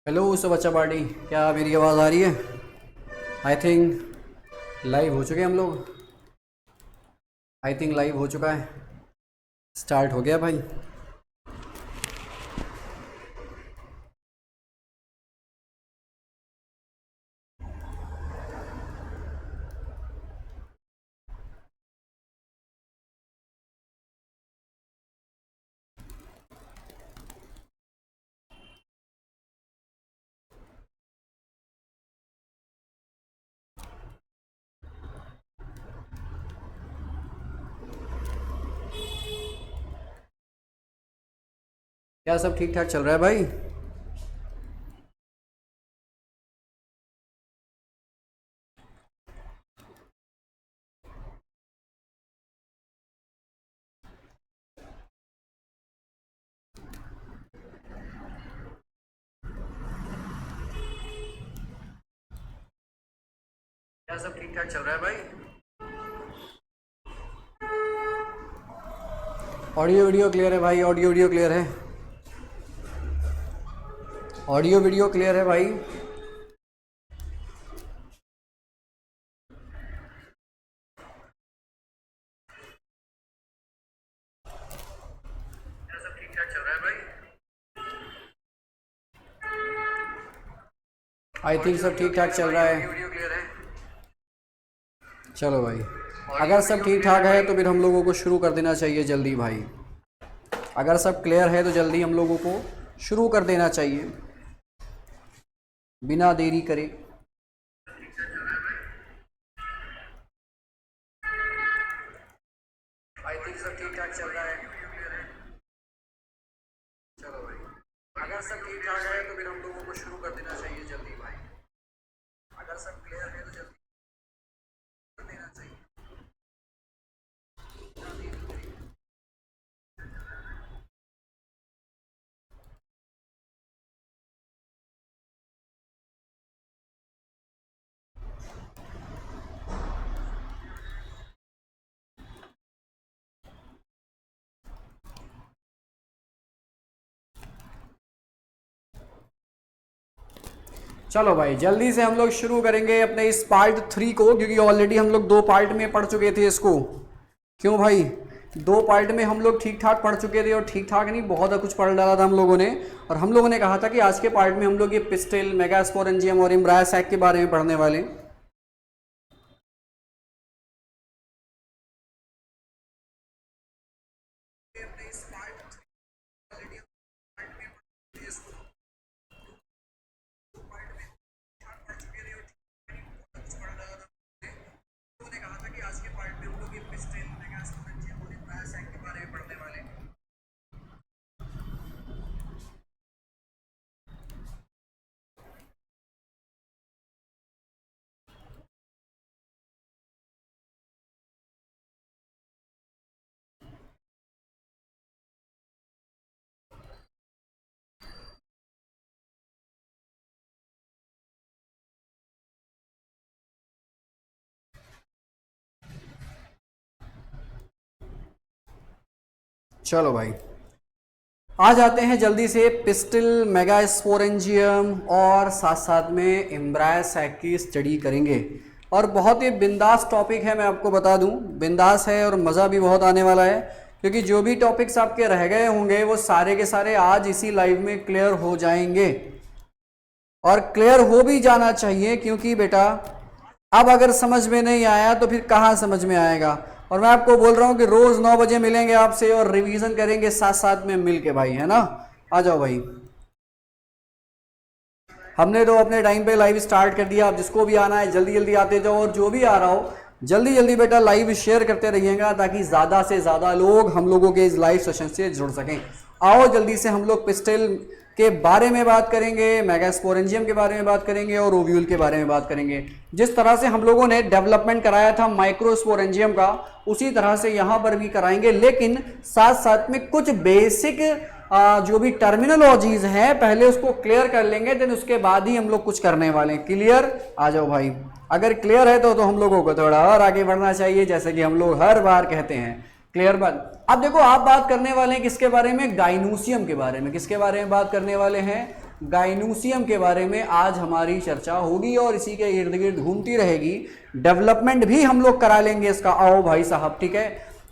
Hello सब अच्छा party, क्या मेरी आवाज़ आ रही है? आई थिंक लाइव हो चुके हैं हम लोग। आई थिंक लाइव हो चुका है। स्टार्ट हो गया भाई। क्या सब ठीक ठाक चल रहा है भाई? क्या सब ठीक ठाक चल रहा है भाई? ऑडियो वीडियो क्लियर है भाई? ऑडियो वीडियो क्लियर है? ऑडियो वीडियो क्लियर है भाई? क्या सब ठीक ठाक चल रहा है भाई? आई थिंक सब ठीक ठाक चल रहा है। वीडियो क्लियर है? चलो भाई, अगर सब ठीक ठाक है तो फिर हम लोगों को शुरू कर देना चाहिए जल्दी भाई। अगर सब क्लियर है तो जल्दी हम लोगों को शुरू कर देना चाहिए बिना देरी करे। आई थिंक सब ठीक ठाक चल रहा है। चलो भाई, अगर सब ठीक ठाक है तो फिर हम लोगों को शुरू कर देना चाहिए जल्दी भाई। अगर सब क्लियर है तो जल्दी कर देना चाहिए। चलो भाई, जल्दी से हम लोग शुरू करेंगे अपने इस पार्ट 3 को, क्योंकि ऑलरेडी हम लोग 2 पार्ट में पढ़ चुके थे इसको। क्यों भाई? 2 पार्ट में हम लोग ठीक ठाक पढ़ चुके थे, और ठीक ठाक नहीं, बहुत कुछ पढ़ डाला था हम लोगों ने। और हम लोगों ने कहा था कि आज के पार्ट में हम लोग ये पिस्टल, मेगास्पोरेंजियम और इम्ब्रायोसैक के बारे में पढ़ने वाले। चलो भाई, आ जाते हैं जल्दी से पिस्टल, मेगास्पोरेंजियम और साथ साथ में इम्ब्रायोसैक की स्टडी करेंगे। और बहुत ही बिंदास टॉपिक है, मैं आपको बता दूं, बिंदास है और मज़ा भी बहुत आने वाला है। क्योंकि जो भी टॉपिक्स आपके रह गए होंगे वो सारे के सारे आज इसी लाइव में क्लियर हो जाएंगे। और क्लियर हो भी जाना चाहिए, क्योंकि बेटा अब अगर समझ में नहीं आया तो फिर कहाँ समझ में आएगा। और मैं आपको बोल रहा हूँ कि रोज 9 बजे मिलेंगे आपसे और रिवीजन करेंगे साथ साथ में मिल के भाई, है ना? आ जाओ भाई, हमने तो अपने टाइम पे लाइव स्टार्ट कर दिया। अब जिसको भी आना है जल्दी जल्दी आते जाओ, और जो भी आ रहा हो जल्दी जल्दी बेटा लाइव शेयर करते रहिएगा, ताकि ज़्यादा से ज़्यादा लोग हम लोगों के इस लाइव सेशन से जुड़ सकें। आओ जल्दी से, हम लोग पिस्टल के बारे में बात करेंगे, मेगास्पोरेंजियम के बारे में बात करेंगे और ओव्यूल के बारे में बात करेंगे। जिस तरह से हम लोगों ने डेवलपमेंट कराया था माइक्रोस्पोरेंजियम का, उसी तरह से यहाँ पर भी कराएंगे, लेकिन साथ साथ में कुछ बेसिक जो भी टर्मिनोलॉजीज हैं पहले उसको क्लियर कर लेंगे, देन उसके बाद ही हम लोग कुछ करने वाले हैं। क्लियर? आ जाओ भाई, अगर क्लियर है तो हम लोगों को थोड़ा और आगे बढ़ना चाहिए, जैसे कि हम लोग हर बार कहते हैं। क्लियर बात? अब देखो, आप बात करने वाले हैं किसके बारे में? गाइनोसियम के बारे में। किसके बारे में बात करने वाले हैं? गाइनोसियम के बारे में आज हमारी चर्चा होगी और इसी के इर्द गिर्द घूमती रहेगी। डेवलपमेंट भी हम लोग करा लेंगे इसका, आओ भाई साहब, ठीक है।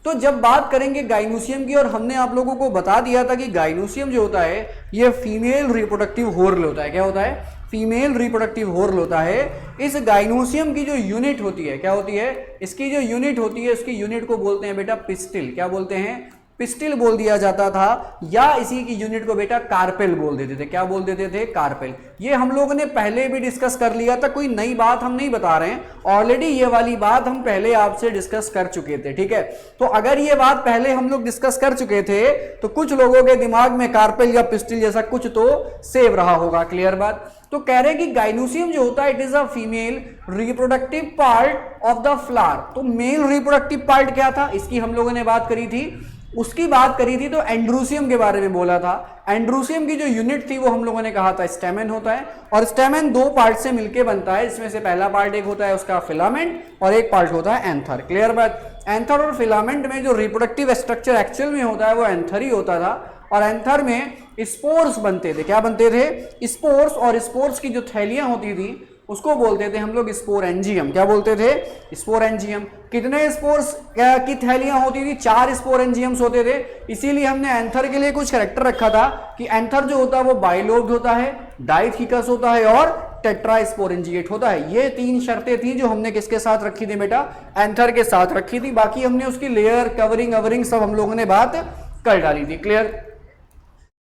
तो जब बात करेंगे गाइनोसियम की, और हमने आप लोगों को बता दिया था कि गाइनोसियम जो होता है ये फीमेल रिप्रोडक्टिव हॉर्न होता है। क्या होता है? फीमेल रिप्रोडक्टिव हॉर्न होता है। इस गाइनोसियम की जो यूनिट होती है, क्या होती है? इसकी जो यूनिट होती है, उसकी यूनिट को बोलते हैं बेटा पिस्टिल। क्या बोलते हैं? पिस्टिल बोल दिया जाता था, या इसी की यूनिट को बेटा कार्पेल बोल देते थे। क्या बोल देते थे? कार्पेल। ये हम लोगों ने पहले भी डिस्कस कर लिया था, कोई नई बात हम नहीं बता रहे हैं, ऑलरेडी ये वाली बात हम पहले आपसे डिस्कस कर चुके थे, ठीक है। तो अगर ये बात पहले हम लोग डिस्कस कर चुके थे तो कुछ लोगों के दिमाग में कार्पेल या पिस्टिल जैसा कुछ तो सेव रहा होगा। क्लियर बात? तो कह रहे हैं कि गाइनोसियम जो होता है it is a female reproductive part of the flower. तो मेल रिप्रोडक्टिव पार्ट क्या था, इसकी हम लोगों ने बात करी थी, उसकी बात करी थी। तो एंड्रोसियम के बारे में बोला था। एंड्रोसियम की जो यूनिट थी वो हम लोगों ने कहा था स्टेमेन होता है, और स्टेमेन दो पार्ट से मिलकर बनता है। इसमें से पहला पार्ट एक होता है उसका फिलामेंट, और एक पार्ट होता है एंथर। क्लियर बात? एंथर और फिलामेंट में जो रिप्रोडक्टिव स्ट्रक्चर एक्चुअल में होता है वो एंथर ही होता था, और एंथर में स्पोर्स बनते थे। क्या बनते थे? स्पोर्स। और स्पोर्स की जो थैलियां होती थी उसको बोलते थे हम लोग स्पोरेंजियम। क्या बोलते थे? स्पोरेंजियम। कितने स्पोर्स की थैलियां होती थी? 4 स्पोरेंजियम्स होते थे। इसीलिए हमने एंथर के लिए कुछ कैरेक्टर रखा था कि एंथर जो होता है वो बाइलोब्ड होता है, डाइथिकस होता है और टेट्रास्पोरेंजिएट होता है। ये 3 शर्तें थी जो हमने किसके साथ रखी थी बेटा? एंथर के साथ रखी थी। बाकी हमने उसकी लेयर कवरिंग अवरिंग सब हम लोगों ने बात कर डाली थी। क्लियर?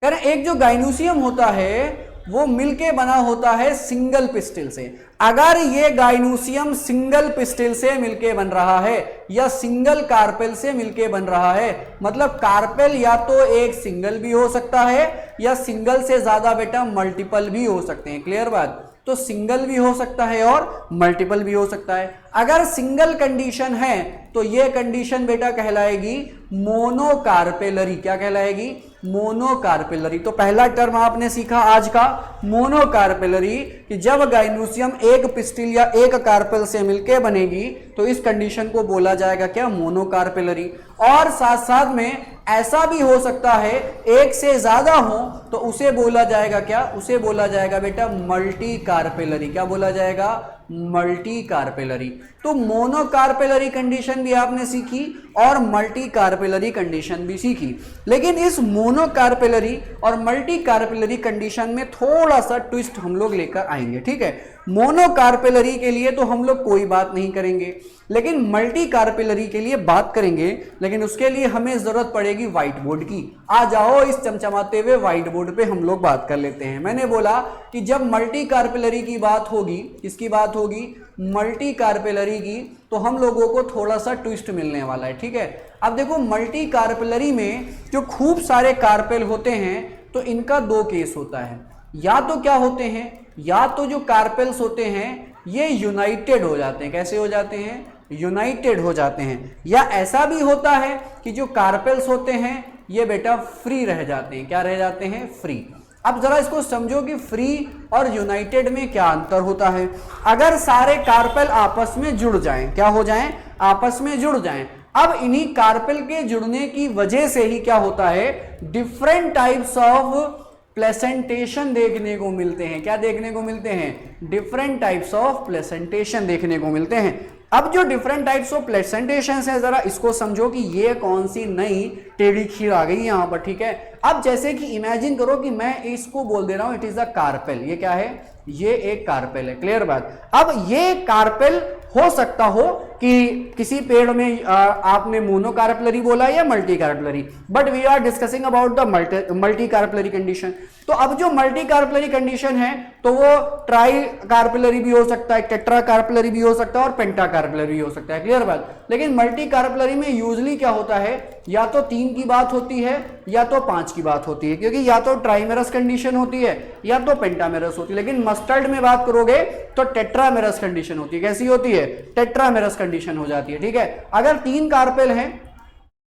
एक जो गाइनोसियम होता है वो मिलके बना होता है सिंगल पिस्टिल से। अगर ये गाइनोसियम सिंगल पिस्टिल से मिलके बन रहा है या सिंगल कार्पेल से मिलके बन रहा है, मतलब कार्पेल या तो एक सिंगल भी हो सकता है या सिंगल से ज्यादा बेटा मल्टीपल भी हो सकते हैं। क्लियर बात? तो सिंगल भी हो सकता है और मल्टीपल भी हो सकता है। अगर सिंगल कंडीशन है तो ये कंडीशन बेटा कहलाएगी मोनोकार्पेलरी। क्या कहलाएगी? मोनोकार्पेलरी। तो पहला टर्म आपने सीखा आज का मोनोकार्पेलरी, कि जब गाइनोसियम एक पिस्टिल या एक कार्पेल से मिलके बनेगी तो इस कंडीशन को बोला जाएगा क्या? मोनोकार्पेलरी। और साथ साथ में ऐसा भी हो सकता है एक से ज्यादा हो तो उसे बोला जाएगा क्या? उसे बोला जाएगा बेटा मल्टी कार्पेलरी। क्या बोला जाएगा? Multi carpellary. तो मोनोकार्पेलरी कंडीशन भी आपने सीखी और मल्टी कार्पेलरी कंडीशन भी सीखी। लेकिन इस मोनोकार्पेलरी और मल्टी कार्पेलरी कंडीशन में थोड़ा सा ट्विस्ट हम लोग लेकर आएंगे, ठीक है। मोनोकार्पेलरी के लिए तो हम लोग कोई बात नहीं करेंगे, लेकिन मल्टी कार्पेलरी के लिए बात करेंगे। लेकिन उसके लिए हमें जरूरत पड़ेगी व्हाइट बोर्ड की। आ जाओ इस चमचमाते हुए व्हाइट बोर्ड पे हम लोग बात कर लेते हैं। मैंने बोला कि जब मल्टी कार्पेलरी की बात होगी, किसकी बात होगी? मल्टी कार्पेलरी की, तो हम लोगों को थोड़ा सा ट्विस्ट मिलने वाला है, ठीक है। अब देखो मल्टी कार्पेलरी में जो खूब सारे कार्पेल होते हैं तो इनका 2 केस होता है। या तो क्या होते हैं? या तो जो कार्पेल्स होते हैं ये यूनाइटेड हो जाते हैं। कैसे हो जाते हैं? यूनाइटेड हो जाते हैं। या ऐसा भी होता है कि जो कार्पेल्स होते हैं ये बेटा फ्री रह जाते हैं। क्या रह जाते हैं? फ्री। अब जरा इसको समझो कि फ्री और यूनाइटेड में क्या अंतर होता है। अगर सारे कार्पेल आपस में जुड़ जाएं, क्या हो जाएं? आपस में जुड़ जाएं। अब इन्हीं कार्पेल के जुड़ने की वजह से ही क्या होता है? डिफरेंट टाइप्स ऑफ प्लेसेंटेशन देखने को मिलते हैं। क्या देखने को मिलते हैं? डिफरेंट टाइप्स ऑफ प्लेसेंटेशन देखने को मिलते हैं। अब जो डिफरेंट टाइप्स ऑफ प्लेसेंटेशन है जरा इसको समझो कि ये कौन सी नई टेढ़ी खीर आ गई यहां पर, ठीक है। अब जैसे कि इमेजिन करो कि मैं इसको बोल दे रहा हूं इट इज अ कार्पेल। ये क्या है? ये एक कार्पेल है। क्लियर बात? अब ये कार्पेल हो सकता हो कि किसी पेड़ में आपने मोनोकार्पेलरी बोला या multi carpellary, but we are discussing about the multi carpellary condition. तो अब जो मल्टी कार्पेलरी कंडीशन है तो वो ट्राई कार्पेलरी भी हो सकता है, टेट्रा कार्पेलरी भी हो सकता है और पेंटा कार्पेलरी भी हो सकता है। क्लियर बात? लेकिन मल्टी कार्पेलरी में यूजली क्या होता है? या तो 3 की बात होती है या तो 5 की बात होती है, क्योंकि या तो ट्राइमेरस कंडीशन होती है या तो पेंटामेरस होती है। लेकिन मस्टर्ड में बात करोगे तो टेट्रामेरस कंडीशन होती है। कैसी होती है? टेट्रामेरस कंडीशन हो जाती है, ठीक है। अगर 3 कार्पेल हैं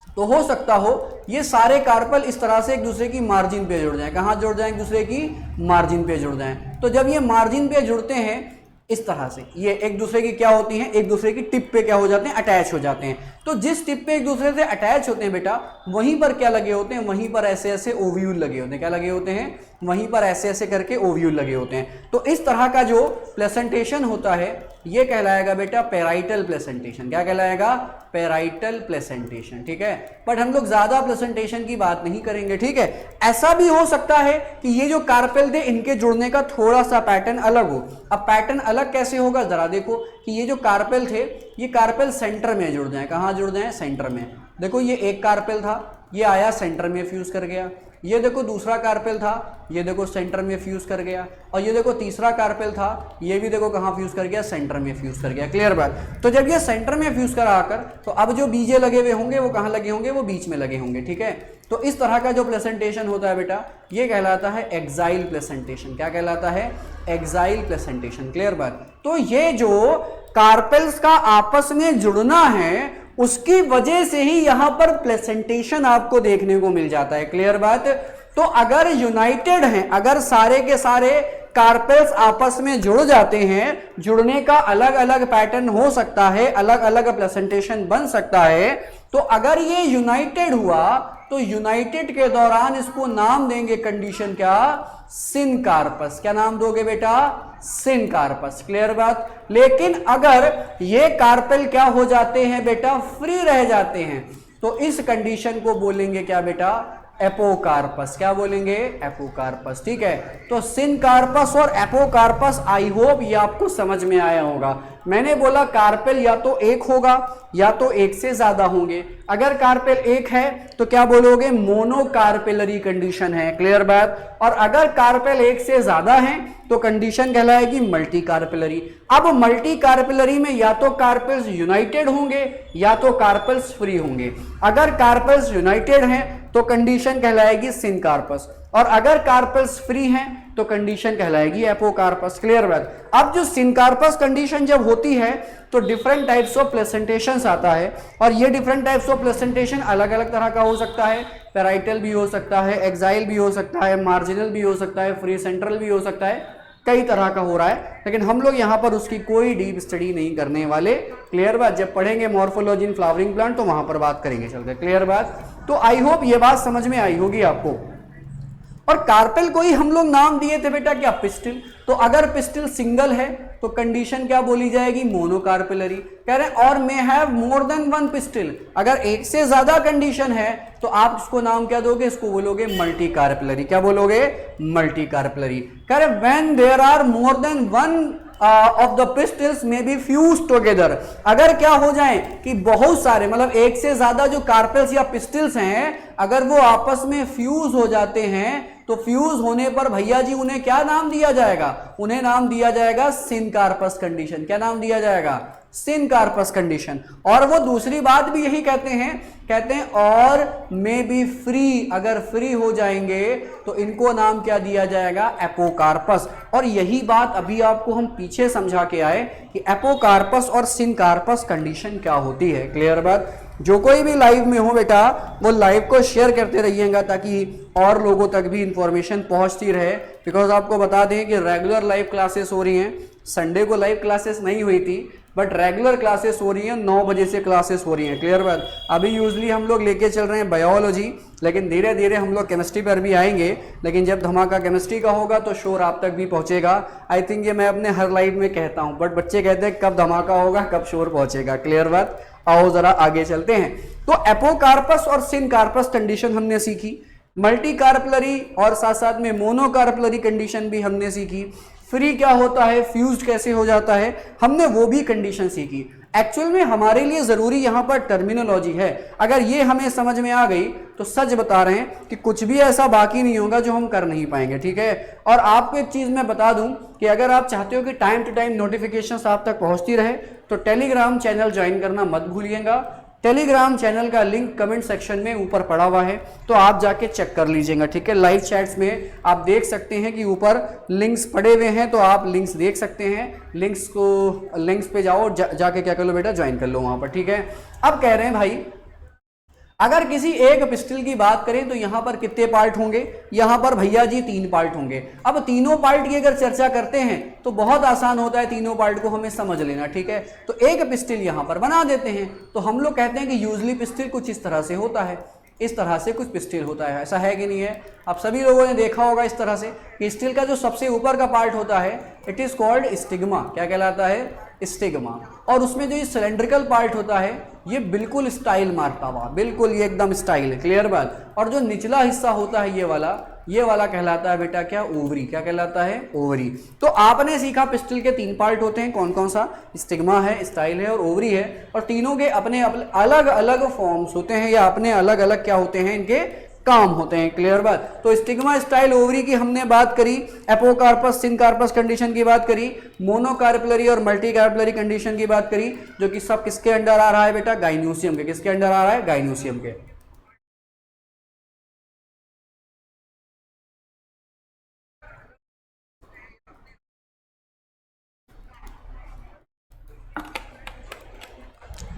तो हो सकता हो ये सारे कार्पेल इस तरह से एक दूसरे की मार्जिन पे जुड़ जाएं। कहां जुड़ जाएं? एक दूसरे की मार्जिन पे जुड़ जाएं। तो जब ये मार्जिन पे जुड़ते हैं इस तरह से, ये एक दूसरे की क्या होती हैं? एक दूसरे की टिप पे क्या हो जाते हैं? अटैच हो जाते हैं। तो जिस टिप पे एक दूसरे से अटैच होते हैं बेटा, वहीं पर क्या लगे होते हैं? वहीं पर ऐसे ऐसे ओव्यूल लगे होते हैं। क्या लगे होते हैं? वहीं पर ऐसे ऐसे करके ओव्यूल लगे होते हैं। तो इस तरह का जो प्लेसेंटेशन होता है ये कहलाएगा बेटा पेराइटल प्लेसेंटेशन। क्या कहलाएगा? Parietal placentation. ठीक है, बट हम लोग ज्यादा प्लेसेंटेशन की बात नहीं करेंगे। ठीक है, ऐसा भी हो सकता है कि ये जो कार्पेल थे इनके जुड़ने का थोड़ा सा पैटर्न अलग हो। अब पैटर्न अलग कैसे होगा जरा देखो कि ये जो कार्पेल थे ये कार्पेल सेंटर में जुड़ जाए। कहां जुड़ जाए? सेंटर में। देखो ये एक कार्पेल था, ये आया सेंटर में फ्यूज कर गया। ये देखो दूसरा कार्पेल था, ये देखो सेंटर में फ्यूज कर गया। और ये देखो तीसरा कार्पेल था, ये भी देखो कहां फ्यूज कर गया? सेंटर में फ्यूज कर गया। क्लियर बात? तो जब ये सेंटर में फ्यूज करा आकर तो अब जो बीजे लगे हुए होंगे वो कहां लगे होंगे? वो बीच में लगे होंगे। ठीक है, तो इस तरह का जो प्लेसेंटेशन होता है बेटा ये कहलाता है एक्साइल प्लेसेंटेशन। क्या कहलाता है? Exile placentation. क्लियर बात? तो ये जो कार्पेल्स का आपस में जुड़ना है उसकी वजह से ही यहां पर प्लेसेंटेशन आपको देखने को मिल जाता है। क्लियर बात? तो अगर यूनाइटेड हैं, अगर सारे के सारे कार्पेल्स आपस में जुड़ जाते हैं, जुड़ने का अलग अलग पैटर्न हो सकता है, अलग अलग प्लेसेंटेशन बन सकता है। तो अगर ये यूनाइटेड हुआ तो यूनाइटेड के दौरान इसको नाम देंगे कंडीशन क्या? सिनकार्पस। क्या नाम दोगे बेटा? सिनकार्पस। क्लियर बात? लेकिन अगर ये कार्पेल क्या हो जाते हैं बेटा? फ्री रह जाते हैं, तो इस कंडीशन को बोलेंगे क्या बेटा? एपोकार्पस। क्या बोलेंगे? एपोकार्पस। ठीक है, तो सिनकार्पस और एपोकार्पस आई होप ये आपको समझ में आया होगा। मैंने बोला कार्पेल या तो एक होगा या तो एक से ज्यादा होंगे। अगर कार्पेल एक है तो क्या बोलोगे? मोनोकार्पेलरी कंडीशन है। क्लियर बात? और अगर कार्पेल एक से ज्यादा है तो कंडीशन कहलाएगी मल्टी कार्पेलरी। अब मल्टी कार्पेलरी में या तो कार्पेल्स यूनाइटेड होंगे या तो कार्पेल्स फ्री होंगे। अगर कार्पेल्स यूनाइटेड हैं तो कंडीशन कहलाएगी सिनकार्पस, और अगर कार्पेल्स फ्री हैं तो कंडीशन कहलाएगी एपोकार्पस। क्लियर बात? अब जो सिनकार्पस कंडीशन जब होती है तो डिफरेंट टाइप्स ऑफ प्लेसेंटेशंस आता है, और ये डिफरेंट टाइप्स ऑफ प्लेसेंटेशन अलग अलग तरह का हो सकता है। पेराइटल भी हो सकता है, एक्साइल भी हो सकता है, मार्जिनल भी हो सकता है, फ्री सेंट्रल भी हो सकता है, कई तरह का हो रहा है। लेकिन हम लोग यहाँ पर उसकी कोई डीप स्टडी नहीं करने वाले। क्लियर बात? जब पढ़ेंगे मॉर्फोलॉजी इन फ्लावरिंग प्लांट तो वहां पर बात करेंगे चलकर। क्लियर बात? तो आई होप ये बात समझ में आई होगी आपको। और कार्पेल को ही हम लोग नाम दिए थे बेटा क्या? पिस्टिल। तो अगर पिस्टिल सिंगल है तो कंडीशन क्या बोली जाएगी? मोनोकार्पेलरी। कह रहे हैं और may have more than one pistil. अगर एक से ज्यादा कंडीशन है तो आप इसको नाम क्या दोगे? इसको बोलोगे मल्टी कार्पेलरी। क्या बोलोगे? Multi carpellary. कह रहे when there are more than one of the pistils में बी फ्यूज टुगेदर। अगर क्या हो जाए कि बहुत सारे मतलब एक से ज्यादा जो कार्पेल्स या पिस्टल्स हैं अगर वो आपस में फ्यूज हो जाते हैं तो फ्यूज होने पर भैया जी उन्हें क्या नाम दिया जाएगा? उन्हें नाम दिया जाएगा सिनकार्पस कंडीशन। क्या नाम दिया जाएगा? Syncarpous condition. और वो दूसरी बात भी यही कहते हैं और मे बी फ्री। अगर फ्री हो जाएंगे तो इनको नाम क्या दिया जाएगा? एपोकार्पस। और यही बात अभी आपको हम पीछे समझा के आए कि एपोकार्पस और सिनकार्पस कंडीशन क्या होती है। क्लियर बात? जो कोई भी लाइव में हो बेटा वो लाइव को शेयर करते रहिएगा ताकि और लोगों तक भी इंफॉर्मेशन पहुंचती रहे। बिकॉज आपको बता दें कि रेगुलर लाइव क्लासेस हो रही हैं। संडे को लाइव क्लासेस नहीं हुई थी बट रेगुलर क्लासेस हो रही हैं, 9 बजे से क्लासेस हो रही हैं। क्लियर बात? अभी यूजली हम लोग लेके चल रहे हैं बायोलॉजी, लेकिन धीरे धीरे हम लोग केमिस्ट्री पर भी आएंगे। लेकिन जब धमाका केमिस्ट्री का होगा तो शोर आप तक भी पहुंचेगा। आई थिंक ये मैं अपने हर लाइव में कहता हूं, बट बच्चे कहते हैं कब धमाका होगा, कब शोर पहुंचेगा। क्लियर बात? आओ जरा आगे चलते हैं। तो एपोकार्पस और सिनकार्पस कंडीशन हमने सीखी, मल्टी कार्पेलरी और साथ साथ में मोनोकार्पेलरी कंडीशन भी हमने सीखी। फ्री क्या होता है, फ्यूज्ड कैसे हो जाता है, हमने वो भी कंडीशन सीखी। एक्चुअल में हमारे लिए जरूरी यहां पर टर्मिनोलॉजी है। अगर ये हमें समझ में आ गई तो सच बता रहे हैं कि कुछ भी ऐसा बाकी नहीं होगा जो हम कर नहीं पाएंगे। ठीक है? और आपको एक चीज मैं बता दूं कि अगर आप चाहते हो कि टाइम टू टाइम नोटिफिकेशंस आप तक पहुंचती रहे तो टेलीग्राम चैनल ज्वाइन करना मत भूलिएगा। टेलीग्राम चैनल का लिंक कमेंट सेक्शन में ऊपर पड़ा हुआ है, तो आप जाके चेक कर लीजिएगा। ठीक है? लाइव चैट्स में आप देख सकते हैं कि ऊपर लिंक्स पड़े हुए हैं, तो आप लिंक्स देख सकते हैं। लिंक्स पे जाओ, जाके क्या कर लो बेटा, ज्वाइन कर लो वहां पर। ठीक है? अब कह रहे हैं भाई अगर किसी एक पिस्टल की बात करें तो यहां पर कितने पार्ट होंगे? यहां पर भैया जी 3 पार्ट होंगे। अब तीनों पार्ट की अगर चर्चा करते हैं तो बहुत आसान होता है तीनों पार्ट को हमें समझ लेना। ठीक है? तो एक पिस्टल यहां पर बना देते हैं। तो हम लोग कहते हैं कि यूजली पिस्टल कुछ इस तरह से होता है। इस तरह से कुछ पिस्टिल होता है, ऐसा है कि नहीं है? आप सभी लोगों ने देखा होगा इस तरह से कि स्टिल का जो सबसे ऊपर का पार्ट होता है इट इज कॉल्ड स्टिग्मा। क्या कहलाता है? स्टिग्मा। और उसमें जो ये सिलेंड्रिकल पार्ट होता है ये बिल्कुल स्टाइल मारता हुआ, बिल्कुल ये एकदम स्टाइल है, क्लियर बात। और जो निचला हिस्सा होता है ये वाला कहलाता है बेटा क्या? ओवरी। क्या कहलाता है? ओवरी। तो आपने सीखा पिस्टिल के 3 पार्ट होते हैं, कौन कौन सा? स्टिग्मा है, स्टाइल है और ओवरी है। और तीनों के अपने अलग अलग फॉर्म्स होते हैं या अपने अलग अलग क्या होते हैं, इनके काम होते हैं, क्लियर बात। तो स्टिग्मा, स्टाइल, ओवरी की हमने बात करी, एपोकार्पस, सिनकार्पस कंडीशन की बात करी, मोनोकार्पलरी और मल्टीकार्पलरी कंडीशन की बात करी, जो कि सब किसके अंडर आ रहा है बेटा? गाइनोसियम के। किसके अंडर आ रहा है? गाइनोसियम के।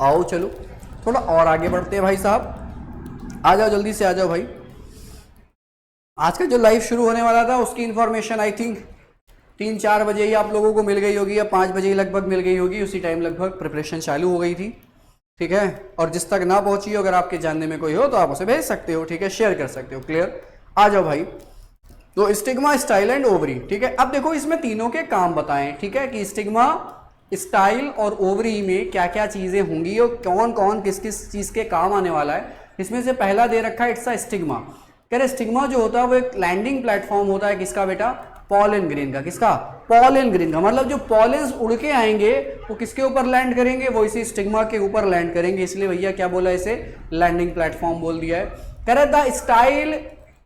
आओ चलो थोड़ा और आगे बढ़ते हैं भाई साहब, आ जाओ जल्दी से, आ जाओ भाई। आज का जो लाइव शुरू होने वाला था उसकी इंफॉर्मेशन आई थिंक 3-4 बजे ही आप लोगों को मिल गई होगी या 5 बजे ही लगभग मिल गई होगी, उसी टाइम लगभग प्रिपरेशन चालू हो गई थी, ठीक है। और जिस तक ना पहुंची हो, अगर आपके जानने में कोई हो तो आप उसे भेज सकते हो, ठीक है, शेयर कर सकते हो, क्लियर। आ जाओ भाई। तो स्टिग्मा, स्टाइल एंड ओवरी, ठीक है। अब देखो इसमें तीनों के काम बताएं, ठीक है, कि स्टिग्मा, स्टाइल और ओवरी में क्या क्या चीजें होंगी और कौन कौन किस किस चीज के काम आने वाला है। इसमें से पहला दे रखा है इट्स अ स्टिग्मा। कह रहे स्टिग्मा जो होता है वो एक लैंडिंग प्लेटफॉर्म होता है, किसका बेटा? पॉलन ग्रेन का। किसका? पॉलन ग्रेन का। मतलब जो पॉलेंस उड़ के आएंगे वो किसके ऊपर लैंड करेंगे? वो इसी स्टिग्मा के ऊपर लैंड करेंगे, इसलिए भैया क्या बोला, इसे लैंडिंग प्लेटफॉर्म बोल दिया है। कह रहे the style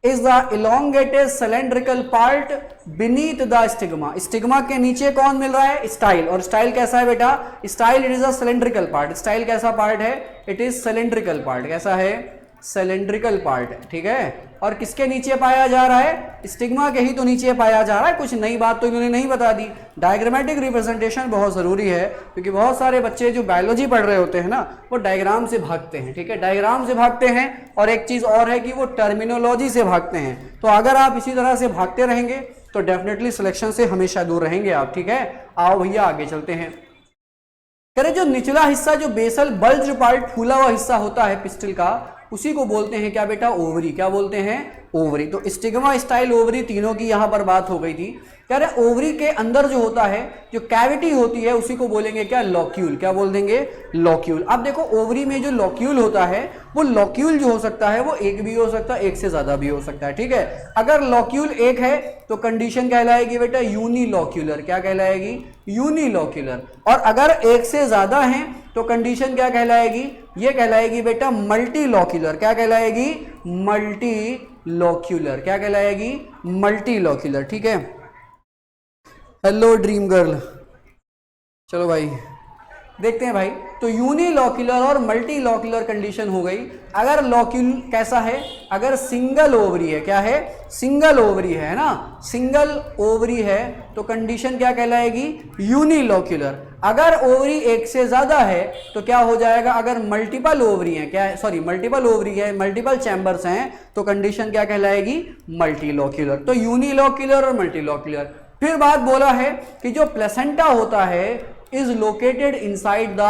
is the elongated cylindrical part beneath the stigma। Stigma के नीचे कौन मिल रहा है? स्टाइल। और स्टाइल कैसा है बेटा? Style it is a cylindrical part. Style कैसा पार्ट है? It is cylindrical part. कैसा है? सिलेंड्रिकल पार्ट, ठीक है। और किसके नीचे पाया जा रहा है? स्टिग्मा के ही तो नीचे पाया जा रहा है। कुछ नई बात तो इन्होंने नहीं बता दी। डायग्रामेटिक रिप्रेजेंटेशन बहुत जरूरी है, क्योंकि बहुत सारे बच्चे जो बायोलॉजी पढ़ रहे होते हैं ना, वो डायग्राम से भागते हैं, ठीक है, डायग्राम से भागते हैं। और एक चीज और है कि वो टर्मिनोलॉजी से भागते हैं। तो अगर आप इसी तरह से भागते रहेंगे तो डेफिनेटली सिलेक्शन से हमेशा दूर रहेंगे आप, ठीक है। आओ भैया आगे चलते हैं। करें जो निचला हिस्सा, जो बेसल बल्ज पार्ट, फूला हुआ हिस्सा होता है पिस्टिल का, उसी को बोलते हैं क्या बेटा? ओवरी। क्या बोलते हैं? ओवरी। तो स्टिग्मा, स्टाइल, ओवरी तीनों की यहां पर बात हो गई थी। कह रहे ओवरी के अंदर जो होता है, जो कैविटी होती है, उसी को बोलेंगे क्या? लॉक्यूल। क्या बोल देंगे? लॉक्यूल। अब देखो ओवरी में जो लॉक्यूल होता है, वो लॉक्यूल जो हो सकता है वो एक भी हो सकता है, एक से ज्यादा भी हो सकता है, ठीक है। अगर लॉक्यूल एक है तो कंडीशन कहलाएगी बेटा यूनिलॉक्यूलर। क्या कहलाएगी? यूनिलॉक्यूलर। और अगर एक से ज्यादा है तो कंडीशन क्या कहलाएगी? ये कहलाएगी बेटा मल्टीलॉक्यूलर। क्या कहलाएगी? मल्टीलॉक्यूलर। क्या कहलाएगी? मल्टीलॉक्यूलर, ठीक है। हेलो ड्रीम गर्ल, चलो भाई देखते हैं भाई। तो यूनिलॉक्यूलर और मल्टीलॉक्यूलर कंडीशन हो गई। अगर लॉक्यूल कैसा है? अगर सिंगल ओवरी है, क्या है? सिंगल ओवरी है ना, सिंगल ओवरी है तो कंडीशन क्या कहलाएगी? यूनिलॉक्यूलर। अगर ओवरी एक से ज्यादा है तो क्या हो जाएगा? अगर मल्टीपल ओवरी है, क्या है, सॉरी मल्टीपल ओवरी है, मल्टीपल चैम्बर्स हैं, तो कंडीशन क्या कहलाएगी? मल्टीलॉक्यूलर। तो यूनिलॉक्यूलर और मल्टीलॉक्यूलर। फिर बात बोला है कि जो प्लेसेंटा होता है is located inside the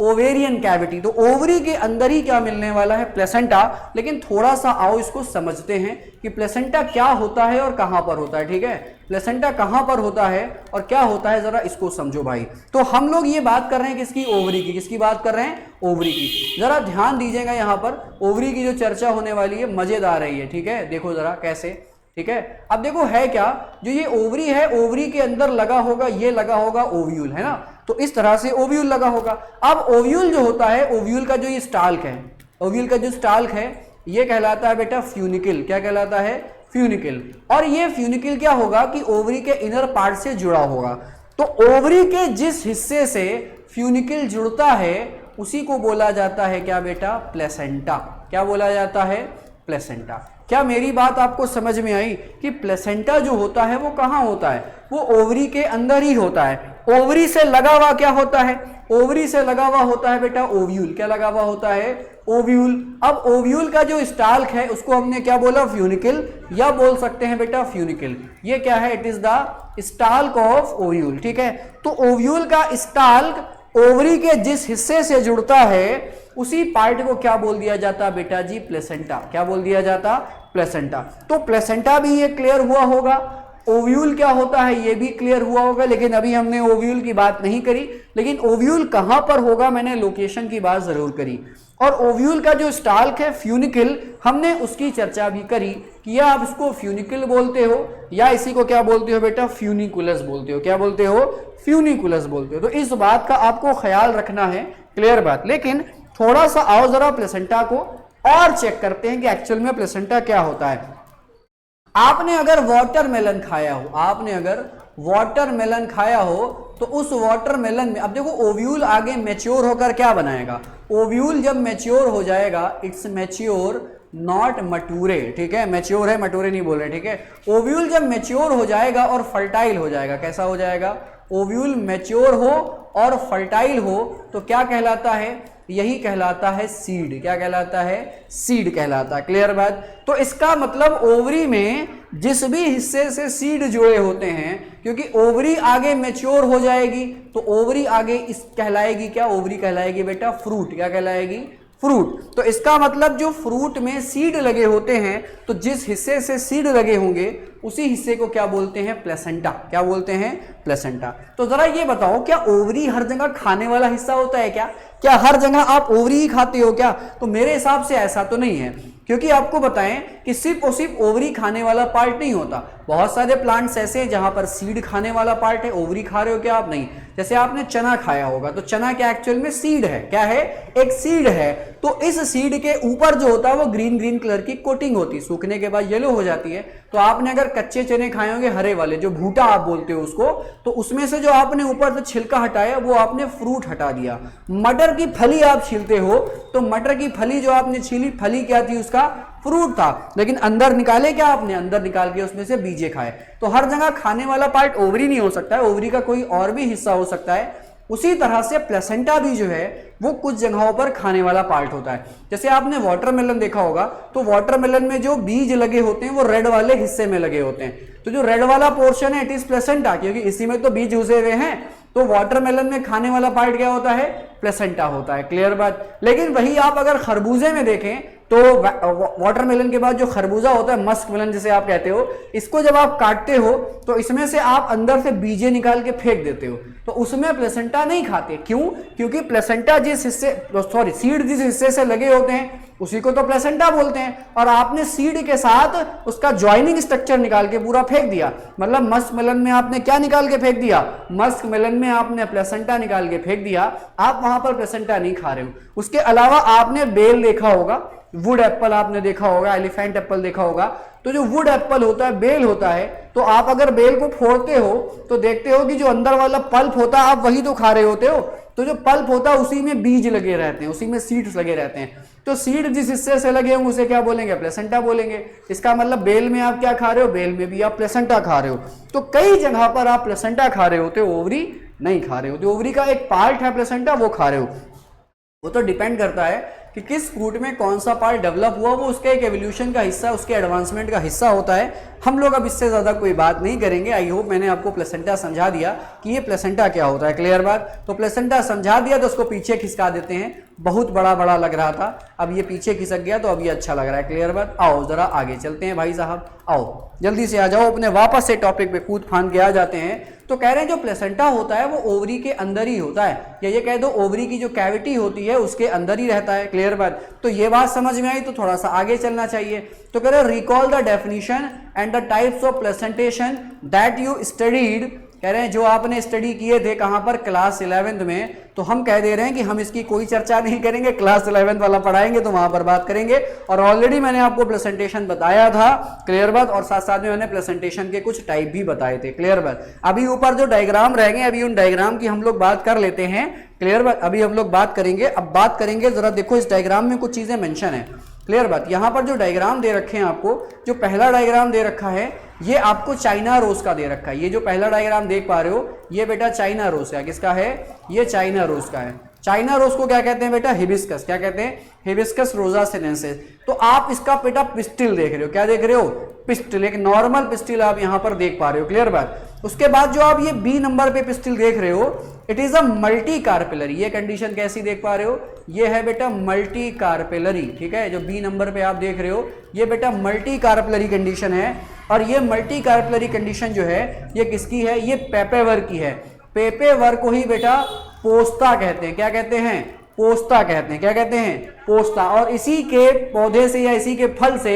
ovarian cavity. तो ओवरी के अंदर ही क्या मिलने वाला है? प्लेसेंटा। लेकिन थोड़ा सा आओ इसको समझते हैं कि प्लेसेंटा क्या होता है और कहां पर होता है, ठीक है। प्लेसेंटा कहां पर होता है और क्या होता है, जरा इसको समझो भाई। तो हम लोग ये बात कर रहे हैं किसकी? ओवरी की। किसकी बात कर रहे हैं? ओवरी की। जरा ध्यान दीजिएगा, यहां पर ओवरी की जो चर्चा होने वाली है मजेदार है ये, ठीक है। देखो जरा कैसे, ठीक है। अब देखो है क्या, जो ये ओवरी है, ओवरी के अंदर लगा होगा, ये लगा होगा ओव्यूल, है ना। तो इस तरह से ओव्यूल लगा होगा। अब ओव्यूल जो होता है, ओव्यूल का जो ये स्टाल्क है, ओव्यूल का जो स्टाल्क है, ये कहलाता है बेटा फ्यूनिकल। क्या कहलाता है? फ्यूनिकल। और ये फ्यूनिकल क्या होगा कि ओवरी के इनर पार्ट से जुड़ा होगा। तो ओवरी के जिस हिस्से से फ्यूनिकल जुड़ता है उसी को बोला जाता है क्या बेटा? प्लेसेंटा। क्या बोला जाता है? प्लेसेंटा। क्या मेरी बात आपको समझ में आई कि प्लेसेंटा जो होता है वो कहां होता है? वो ओवरी के अंदर ही होता है। ओवरी से लगा हुआ क्या होता है? ओवरी से लगा हुआ होता है बेटा ओव्यूल। क्या लगा हुआ होता है? ओव्यूल। अब ओव्यूल का जो स्टाल्क है उसको हमने क्या बोला? फ्यूनिकल, या बोल सकते हैं बेटा फ्यूनिकल। ये क्या है? It is the stalk of ovule, ठीक है। तो ओव्यूल का स्टाल्क ओवरी के जिस हिस्से से जुड़ता है उसी पार्ट को क्या बोल दिया जाता बेटा जी? प्लेसेंटा। क्या बोल दिया जाता? प्लेसेंटा। तो प्लेसेंटा भी ये क्लियर हुआ होगा। ओव्यूल क्या होता है ये भी क्लियर हुआ होगा, लेकिन अभी हमने ओव्यूल की बात नहीं करी। लेकिन ओव्यूल कहां पर होगा, मैंने लोकेशन की बात जरूर करी। और ओव्यूल का जो स्टाल्क है फ्यूनिकल, हमने उसकी चर्चा भी करी कि या आप इसको फ्यूनिकल बोलते हो या इसी को क्या बोलते हो बेटा? फ्यूनिकुलस बोलते हो। क्या बोलते हो? फ्यूनिकुलस बोलते हो। तो इस बात का आपको ख्याल रखना है, क्लियर बात। लेकिन थोड़ा सा आओ जरा प्लेसेंटा को और चेक करते हैं कि एक्चुअल में प्लेसेंटा क्या होता है। आपने अगर वाटरमेलन खाया हो, आपने अगर वाटरमेलन खाया हो तो उस वाटरमेलन में अब देखो ओव्यूल आगे मैच्योर होकर क्या बनाएगा? ओव्यूल जब मैच्योर हो जाएगा, इट्स मैच्योर नॉट मटूरे, ठीक है? मैच्योर है, मटूरे नहीं बोल रहे, ठीक है? ओव्यूल जब मैच्योर हो जाएगा और फर्टाइल हो जाएगा, कैसा हो जाएगा? ओव्यूल मैच्योर हो और फर्टाइल हो तो क्या कहलाता है? यही कहलाता है सीड। क्या कहलाता है? सीड कहलाता है, क्लियर बात। तो इसका मतलब ओवरी में जिस भी हिस्से से सीड जुड़े होते हैं, क्योंकि ओवरी आगे मैच्योर हो जाएगी तो ओवरी आगे इस कहलाएगी क्या? ओवरी कहलाएगी बेटा फ्रूट। क्या कहलाएगी? फ्रूट। तो इसका मतलब जो फ्रूट में सीड लगे होते हैं, तो जिस हिस्से से सीड लगे होंगे उसी हिस्से को क्या बोलते हैं? प्लेसेंटा। क्या बोलते हैं? प्लेसेंटा। तो जरा ये बताओ, क्या ओवरी हर जगह खाने वाला हिस्सा होता है क्या? क्या हर जगह आप ओवरी ही खाते हो क्या? तो मेरे हिसाब से ऐसा तो नहीं है, क्योंकि आपको बताएं कि सिर्फ और सिर्फ ओवरी खाने वाला पार्ट नहीं होता। बहुत सारे प्लांट्स ऐसे हैं जहां पर सीड खाने वाला पार्ट है। ओवरी खा रहे हो क्या आप? नहीं। जैसे आपने चना खाया होगा, तो चना क्या एक्चुअल में सीड है? क्या है? एक सीड है। तो इस सीड के ऊपर जो होता है वो ग्रीन ग्रीन कलर की कोटिंग होती है, सूखने के बाद येलो हो जाती है। तो आपने अगर कच्चे चने खाए होंगे हरे वाले, जो भूटा आप बोलते हो उसको, तो उसमें से जो आपने ऊपर से छिलका हटाया वो आपने फ्रूट हटा दिया। मटर की फली आप छीलते हो तो मटर की फली जो आपने छीली, फली क्या थी? उसका फ्रूट था। लेकिन अंदर निकाले क्या आपने? अंदर निकाल के उसमें से बीजे खाए। तो हर जगह खाने वाला पार्ट ओवरी नहीं हो सकता है, ओवरी का कोई और भी हिस्सा हो सकता है। उसी तरह से प्लेसेंटा भी जो है वो कुछ जगहों पर खाने वाला पार्ट होता है। जैसे आपने वाटरमेलन देखा होगा, तो वाटरमेलन में जो बीज लगे होते हैं वो रेड वाले हिस्से में लगे होते हैं। तो जो रेड वाला पोर्शन है इट इज प्लेसेंटा, क्योंकि इसी में तो बीज घुसे हुए हैं। तो वाटरमेलन में खाने वाला पार्ट क्या होता है? प्लेसेंटा होता है, क्लियर बात। लेकिन वही आप अगर खरबूजे में देखें तो वाटरमेलन के बाद जो खरबूजा होता है, मस्क मेलन जिसे आप कहते हो, इसको जब आप काटते हो तो इसमें से आप अंदर से बीजे निकाल के फेंक देते हो, तो उसमें प्लेसेंटा नहीं खाते। क्यों? क्योंकि प्लेसेंटा जिस हिस्से, सॉरी सीड जिस हिस्से से लगे होते हैं उसी को तो प्लेसेंटा बोलते हैं, और आपने सीड के साथ उसका ज्वाइनिंग स्ट्रक्चर निकाल के पूरा फेंक दिया। मतलब मस्क मेलन में आपने क्या निकाल के फेंक दिया? मस्क मेलन में आपने प्लेसेंटा निकाल के फेंक दिया। आप वहां पर प्लेसेंटा नहीं खा रहे हो। उसके अलावा आपने बेल देखा होगा, वुड एप्पल आपने देखा होगा, एलिफेंट एप्पल देखा होगा। तो जो वुड एप्पल होता है, बेल होता है, तो आप अगर बेल को फोड़ते हो तो देखते हो कि जो अंदर वाला पल्प होता है आप वही तो खा रहे होते हो। तो जो पल्प होता है उसी में बीज लगे रहते हैं, उसी में सीड्स लगे रहते हैं। तो सीड जिस हिस्से से लगे होंगे उसे क्या बोलेंगे? प्लेसेंटा बोलेंगे। इसका मतलब बेल में आप क्या खा रहे हो? बेल में भी आप प्लेसेंटा खा रहे हो। तो कई जगह पर आप प्लेसेंटा खा रहे होते हो, ओवरी नहीं खा रहे हो। ओवरी का एक पार्ट है प्लेसेंटा, वो खा रहे हो। वो तो डिपेंड करता है कि किस फ्रूट में कौन सा पार्ट डेवलप हुआ, वो उसके एक एवोल्यूशन का हिस्सा, उसके एडवांसमेंट का हिस्सा होता है। हम लोग अब इससे ज़्यादा कोई बात नहीं करेंगे। आई होप मैंने आपको प्लेसेंटा समझा दिया कि ये प्लेसेंटा क्या होता है, क्लियर बात। तो प्लेसेंटा समझा दिया तो उसको पीछे खिसका देते हैं। बहुत बड़ा बड़ा लग रहा था, अब ये पीछे खिसक गया तो अब ये अच्छा लग रहा है, क्लियर बात। आओ जरा आगे चलते हैं भाई साहब, आओ जल्दी से आ जाओ, अपने वापस से टॉपिक पे कूद फांद के आ जाते हैं। तो कह रहे हैं जो प्लेसेंटा होता है वो ओवरी के अंदर ही होता है, या ये कह दो ओवरी की जो कैविटी होती है उसके अंदर ही रहता है, क्लियर बात। तो ये बात समझ में आई, तो थोड़ा सा आगे चलना चाहिए। तो कह रहे recall the definition and the types of placentation that you studied. कह रहे हैं जो आपने स्टडी किए थे कहां पर? क्लास 11th में। तो हम कह दे रहे हैं कि हम इसकी कोई चर्चा नहीं करेंगे, क्लास 11th वाला पढ़ाएंगे तो वहां पर बात करेंगे। और ऑलरेडी मैंने आपको प्रेजेंटेशन बताया था, क्लियर बात। और साथ साथ में मैंने प्रेजेंटेशन के कुछ टाइप भी बताए थे, क्लियर बात। अभी ऊपर जो डायग्राम रहेंगे अभी उन डायग्राम की हम लोग बात कर लेते हैं, क्लियर बात। अभी हम लोग बात करेंगे, अब बात करेंगे जरा देखो इस डायग्राम में कुछ चीजें मेंशन है, क्लियर बात। यहां पर जो डायग्राम दे रखे हैं आपको, जो पहला डायग्राम दे रखा है ये आपको चाइना रोज का दे रखा है। ये जो पहला डायग्राम देख पा रहे हो ये बेटा चाइना रोज का, किसका है? ये चाइना रोज का है। चाइना रोज को क्या कहते हैं बेटा? हिबिस्कस। क्या कहते हैं? हिबिस्कस रोजा सिनेंसिस। तो आप इसका बेटा पिस्टिल देख रहे हो, क्या देख रहे हो? पिस्टिल, एक नॉर्मल पिस्टिल आप यहां पर देख पा रहे हो, क्लियर बात। उसके बाद जो आप ये बी नंबर पे पिस्टल देख रहे हो, it is a multi carpellary. ये कंडीशन कैसी देख पा रहे हो, ये है बेटा मल्टी कार्पेलरी, ठीक है। जो बी नंबर पे आप देख रहे हो ये बेटा मल्टी कार्पेलरी कंडीशन है। और ये मल्टी कार्पेलरी कंडीशन जो है ये किसकी है, ये पेपेवर की है। पेपेवर को ही बेटा पोस्ता कहते हैं। क्या कहते हैं, पोस्ता कहते हैं। क्या कहते हैं, पोस्ता। और इसी के पौधे से या इसी के फल से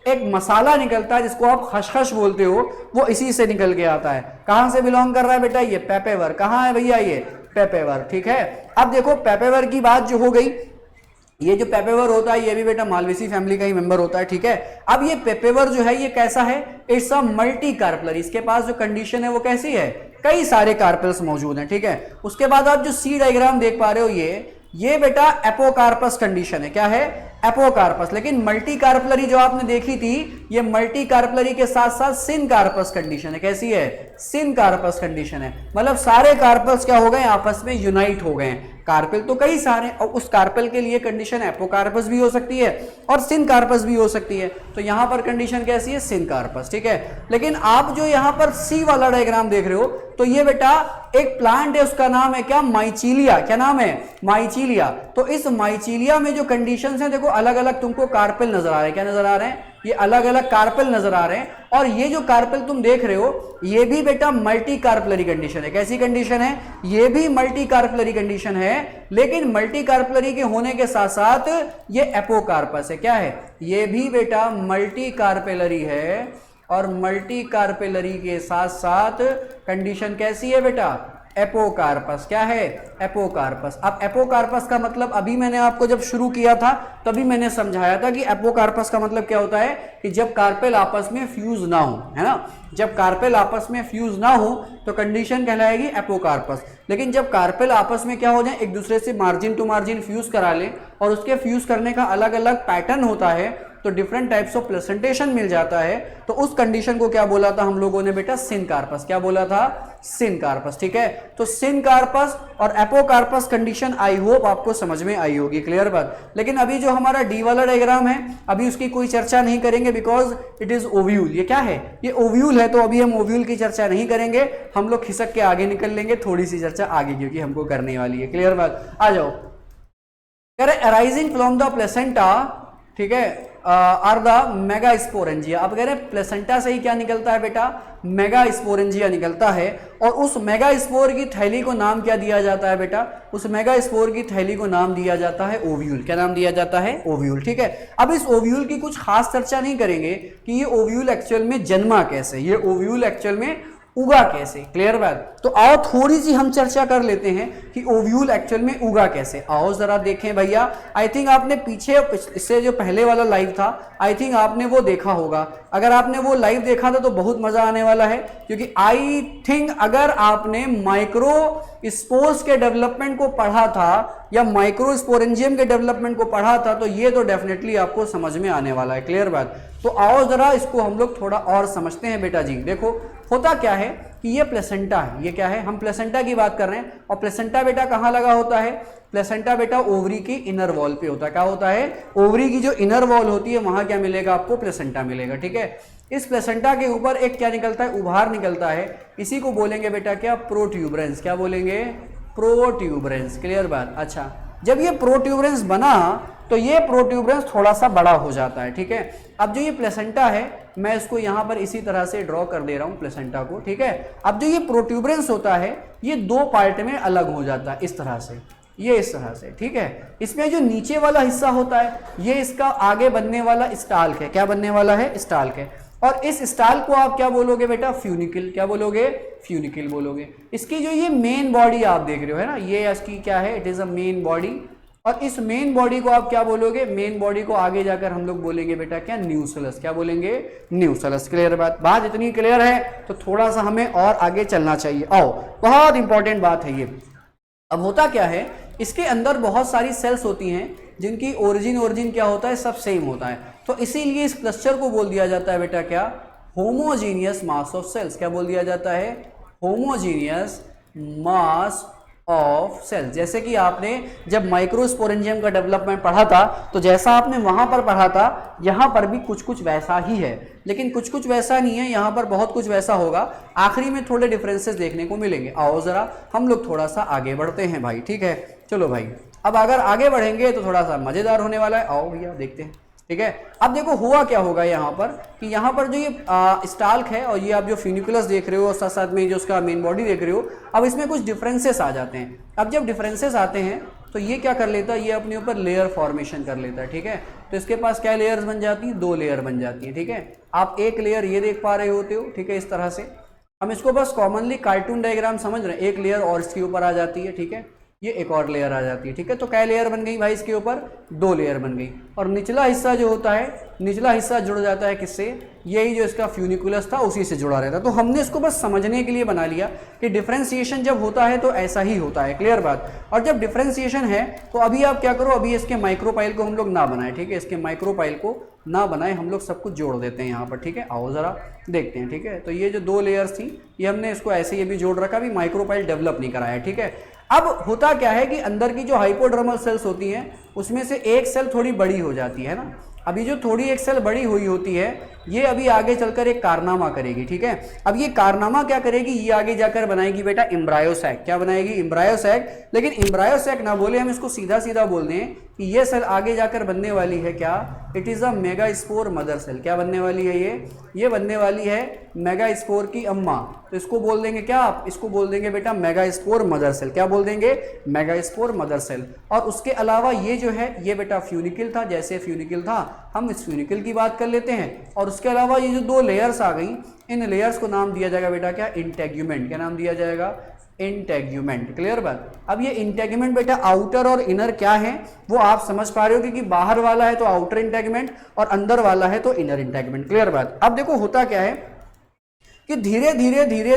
एक मसाला निकलता है जिसको आप खसखस बोलते हो, वो इसी से निकल के आता है। कहां से बिलोंग कर रहा है बेटा, ये पेपेवर। कहां है भैया, ये पेपेवर, ठीक है। अब देखो पेपेवर की बात जो हो गई, ये जो पेपेवर होता है ये भी बेटा मालवेसी फैमिली का ही मेंबर होता है, ठीक है। अब ये पेपेवर जो है ये कैसा है, इट्स अ मल्टी कार्पेलर। इसके पास जो कंडीशन है वो कैसी है, कई सारे कार्पेल्स मौजूद हैं, ठीक है। उसके बाद आप जो सी डायग्राम देख पा रहे हो ये बेटा एपोकार्पस कंडीशन है। क्या है, एपोकार्पस। लेकिन मल्टी कार्पलरी जो आपने देखी थी, ये मल्टी कार्पलरी के साथ साथ सिन कार्पस कंडीशन है। कैसी है, सिन कार्पस कंडीशन है। मतलब सारे कार्पल्स क्या हो गए, आपस में यूनाइट हो गए। कार्पेल तो कई सारे, और उस कार्पेल के लिए कंडीशन एपोकार्पस भी हो सकती है और सिन कार्पस भी हो सकती है। तो यहां पर कंडीशन कैसी है, सिन कार्पस, ठीक है। लेकिन आप जो यहां पर सी वाला डायग्राम देख रहे हो, तो ये बेटा एक प्लांट है, उसका नाम है क्या, माइचीलिया। क्या नाम है, माइचीलिया। तो इस माइचीलिया में जो कंडीशंस हैं, देखो अलग अलग तुमको कार्पेल नजर आ रहे हैं। क्या नजर आ रहे हैं, ये अलग अलग कार्पेल नजर आ रहे हैं। और ये जो कार्पेल तुम देख रहे हो ये भी बेटा मल्टी कार्पलरी कंडीशन है। कैसी कंडीशन है, ये भी मल्टी कार्पलरी कंडीशन है। लेकिन मल्टी कार्पलरी के होने के साथ साथ ये एपोकार्पस है। क्या है, ये भी बेटा मल्टी कार्पेलरी है। और मल्टी कार्पेलरी के साथ साथ कंडीशन कैसी है बेटा, एपोकार्पस। क्या है, एपोकार्पस। अब एपोकार्पस का मतलब अभी मैंने आपको जब शुरू किया था तभी मैंने समझाया था कि एपोकार्पस का मतलब क्या होता है, कि जब कार्पेल आपस में फ्यूज ना हो, है ना। जब कार्पेल आपस में फ्यूज ना हो तो कंडीशन कहलाएगी एपोकार्पस। लेकिन जब कार्पेल आपस में क्या हो जाए, एक दूसरे से मार्जिन टू मार्जिन फ्यूज करा ले, और उसके फ्यूज करने का अलग अलग पैटर्न होता है, तो डिफरेंट टाइप्स ऑफ प्लेसेंटेशन मिल जाता है, तो उस कंडीशन को क्या बोला था हम लोगों ने बेटा, सिन कार्पस। क्या बोला था, सिन कार्पस, ठीक है। तो सिन कार्पस और एपोकार्पस कंडीशन आई होप आपको समझ में आई होगी, क्लियर बात। लेकिन अभी जो हमारा डी वाला डायग्राम है, अभी उसकी कोई चर्चा नहीं करेंगे, बिकॉज इट इज ओव्यूल। ये क्या है, ये ओव्यूल है, तो अभी हम ओव्यूल की चर्चा नहीं करेंगे। हम लोग खिसक के आगे निकल लेंगे, थोड़ी सी चर्चा आगे क्योंकि हमको करने वाली है, क्लियर बात। आ जाओ, कह रहे अराइजिंग फ्रॉम द प्लेसेंटा, ठीक है, आर द मेगा स्पोरेंजिया। अब कह रहे हैं प्लेसेंटा से ही क्या निकलता है बेटा, मेगा स्पोरेंजिया निकलता है। और उस मेगा स्पोर की थैली को नाम क्या दिया जाता है बेटा, उस मेगा स्पोर की थैली को नाम दिया जाता है ओव्यूल। क्या नाम दिया जाता है, ओव्यूल, ठीक है। अब इस ओव्यूल की कुछ खास चर्चा नहीं करेंगे कि ये ओव्यूल एक्चुअल में जन्मा कैसे, ये ओव्यूल एक्चुअल में उगा कैसे, क्लियर बात। तो आओ थोड़ी सी हम चर्चा कर लेते हैं कि ओव्यूल एक्चुअल में उगा कैसे। आओ जरा देखें भैया। आई थिंक आपने पीछे इससे जो पहले वाला लाइव था, आई थिंक आपने वो देखा होगा। अगर आपने वो लाइव देखा था तो बहुत मजा आने वाला है, क्योंकि आई थिंक अगर आपने माइक्रो स्पोर्स के डेवलपमेंट को पढ़ा था या माइक्रो स्पोरेंजियम के डेवलपमेंट को पढ़ा था, तो ये तो डेफिनेटली आपको समझ में आने वाला है, क्लियर बात। तो आओ जरा इसको हम लोग थोड़ा और समझते हैं बेटा जी। देखो होता क्या है कि ये प्लेसेंटा है, ये क्या है, हम प्लेसेंटा की बात कर रहे हैं। और प्लेसेंटा बेटा कहाँ लगा होता है, प्लेसेंटा बेटा ओवरी की इनर वॉल पे होता है। क्या होता है, ओवरी की जो इनर वॉल होती है वहां क्या मिलेगा आपको, प्लेसेंटा मिलेगा, ठीक है। इस प्लेसेंटा के ऊपर एक क्या निकलता है, उभार निकलता है। इसी को बोलेंगे बेटा क्या, प्रोट्यूबरेंस। क्या बोलेंगे, प्रोट्यूबरेंस, क्लियर बात। अच्छा, जब ये प्रोट्यूबरेंस बना तो ये प्रोट्यूबरेंस थोड़ा सा बड़ा हो जाता है, ठीक है। अब जो ये प्लेसेंटा है, मैं इसको यहां पर इसी तरह से ड्रॉ कर दे रहा हूं प्लेसेंटा को, ठीक है। अब जो ये प्रोट्यूबरेंस होता है ये दो पार्ट में अलग हो जाता है, इस तरह से, ये इस तरह से, ठीक है। इसमें जो नीचे वाला हिस्सा होता है ये इसका आगे बनने वाला स्टाल्क है। क्या बनने वाला है, स्टाल्क है। और इस स्टाल को आप क्या बोलोगे बेटा, फ्यूनिकल। क्या बोलोगे, फ्यूनिकल बोलोगे। इसकी जो ये मेन बॉडी आप देख रहे हो है ना, ये इसकी क्या है, it is a main body. और इस मेन बॉडी को आप क्या बोलोगे, मेन बॉडी को आगे जाकर हम लोग बोलेंगे बेटा क्या, न्यूसेलस। क्या बोलेंगे, न्यूसेलस, क्लियर बात। बात इतनी क्लियर है तो थोड़ा सा हमें और आगे चलना चाहिए। आओ, बहुत इंपॉर्टेंट बात है ये। अब होता क्या है, इसके अंदर बहुत सारी सेल्स होती हैं जिनकी ओरिजिन क्या होता है, सब सेम होता है। तो इसीलिए इस क्लस्टर को बोल दिया जाता है बेटा क्या, होमोजीनियस मास ऑफ सेल्स। क्या बोल दिया जाता है, होमोजीनियस मास ऑफ सेल्स। जैसे कि आपने जब माइक्रोस्पोरेंजियम का डेवलपमेंट पढ़ा था तो जैसा आपने वहां पर पढ़ा था यहां पर भी कुछ कुछ वैसा ही है, लेकिन कुछ कुछ वैसा नहीं है, यहां पर बहुत कुछ वैसा होगा। आखिरी में थोड़े डिफरेंसेस देखने को मिलेंगे। आओ जरा हम लोग थोड़ा सा आगे बढ़ते हैं भाई, ठीक है। चलो भाई, अब अगर आगे बढ़ेंगे तो थोड़ा सा मजेदार होने वाला है। आओ भैया देखते हैं, ठीक है। अब देखो हुआ क्या होगा यहाँ पर कि यहाँ पर जो ये स्टाल्क है और ये आप जो फ्यूनिकुलस देख रहे हो और साथ साथ में जो उसका मेन बॉडी देख रहे हो, अब इसमें कुछ डिफरेंसेस आ जाते हैं। अब जब डिफरेंसेस आते हैं तो ये क्या कर लेता है, ये अपने ऊपर लेयर फॉर्मेशन कर लेता है, ठीक है। तो इसके पास क्या लेयर्स बन जाती हैं, 2 लेयर बन जाती है, ठीक है। आप एक लेयर ये देख पा रहे होते हो, ठीक है, इस तरह से। हम इसको बस कॉमनली कार्टून डायग्राम समझ रहे हैं, एक लेयर और इसके ऊपर आ जाती है, ठीक है, ये एक और लेयर आ जाती है, ठीक है। तो क्या लेयर बन गई भाई, इसके ऊपर 2 लेयर बन गई। और निचला हिस्सा जो होता है, निचला हिस्सा जुड़ जाता है किससे, यही जो इसका फ्यूनिकुलस था उसी से जुड़ा रहता है। तो हमने इसको बस समझने के लिए बना लिया कि डिफरेंशिएशन जब होता है तो ऐसा ही होता है, क्लियर बात। और जब डिफरेंशिएशन है तो अभी आप क्या करो, अभी इसके माइक्रोपाइल को हम लोग ना बनाए, ठीक है, इसके माइक्रोपाइल को ना बनाए, हम लोग सब कुछ जोड़ देते हैं यहाँ पर, ठीक है। आओ जरा देखते हैं, ठीक है। तो ये जो 2 लेयर्स थी ये हमने इसको ऐसे ये भी जोड़ रखा, अभी माइक्रोपाइल डेवलप नहीं कराया, ठीक है। अब होता क्या है कि अंदर की जो हाइपोडर्मल सेल्स होती हैं उसमें से एक सेल थोड़ी बड़ी हो जाती है ना। अभी जो थोड़ी एक सेल बड़ी हुई होती है ये अभी आगे चलकर एक कारनामा करेगी, ठीक है। अब ये कारनामा क्या करेगी, ये आगे जाकर बनाएगी बेटा एम्ब्रायोसैक। क्या बनाएगी, एम्ब्रायोसैक। लेकिन एम्ब्रायोसैक ना बोले, हम इसको सीधा सीधा बोल दें कि ये सेल आगे जाकर बनने वाली है क्या, it is a megaspore mother cell. क्या बनने वाली है ये बनने वाली है मेगास्पोर की अम्मा। तो इसको बोल देंगे क्या, आप इसको बोल देंगे बेटा मेगास्पोर मदर सेल। क्या बोल देंगे, मेगास्पोर मदर सेल। और उसके अलावा ये जो है ये बेटा फ्यूनिकल था, जैसे फ्यूनिकल था हम इस फ्यूनिकल की बात कर लेते हैं। और उसके अलावा ये जो 2 लेयर्स आ गई, इन लेयर्स को नाम दिया जाएगा बेटा क्या, इंटेग्यूमेंट। क्या नाम दिया जाएगा, इंटेग्यूमेंट, क्लियर बात। अब ये इंटेग्यूमेंट बेटा आउटर और इनर क्या है वो आप समझ पा रहे हो, क्योंकि बाहर वाला है तो आउटर इंटेग्यूमेंट और अंदर वाला है तो इनर इंटेग्यूमेंट, क्लियर बात। अब देखो होता क्या है कि धीरे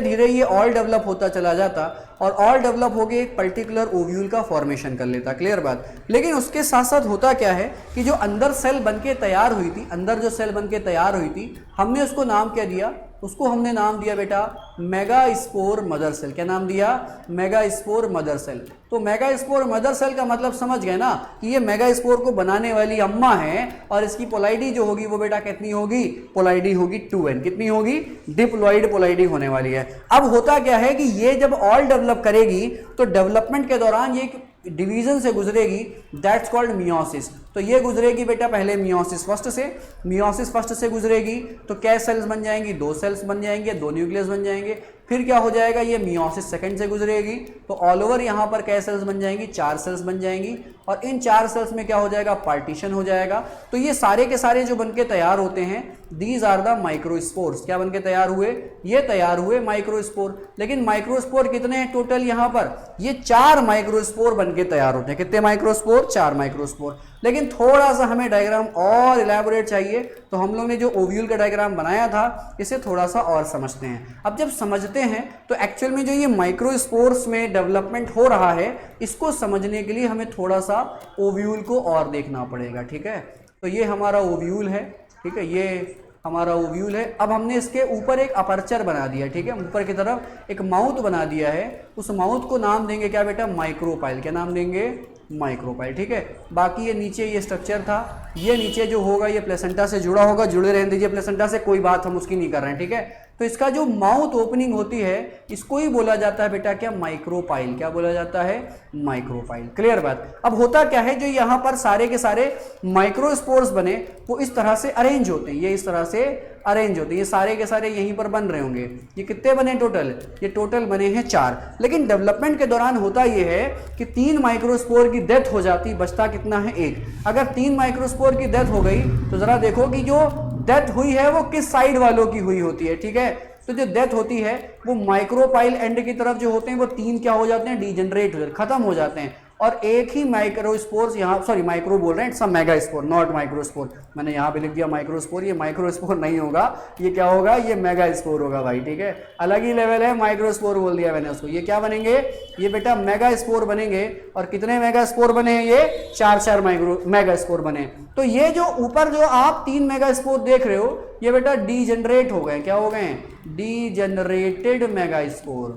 धीरे ये ऑल डेवलप होता चला जाता और ऑल डेवलप होके एक पर्टिकुलर ओव्यूल का फॉर्मेशन कर लेता, क्लियर बात। लेकिन उसके साथ साथ होता क्या है कि जो अंदर सेल बनके तैयार हुई थी, अंदर जो सेल बनके तैयार हुई थी, हमने उसको नाम क्या दिया, उसको हमने नाम दिया बेटा मेगास्पोर मदर सेल। क्या नाम दिया, मेगास्पोर मदर सेल। तो मेगास्पोर मदर सेल का मतलब समझ गए ना कि ये मेगास्पोर को बनाने वाली अम्मा है और इसकी पोलाइडी जो होगी वो बेटा कितनी होगी, पोलाइडी होगी 2n। कितनी होगी, डिप्लॉइड पोलाइडी होने वाली है। अब होता क्या है कि ये जब ऑल डेवलप करेगी तो डेवलपमेंट के दौरान ये डिवीजन से गुजरेगी, दैट्स कॉल्ड मियोसिस। तो ये गुजरेगी बेटा पहले मियोसिस फर्स्ट से, मियोसिस फर्स्ट से गुजरेगी तो क्या सेल्स बन जाएंगी, 2 सेल्स बन जाएंगे, 2 न्यूक्लियस बन जाएंगे। फिर क्या हो जाएगा, ये मियोसिस सेकंड से गुजरेगी तो ऑल ओवर यहाँ पर क्या सेल्स बन जाएंगी, 4 सेल्स बन जाएंगी। और इन 4 सेल्स में क्या हो जाएगा, पार्टीशन हो जाएगा। तो ये सारे के सारे जो बनके तैयार होते हैं, दीज आर द माइक्रोस्पोर्स। क्या बनके तैयार हुए, ये तैयार हुए माइक्रोस्पोर। लेकिन माइक्रोस्पोर कितने हैं टोटल, यहाँ पर ये 4 माइक्रोस्पोर बनके तैयार होते हैं। कितने माइक्रोस्पोर, 4 माइक्रोस्पोर। लेकिन थोड़ा सा हमें डायग्राम और इलेबोरेट चाहिए, तो हम लोग ने जो ओव्यूल का डायग्राम बनाया था इसे थोड़ा सा और समझते हैं। अब जब समझते हैं तो एक्चुअल में जो ये माइक्रोस्पोर्स में डेवलपमेंट हो रहा है, इसको समझने के लिए हमें थोड़ा सा ओव्यूल को और देखना पड़ेगा, ठीक है। तो ये हमारा ओव्यूल है, ठीक है, ये हमारा ओव्यूल है। अब हमने इसके ऊपर एक अपर्चर बना दिया, ठीक है, ऊपर की तरफ एक माउथ बना दिया है। उस माउथ को नाम देंगे क्या बेटा, माइक्रोपाइल। क्या नाम देंगे, माइक्रोपाइल, ठीक है। बाकी ये नीचे ये स्ट्रक्चर था, ये नीचे जो होगा ये प्लेसेंटा से जुड़ा होगा, जुड़े रहने दीजिए प्लेसेंटा से, कोई बात हम उसकी नहीं कर रहे हैं, ठीक है। तो इसका जो माउथ ओपनिंग होती है इसको ही बोला जाता है बेटा क्या, माइक्रोपाइल। क्या बोला जाता है, माइक्रोपाइल, क्लियर बात। अब होता क्या है, जो यहाँ पर सारे के सारे माइक्रोस्पोर्स बने वो इस तरह से अरेंज होते हैं, ये इस तरह से अरेंज होते हैं, ये सारे के सारे यहीं पर बन रहे होंगे। ये कितने बने टोटल, ये टोटल बने हैं 4। लेकिन डेवलपमेंट के दौरान होता ये है कि 3 माइक्रोस्पोर की डेथ हो जाती, बचता कितना है, 1। अगर 3 माइक्रोस्पोर की डेथ हो गई तो जरा देखो कि जो डेथ हुई है वो किस साइड वालों की हुई होती है, ठीक है। तो जो डेथ होती है वो माइक्रोपाइल एंड की तरफ जो होते हैं वो 3 क्या हो जाते हैं, डीजनरेट हो जाते, खत्म हो जाते हैं। और एक ही माइक्रोस्पोर्स यहाँ, सॉरी माइक्रो बोल रहे हैं, it's a megaspore not microspore. मैंने यहाँ पे लिख दिया माइक्रोस्पोर, ये माइक्रोस्पोर नहीं होगा, ये क्या होगा, ये मेगास्पोर होगा भाई, ठीक है। अलग ही लेवल है, माइक्रोस्पोर बोल दिया मैंने उसको। ये क्या बनेंगे, ये बेटा मेगास्पोर बनेंगे। और कितने मेगास्पोर बने हैं, ये 4 मेगास्पोर बने। तो ये जो ऊपर जो आप 3 मेगास्पोर देख रहे हो ये बेटा डीजनरेट हो गए, क्या हो गए, डीजनरेटेड मेगास्पोर।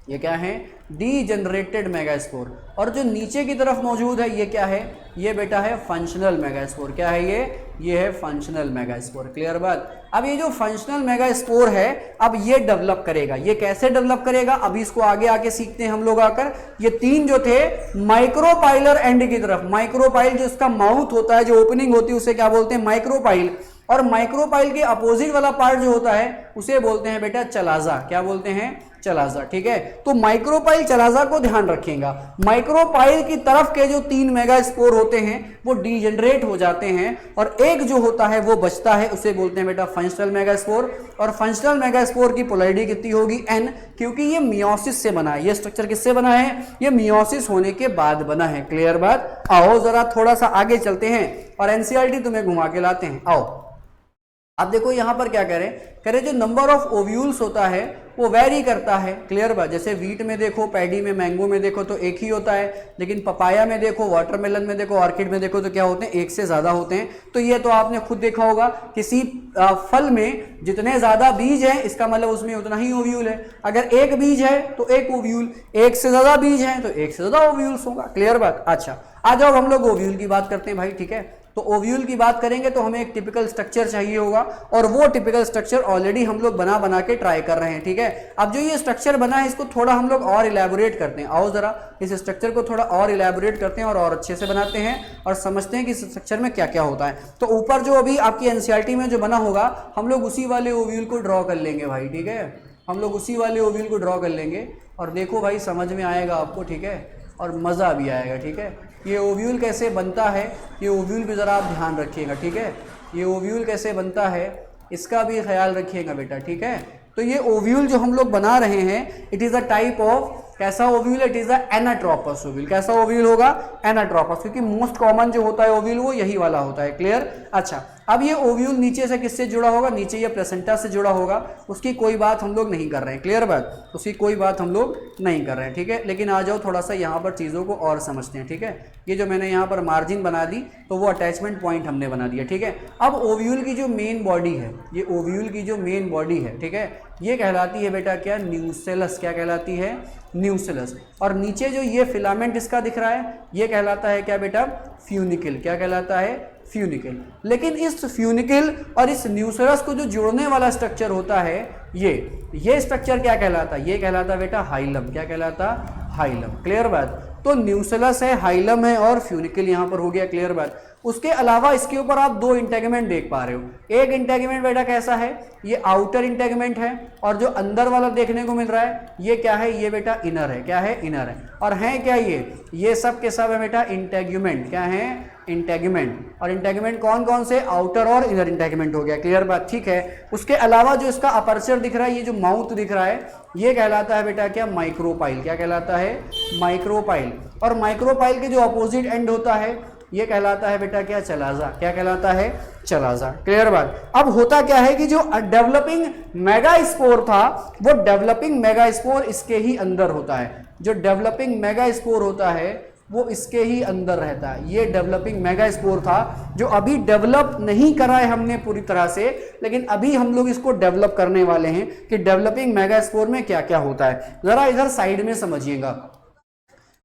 ये क्या है, डीजेनरेटेड मेगास्पोर। और जो नीचे की तरफ मौजूद है ये क्या है, ये बेटा है फंक्शनल मेगास्पोर। क्या है ये है फंक्शनल मेगास्पोर। क्लियर बात। अब ये जो फंक्शनल मेगास्पोर है अब ये डेवलप करेगा। ये कैसे डेवलप करेगा अभी इसको आगे आके सीखते हैं हम लोग आकर। ये तीन जो थे माइक्रोपाइलर एंड की तरफ, माइक्रोपाइल जो इसका माउथ होता है, जो ओपनिंग होती है उसे क्या बोलते हैं, माइक्रोपाइल। और माइक्रोपाइल के अपोजिट वाला पार्ट जो होता है उसे बोलते हैं बेटा चलाजा। क्या बोलते हैं, चलाजा। ठीक है, तो माइक्रोपाइल चलाजा को ध्यान रखिएगा। माइक्रोपाइल की तरफ के जो 3 मेगास्पोर होते हैं वो डीजेनरेट हो जाते हैं और एक जो होता है वो बचता है, उसे बोलते हैं बेटा फंक्शनल मेगास्पोर। और फंक्शनल मेगास्पोर की पोलैरिटी कितनी होगी, n, क्योंकि ये मियोसिस से बना है। ये स्ट्रक्चर किससे बना है, ये मियोसिस होने के बाद बना है। क्लियर बात। आओ जरा थोड़ा सा आगे चलते हैं और एनसीईआरटी तुम्हें घुमा के लाते हैं। आओ अब देखो यहां पर क्या कह रहे जो नंबर ऑफ ओव्यूल्स होता है वो वेरी करता है। क्लियर बात। जैसे वीट में देखो, पैडी में, मैंगो में देखो तो एक ही होता है, लेकिन पपाया में देखो, वाटरमेलन में देखो, ऑर्किड में देखो तो क्या होते हैं, एक से ज्यादा होते हैं। तो ये तो आपने खुद देखा होगा, किसी फल में जितने ज्यादा बीज हैं इसका मतलब उसमें उतना ही ओव्यूल है। अगर एक बीज है तो एक ओव्यूल, एक से ज्यादा बीज है तो एक से ज्यादा ओव्यूल्स होगा। क्लियर बात। अच्छा आ जाओ हम लोग ओव्यूल की बात करते हैं भाई। ठीक है, तो ओव्यूल की बात करेंगे तो हमें एक टिपिकल स्ट्रक्चर चाहिए होगा और वो टिपिकल स्ट्रक्चर ऑलरेडी हम लोग बना के ट्राई कर रहे हैं। ठीक है, अब जो ये स्ट्रक्चर बना है इसको थोड़ा हम लोग और इलेबोरेट करते हैं। आओ जरा इस स्ट्रक्चर को थोड़ा और इलेबोरेट करते हैं और अच्छे से बनाते हैं और समझते हैं कि इस स्ट्रक्चर में क्या क्या होता है। तो ऊपर जो अभी आपकी एनसीईआरटी में जो बना होगा हम लोग उसी वाले ओव्यूल को ड्रॉ कर लेंगे भाई। ठीक है, हम लोग उसी वाले ओव्यूल को ड्रॉ कर लेंगे और देखो भाई समझ में आएगा आपको। ठीक है, और मज़ा भी आएगा। ठीक है, ये ओव्यूल कैसे बनता है, ये ओव्यूल भी ज़रा आप ध्यान रखिएगा। ठीक है, ये ओव्यूल कैसे बनता है इसका भी ख्याल रखिएगा बेटा। ठीक है, तो ये ओव्यूल जो हम लोग बना रहे हैं it is a type of, कैसा ovule, it is a anatropous ovule. कैसा ओव्यूल होगा, एनाट्रोपस, क्योंकि मोस्ट कॉमन जो होता है ओव्यूल वो यही वाला होता है। क्लियर। अच्छा अब ये ओव्यूल नीचे से किससे जुड़ा होगा, नीचे ये प्लेसेंटा से जुड़ा होगा, उसकी कोई बात हम लोग नहीं कर रहे हैं। क्लियर बात, उसकी कोई बात हम लोग नहीं कर रहे हैं। ठीक है, लेकिन आ जाओ थोड़ा सा यहाँ पर चीज़ों को और समझते हैं। ठीक है, ये जो मैंने यहाँ पर मार्जिन बना दी तो वो अटैचमेंट पॉइंट हमने बना दिया। ठीक है, अब ओव्यूल की जो मेन बॉडी है, ये ओव्यूल की जो मेन बॉडी है, ठीक है, ये कहलाती है बेटा क्या, न्यूसेलस। क्या कहलाती है, न्यूसेलस। और नीचे जो ये फिलामेंट इसका दिख रहा है ये कहलाता है क्या बेटा, फ्यूनिकल। क्या कहलाता है, फ्यूनिकल। लेकिन इस फ्यूनिकल और इस न्यूसेलस को जो जोड़ने वाला स्ट्रक्चर होता है ये स्ट्रक्चर क्या कहलाता है, ये कहलाता बेटा हाइलम। क्या कहलाता, हाइलम। क्लियर बात। तो न्यूसेलस है, हाइलम है और फ्यूनिकल यहाँ पर हो गया। क्लियर बात। उसके अलावा इसके ऊपर आप 2 इंटेगमेंट देख पा रहे हो। एक इंटेगमेंट बेटा कैसा है, ये आउटर इंटेगमेंट है और जो अंदर वाला देखने को मिल रहा है ये क्या है, ये बेटा इनर है। क्या है, इनर है। और है क्या ये सब के सब है बेटा इंटेगमेंट। क्या है, इंटेगमेंट। और इंटेगमेंट कौन कौन से, आउटर और इनर इंटेगमेंट हो गया। क्लियर बात। ठीक है, उसके अलावा जो इसका अपर्चर दिख रहा है, ये जो माउथ दिख रहा है ये कहलाता है बेटा क्या, माइक्रोपाइल। क्या कहलाता है, माइक्रोपाइल। और माइक्रोपाइल के जो अपोजिट एंड होता है ये कहलाता है बेटा क्या, चलाजा। क्या कहलाता है, चलाजा। क्लियर बात। अब होता क्या है कि जो डेवलपिंग मेगास्पोर था वो डेवलपिंग मेगास्पोर इसके ही अंदर होता है। जो डेवलपिंग मेगास्पोर होता है वो इसके ही अंदर रहता है। ये डेवलपिंग मेगास्पोर था जो अभी डेवलप नहीं करा है हमने पूरी तरह से, लेकिन अभी हम लोग इसको डेवलप करने वाले हैं कि डेवलपिंग मेगास्पोर में क्या क्या होता है। जरा इधर साइड में समझिएगा।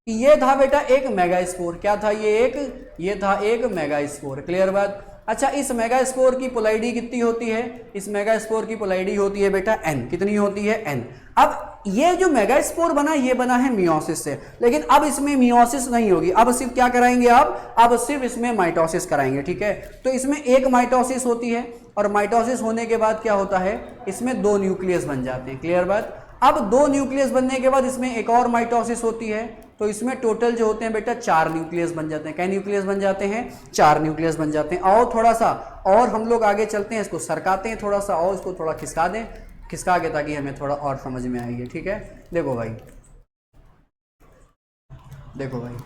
ये था बेटा एक मेगास्पोर। क्या था, ये था एक मेगास्पोर। क्लियर बात। अच्छा इस मेगास्पोर की पोलैरिटी कितनी होती है, इस मेगास्पोर की पोलैरिटी होती है बेटा n। कितनी होती है, n। अब ये जो मेगास्पोर बना ये बना है मियोसिस से, लेकिन अब इसमें मियोसिस नहीं होगी। अब सिर्फ क्या कराएंगे आप, अब सिर्फ इसमें माइटोसिस कराएंगे। ठीक है, तो इसमें एक माइटोसिस होती है और माइटोसिस होने के बाद क्या होता है, इसमें 2 न्यूक्लियस बन जाते हैं। क्लियर बात। अब 2 न्यूक्लियस बनने के बाद इसमें एक और माइटोसिस होती है, तो इसमें टोटल जो होते हैं बेटा 4 न्यूक्लियस बन जाते हैं। क्या न्यूक्लियस बन जाते हैं, 4 न्यूक्लियस बन जाते हैं। और थोड़ा सा और हम लोग आगे चलते हैं, इसको सरकाते हैं थोड़ा सा और इसको थोड़ा खिसका दें, खिसका के ताकि हमें थोड़ा और समझ में आएगी। ठीक है, देखो भाई, देखो भाई,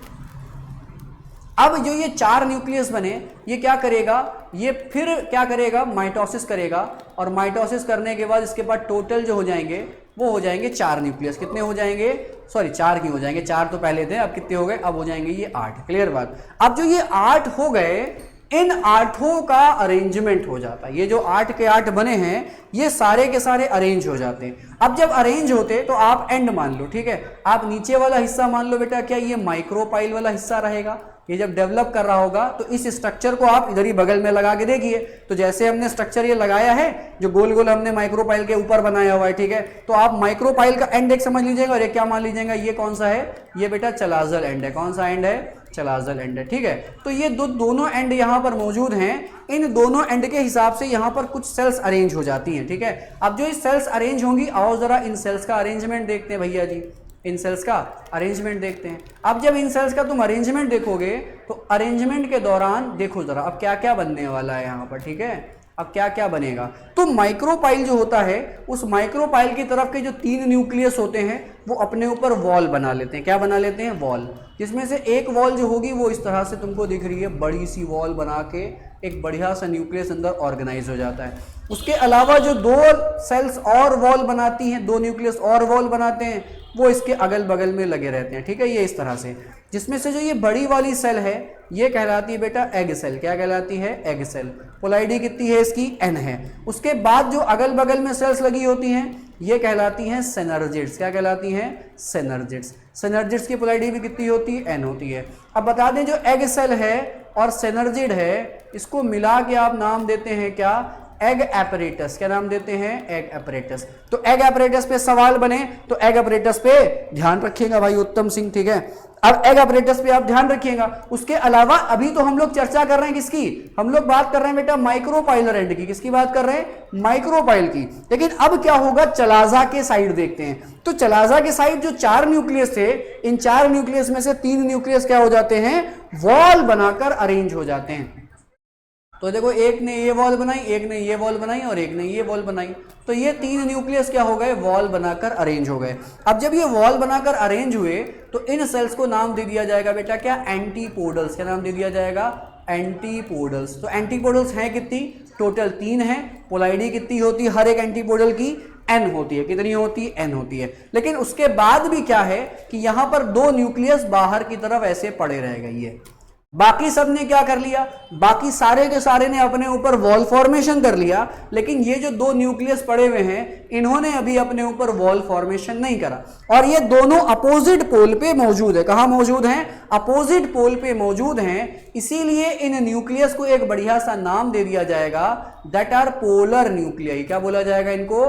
अब जो ये 4 न्यूक्लियस बने ये क्या करेगा, ये फिर क्या करेगा, माइटोसिस करेगा। और माइटोसिस करने के बाद इसके बाद टोटल जो हो जाएंगे वो हो जाएंगे 4 न्यूक्लियस। कितने हो जाएंगे, सॉरी 4 क्यों हो जाएंगे, 4 तो पहले थे, अब कितने हो गए, अब हो जाएंगे ये 8। क्लियर बात। अब जो ये 8 हो गए इन आठों का अरेंजमेंट हो जाता है। ये जो 8 के 8 बने हैं ये सारे के सारे अरेंज हो जाते हैं। अब जब अरेंज होते तो आप एंड मान लो, ठीक है, आप नीचे वाला हिस्सा मान लो बेटा क्या ये माइक्रोपाइल वाला हिस्सा रहेगा। ये जब डेवलप कर रहा होगा तो इस स्ट्रक्चर को आप इधर ही बगल में लगा के देखिए, तो जैसे हमने स्ट्रक्चर ये लगाया है जो गोल गोल हमने माइक्रोपाइल के ऊपर बनाया हुआ है, ठीक है, तो आप माइक्रोपाइल का एंड एक समझ लीजिएगा और ये क्या मान लीजिएगा, ये कौन सा है, ये बेटा चलाजल एंड है। कौन सा एंड है, चलाजल एंड है, ठीक है। तो ये दोनों एंड यहां पर मौजूद हैं। इन दोनों एंड के हिसाब से यहां पर कुछ सेल्स अरेंज हो जाती हैं, ठीक है। अब जो ये सेल्स अरेंज होंगी, आओ जरा इन सेल्स का अरेंजमेंट देखते हैं भैया जी, इन सेल्स का अरेंजमेंट देखते हैं। अब जब इन सेल्स का तुम अरेंजमेंट देखोगे तो अरेंजमेंट के दौरान देखो जरा अब क्या क्या बनने वाला है यहाँ पर, ठीक है। अब क्या क्या बनेगा, तो माइक्रोपाइल जो होता है उस माइक्रोपाइल की तरफ के जो 3 न्यूक्लियस होते हैं वो अपने ऊपर वॉल बना लेते हैं। क्या बना लेते हैं, वॉल, जिसमें से एक वॉल जो होगी वो इस तरह से तुमको दिख रही है, बड़ी सी वॉल बना के एक बढ़िया सा न्यूक्लियस अंदर ऑर्गेनाइज हो जाता है। उसके अलावा जो 2 सेल्स और वॉल बनाती हैं, 2 न्यूक्लियस और वॉल बनाते हैं, वो इसके अगल बगल में लगे रहते हैं, ठीक है, ये इस तरह से। जिसमें से जो ये बड़ी वाली सेल है ये कहलाती है बेटा एग सेल। क्या कहलाती है, एग सेल। पोलैरिटी कितनी है इसकी, n है। उसके बाद जो अगल बगल में सेल्स लगी होती हैं ये कहलाती हैं सिनर्जिड्स। क्या कहलाती हैं, सिनर्जिड्स। सिनर्जिड्स की पोलैरिटी भी कितनी होती है, n होती है। अब बता दें जो एग सेल है और सिनर्जिड है इसको मिला के आप नाम देते हैं क्या, एग एपरेटस। क्या नाम देते हैं, एग एपरेटस। तो एग एपरेटस पे सवाल बने तो एग एपरेटस पे ध्यान रखिएगा भाई उत्तम सिंह, ठीक है। अब एग एपरेटस पे आप ध्यान रखिएगा। उसके अलावा अभी तो हम लोग चर्चा कर रहे हैं किसकी, हम लोग बात कर रहे हैं बेटा माइक्रोपाइलर एंड की। किसकी बात कर रहे हैं, माइक्रोपाइल की। लेकिन अब क्या होगा, चलाजा के साइड देखते हैं। तो चलाजा के साइड जो 4 न्यूक्लियस थे, इन 4 न्यूक्लियस में से 3 न्यूक्लियस क्या हो जाते हैं, वॉल बनाकर अरेंज हो जाते हैं। तो देखो एक ने ये वॉल बनाई, एक ने ये वॉल बनाई और एक ने ये वॉल बनाई, तो ये 3 न्यूक्लियस क्या हो गए, वॉल बनाकर अरेंज हो गए। अब जब ये वॉल बनाकर अरेंज हुए तो इन सेल्स को नाम दे दिया जाएगा बेटा क्या, एंटीपोडल्स। क्या नाम दे दिया जाएगा, एंटीपोडल्स। तो एंटीपोडल्स हैं कितनी, टोटल 3 हैं। पोलैरिटी कितनी होती है हर एक एंटीपोडल की, n होती है। कितनी होती है, n होती है। लेकिन उसके बाद भी क्या है कि यहां पर 2 न्यूक्लियस बाहर की तरफ ऐसे पड़े रह गई है। बाकी सब ने क्या कर लिया, बाकी सारे के सारे ने अपने ऊपर वॉल फॉर्मेशन कर लिया, लेकिन ये जो 2 न्यूक्लियस पड़े हुए हैं इन्होंने अभी अपने ऊपर वॉल फॉर्मेशन नहीं करा। और ये दोनों अपोजिट पोल पे मौजूद है। कहां मौजूद हैं, अपोजिट पोल पे मौजूद हैं। इसीलिए इन न्यूक्लियस को एक बढ़िया सा नाम दे दिया जाएगा, दैट आर पोलर न्यूक्लियाई। क्या बोला जाएगा इनको,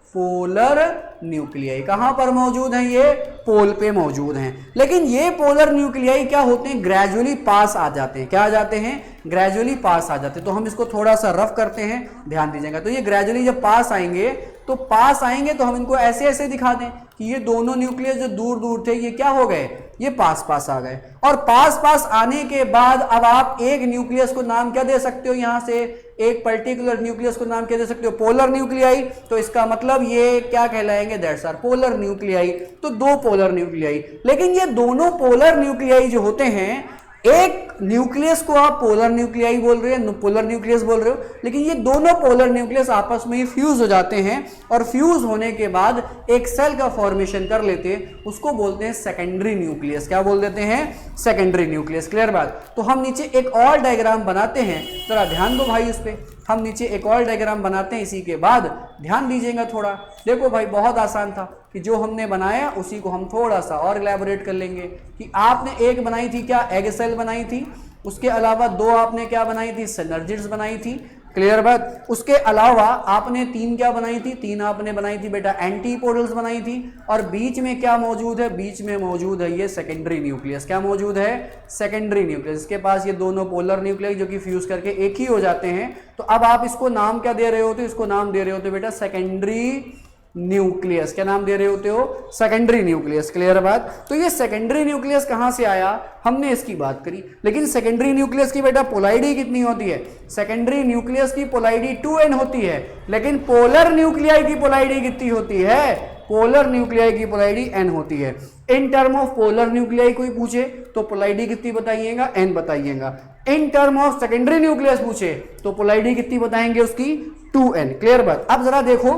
पोलर न्यूक्लियाई। कहां पर मौजूद हैं, ये पोल पे मौजूद हैं। लेकिन ये पोलर न्यूक्लियाई क्या होते हैं, ग्रेजुअली पास आ जाते हैं। क्या आ जाते हैं, ग्रेजुअली पास आ जाते हैं। तो हम इसको थोड़ा सा रफ करते हैं, ध्यान दीजिएगा। तो ये ग्रेजुअली जब पास आएंगे तो हम इनको ऐसे ऐसे दिखा दें कि ये दोनों न्यूक्लियस जो दूर दूर थे ये क्या हो गए, ये पास पास आ गए। और पास पास आने के बाद अब आप एक न्यूक्लियस को नाम क्या दे सकते हो, यहां से एक पर्टिकुलर न्यूक्लियस को नाम क्या दे सकते हो, पोलर न्यूक्लियाई। तो इसका मतलब ये क्या कहलाएंगे, दैट्स आर पोलर न्यूक्लियाई। तो 2 पोलर न्यूक्लियाई। लेकिन ये दोनों पोलर न्यूक्लियाई जो होते हैं, एक न्यूक्लियस को आप पोलर न्यूक्लियाई बोल रहे हैं, पोलर न्यूक्लियस बोल रहे हो, लेकिन ये दोनों पोलर न्यूक्लियस आपस में ही फ्यूज हो जाते हैं और फ्यूज होने के बाद एक सेल का फॉर्मेशन कर लेते हैं, उसको बोलते हैं सेकेंडरी न्यूक्लियस। क्या बोल देते हैं, सेकेंडरी न्यूक्लियस। क्लियर बात। तो हम नीचे एक और डायग्राम बनाते हैं, जरा ध्यान दो भाई उस पर। हम नीचे एक और डायग्राम बनाते हैं, इसी के बाद ध्यान दीजिएगा थोड़ा। देखो भाई बहुत आसान था कि जो हमने बनाया उसी को हम थोड़ा सा और इलैबोरेट कर लेंगे कि आपने एक बनाई थी क्या, एग सेल बनाई थी। उसके अलावा 2 आपने क्या बनाई थी, सिनर्जिड्स बनाई थी। क्लियर बात। उसके अलावा आपने 3 क्या बनाई थी, 3 आपने बनाई थी बेटा एंटीपोडल्स बनाई थी। और बीच में क्या मौजूद है, बीच में मौजूद है ये सेकेंडरी न्यूक्लियस। क्या मौजूद है, सेकेंडरी न्यूक्लियस। इसके पास ये दोनों पोलर न्यूक्लियस जो कि फ्यूज करके एक ही हो जाते हैं। तो अब आप इसको नाम क्या दे रहे होते, इसको नाम दे रहे होते बेटा सेकेंडरी न्यूक्लियस। क्या नाम दे रहे होते हो, सेकेंडरी न्यूक्लियस। क्लियर बात। तो ये सेकेंडरी न्यूक्लियस कहां से आया, हमने इसकी बात करी। लेकिन सेकेंडरी न्यूक्लियस की बेटा पोलैरिटी कितनी होती है, सेकेंडरी न्यूक्लियस की पोलैरिटी 2n होती है। लेकिन पोलर न्यूक्लियाई की पोलैरिटी कितनी होती है, पोलर न्यूक्लियाई की पोलैरिटी n होती है। In term of polar nuclei कोई पूछे तो पोलैरिटी कितनी बताइएगा, n बताइएगा। In term of secondary nucleus पूछे तो पोलैरिटी कितनी बताएंगे उसकी, 2n। क्लियर बात। अब जरा देखो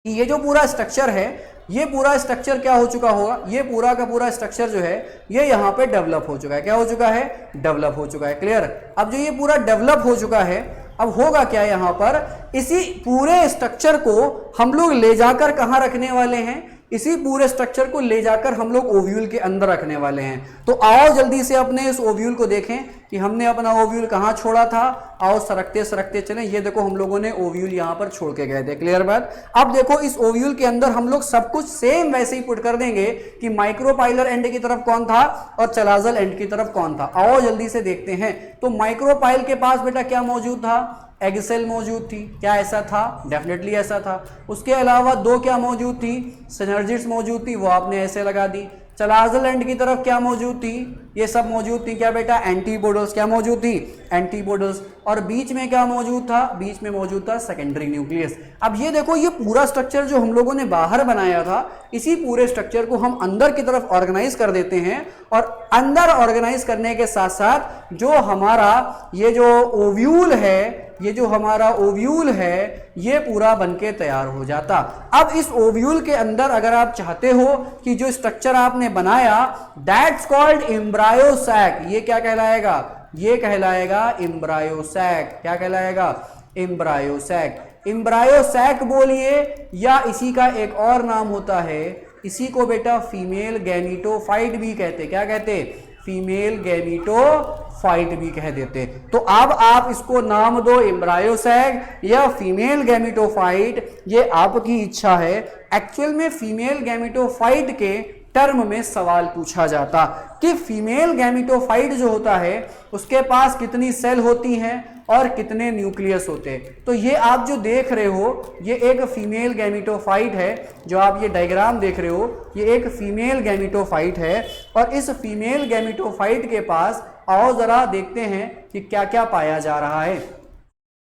कि ये जो पूरा स्ट्रक्चर है ये पूरा स्ट्रक्चर क्या हो चुका होगा, ये पूरा का पूरा स्ट्रक्चर जो है ये यहाँ पे डेवलप हो चुका है। क्या हो चुका है, डेवलप हो चुका है। क्लियर। अब जो ये पूरा डेवलप हो चुका है, अब होगा क्या यहाँ पर, इसी पूरे स्ट्रक्चर को हम लोग ले जाकर कहाँ रखने वाले हैं, इसी पूरे स्ट्रक्चर को ले जाकर हम लोग ओव्यूल के अंदर रखने वाले हैं। तो आओ जल्दी से अपने इस ओव्यूल को देखें कि हमने अपना ओव्यूल कहाँ छोड़ा था। आओ सरकते सरकते चलें। ये देखो हम लोगों ने ओव्यूल यहाँ पर छोड़ के गए थे। क्लियर बात। अब देखो इस ओव्यूल के अंदर हम लोग सब कुछ सेम वैसे ही पुट कर देंगे कि माइक्रोपाइलर एंड की तरफ कौन था और चलाजल एंड की तरफ कौन था। आओ जल्दी से देखते हैं। तो माइक्रोपाइल के पास बेटा क्या मौजूद था, एग सेल मौजूद थी। क्या ऐसा था, डेफिनेटली ऐसा था। उसके अलावा दो क्या मौजूद थी, सिनर्जिड्स मौजूद थी, वो आपने ऐसे लगा दी। चलाजल एंड की तरफ क्या मौजूद थी, ये सब मौजूद थी। क्या बेटा, एंटीबॉडल्स। क्या मौजूद थी, एंटीबॉडल्स। और बीच में क्या मौजूद था, बीच में मौजूद था सेकेंडरी न्यूक्लियस। अब ये देखो ये पूरा स्ट्रक्चर जो हम लोगों ने बाहर बनाया था, इसी पूरे स्ट्रक्चर को हम अंदर की तरफ ऑर्गेनाइज कर देते हैं। और अंदर ऑर्गेनाइज करने के साथ साथ जो हमारा ये जो ओव्यूल है, ये जो हमारा ओव्यूल है, ये पूरा बनके तैयार हो जाता। अब इस ओव्यूल के अंदर अगर आप चाहते हो कि जो स्ट्रक्चर आपने बनाया, दैट्स कॉल्ड एम्ब्रायो सैक। ये क्या कहलाएगा, ये कहलाएगा एम्ब्रायो सैक। क्या कहलाएगा, एम्ब्रायो सैक। एम्ब्रायो सैक बोलिए, या इसी का एक और नाम होता है, इसी को बेटा फीमेल गैमीटोफाइट भी कहते। क्या कहते, फीमेल गैमीटोफाइट भी कह देते। तो अब आप इसको नाम दो एम्ब्रायो सैक या फीमेल गैमीटोफाइट, ये आपकी इच्छा है। एक्चुअल में फीमेल गैमीटोफाइट के टर्म में सवाल पूछा जाता कि फीमेल गैमीटोफाइट जो होता है उसके पास कितनी सेल होती हैं और कितने न्यूक्लियस होते हैं। तो ये आप जो देख रहे हो ये एक फीमेल गैमीटोफाइट है, जो आप ये डायग्राम देख रहे हो ये एक फीमेल गैमीटोफाइट है। और इस फीमेल गैमीटोफाइट के पास आओ जरा देखते हैं कि क्या क्या पाया जा रहा है।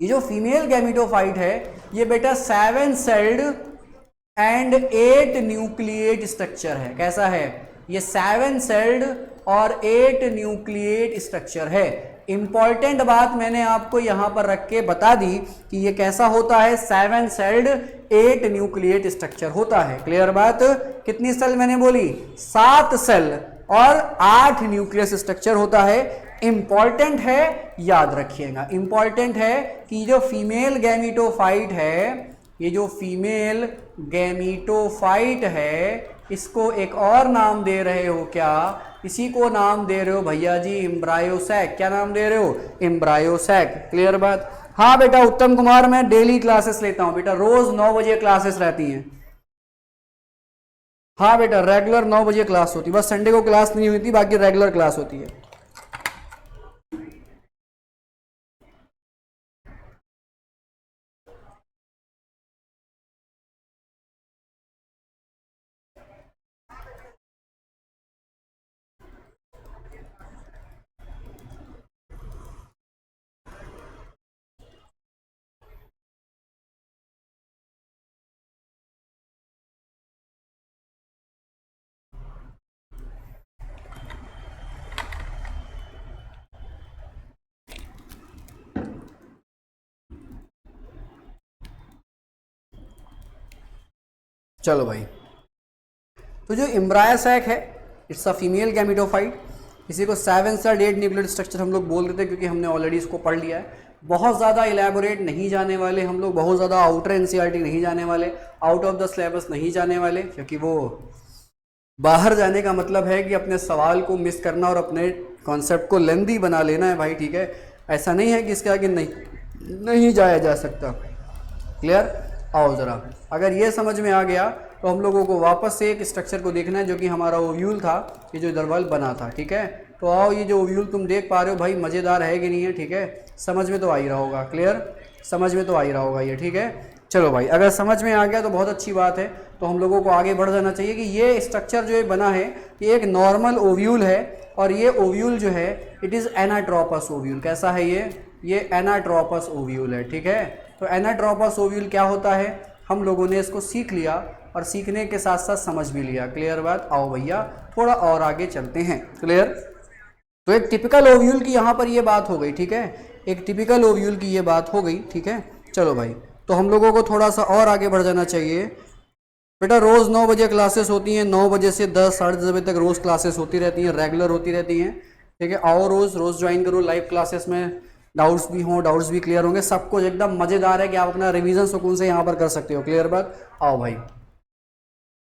ये जो फीमेल गैमीटोफाइट है ये बेटा 7 सेल्ड एंड 8 न्यूक्लिएट स्ट्रक्चर है। कैसा है, ये 7 सेल्ड और 8 न्यूक्लिएट स्ट्रक्चर है। इंपॉर्टेंट बात मैंने आपको यहां पर रख के बता दी कि ये कैसा होता है, 7 सेल्ड 8 न्यूक्लिएट स्ट्रक्चर होता है। क्लियर बात। कितनी सेल मैंने बोली, 7 सेल और 8 न्यूक्लियस स्ट्रक्चर होता है। इंपॉर्टेंट है, याद रखिएगा, इंपॉर्टेंट है कि जो फीमेल गैमीटोफाइट है, ये जो फीमेल गैमीटोफाइट है, इसको एक और नाम दे रहे हो। क्या, इसी को नाम दे रहे हो भैया जी एम्ब्रायो सैक। क्या नाम दे रहे हो, एम्ब्रायो सैक। क्लियर बात। हाँ बेटा उत्तम कुमार, मैं डेली क्लासेस लेता हूं बेटा, रोज 9 बजे क्लासेस रहती हैं। हाँ बेटा रेगुलर 9 बजे क्लास होती है, बस संडे को क्लास नहीं होती, बाकी रेगुलर क्लास होती है। चलो भाई, तो जो एम्ब्रायो सैक है इट्स अ फीमेल गैमीटोफाइट। इसी को 7 सेल्ड 8 न्यूक्लिएट स्ट्रक्चर हम लोग बोल देते हैं क्योंकि हमने ऑलरेडी इसको पढ़ लिया है। बहुत ज़्यादा इलेबोरेट नहीं जाने वाले हम लोग, बहुत ज़्यादा आउटर एनसीईआरटी नहीं जाने वाले, आउट ऑफ द सिलेबस नहीं जाने वाले, क्योंकि वो बाहर जाने का मतलब है कि अपने सवाल को मिस करना और अपने कॉन्सेप्ट को लेंदी बना लेना है भाई। ठीक है, ऐसा नहीं है कि इसके आगे नहीं जाया जा सकता। क्लियर। आओ ज़रा, अगर ये समझ में आ गया तो हम लोगों को वापस से एक स्ट्रक्चर को देखना है जो कि हमारा ओव्यूल था, ये जो दरवाल बना था। ठीक है, तो आओ ये जो ओव्यूल तुम देख पा रहे हो भाई, मज़ेदार है कि नहीं है। ठीक है, समझ में तो आ ही रहा होगा। क्लियर, समझ में तो आ ही रहा होगा ये। ठीक है, चलो भाई, अगर समझ में आ गया तो बहुत अच्छी बात है। तो हम लोगों को आगे बढ़ जाना चाहिए कि ये स्ट्रक्चर जो बना है ये एक नॉर्मल ओव्यूल है, और ये ओव्यूल जो है इट इज़ एनाट्रोपस ओव्यूल। कैसा है ये एनाट्रोपस ओव्यूल है। ठीक है, तो एनाट्रोपस ओव्यूल क्या होता है हम लोगों ने इसको सीख लिया, और सीखने के साथ साथ समझ भी लिया। क्लियर बात। आओ भैया थोड़ा और आगे चलते हैं। क्लियर। तो एक टिपिकल ओव्यूल की यहाँ पर ये बात हो गई। ठीक है, एक टिपिकल ओव्यूल की ये बात हो गई। ठीक है, चलो भाई, तो हम लोगों को थोड़ा सा और आगे बढ़ जाना चाहिए। बेटा रोज 9 बजे क्लासेस होती हैं, 9 बजे से 10 साढ़े 10 बजे तक रोज क्लासेस होती रहती हैं, रेगुलर होती रहती हैं। ठीक है, आओ रोज रोज ज्वाइन करो लाइव क्लासेस में, डाउट्स भी हों, डाउट्स भी क्लियर होंगे, सब कुछ एकदम मजेदार है कि आप अपना रिवीजन सुकून से यहाँ पर कर सकते हो। क्लियर बात? आओ भाई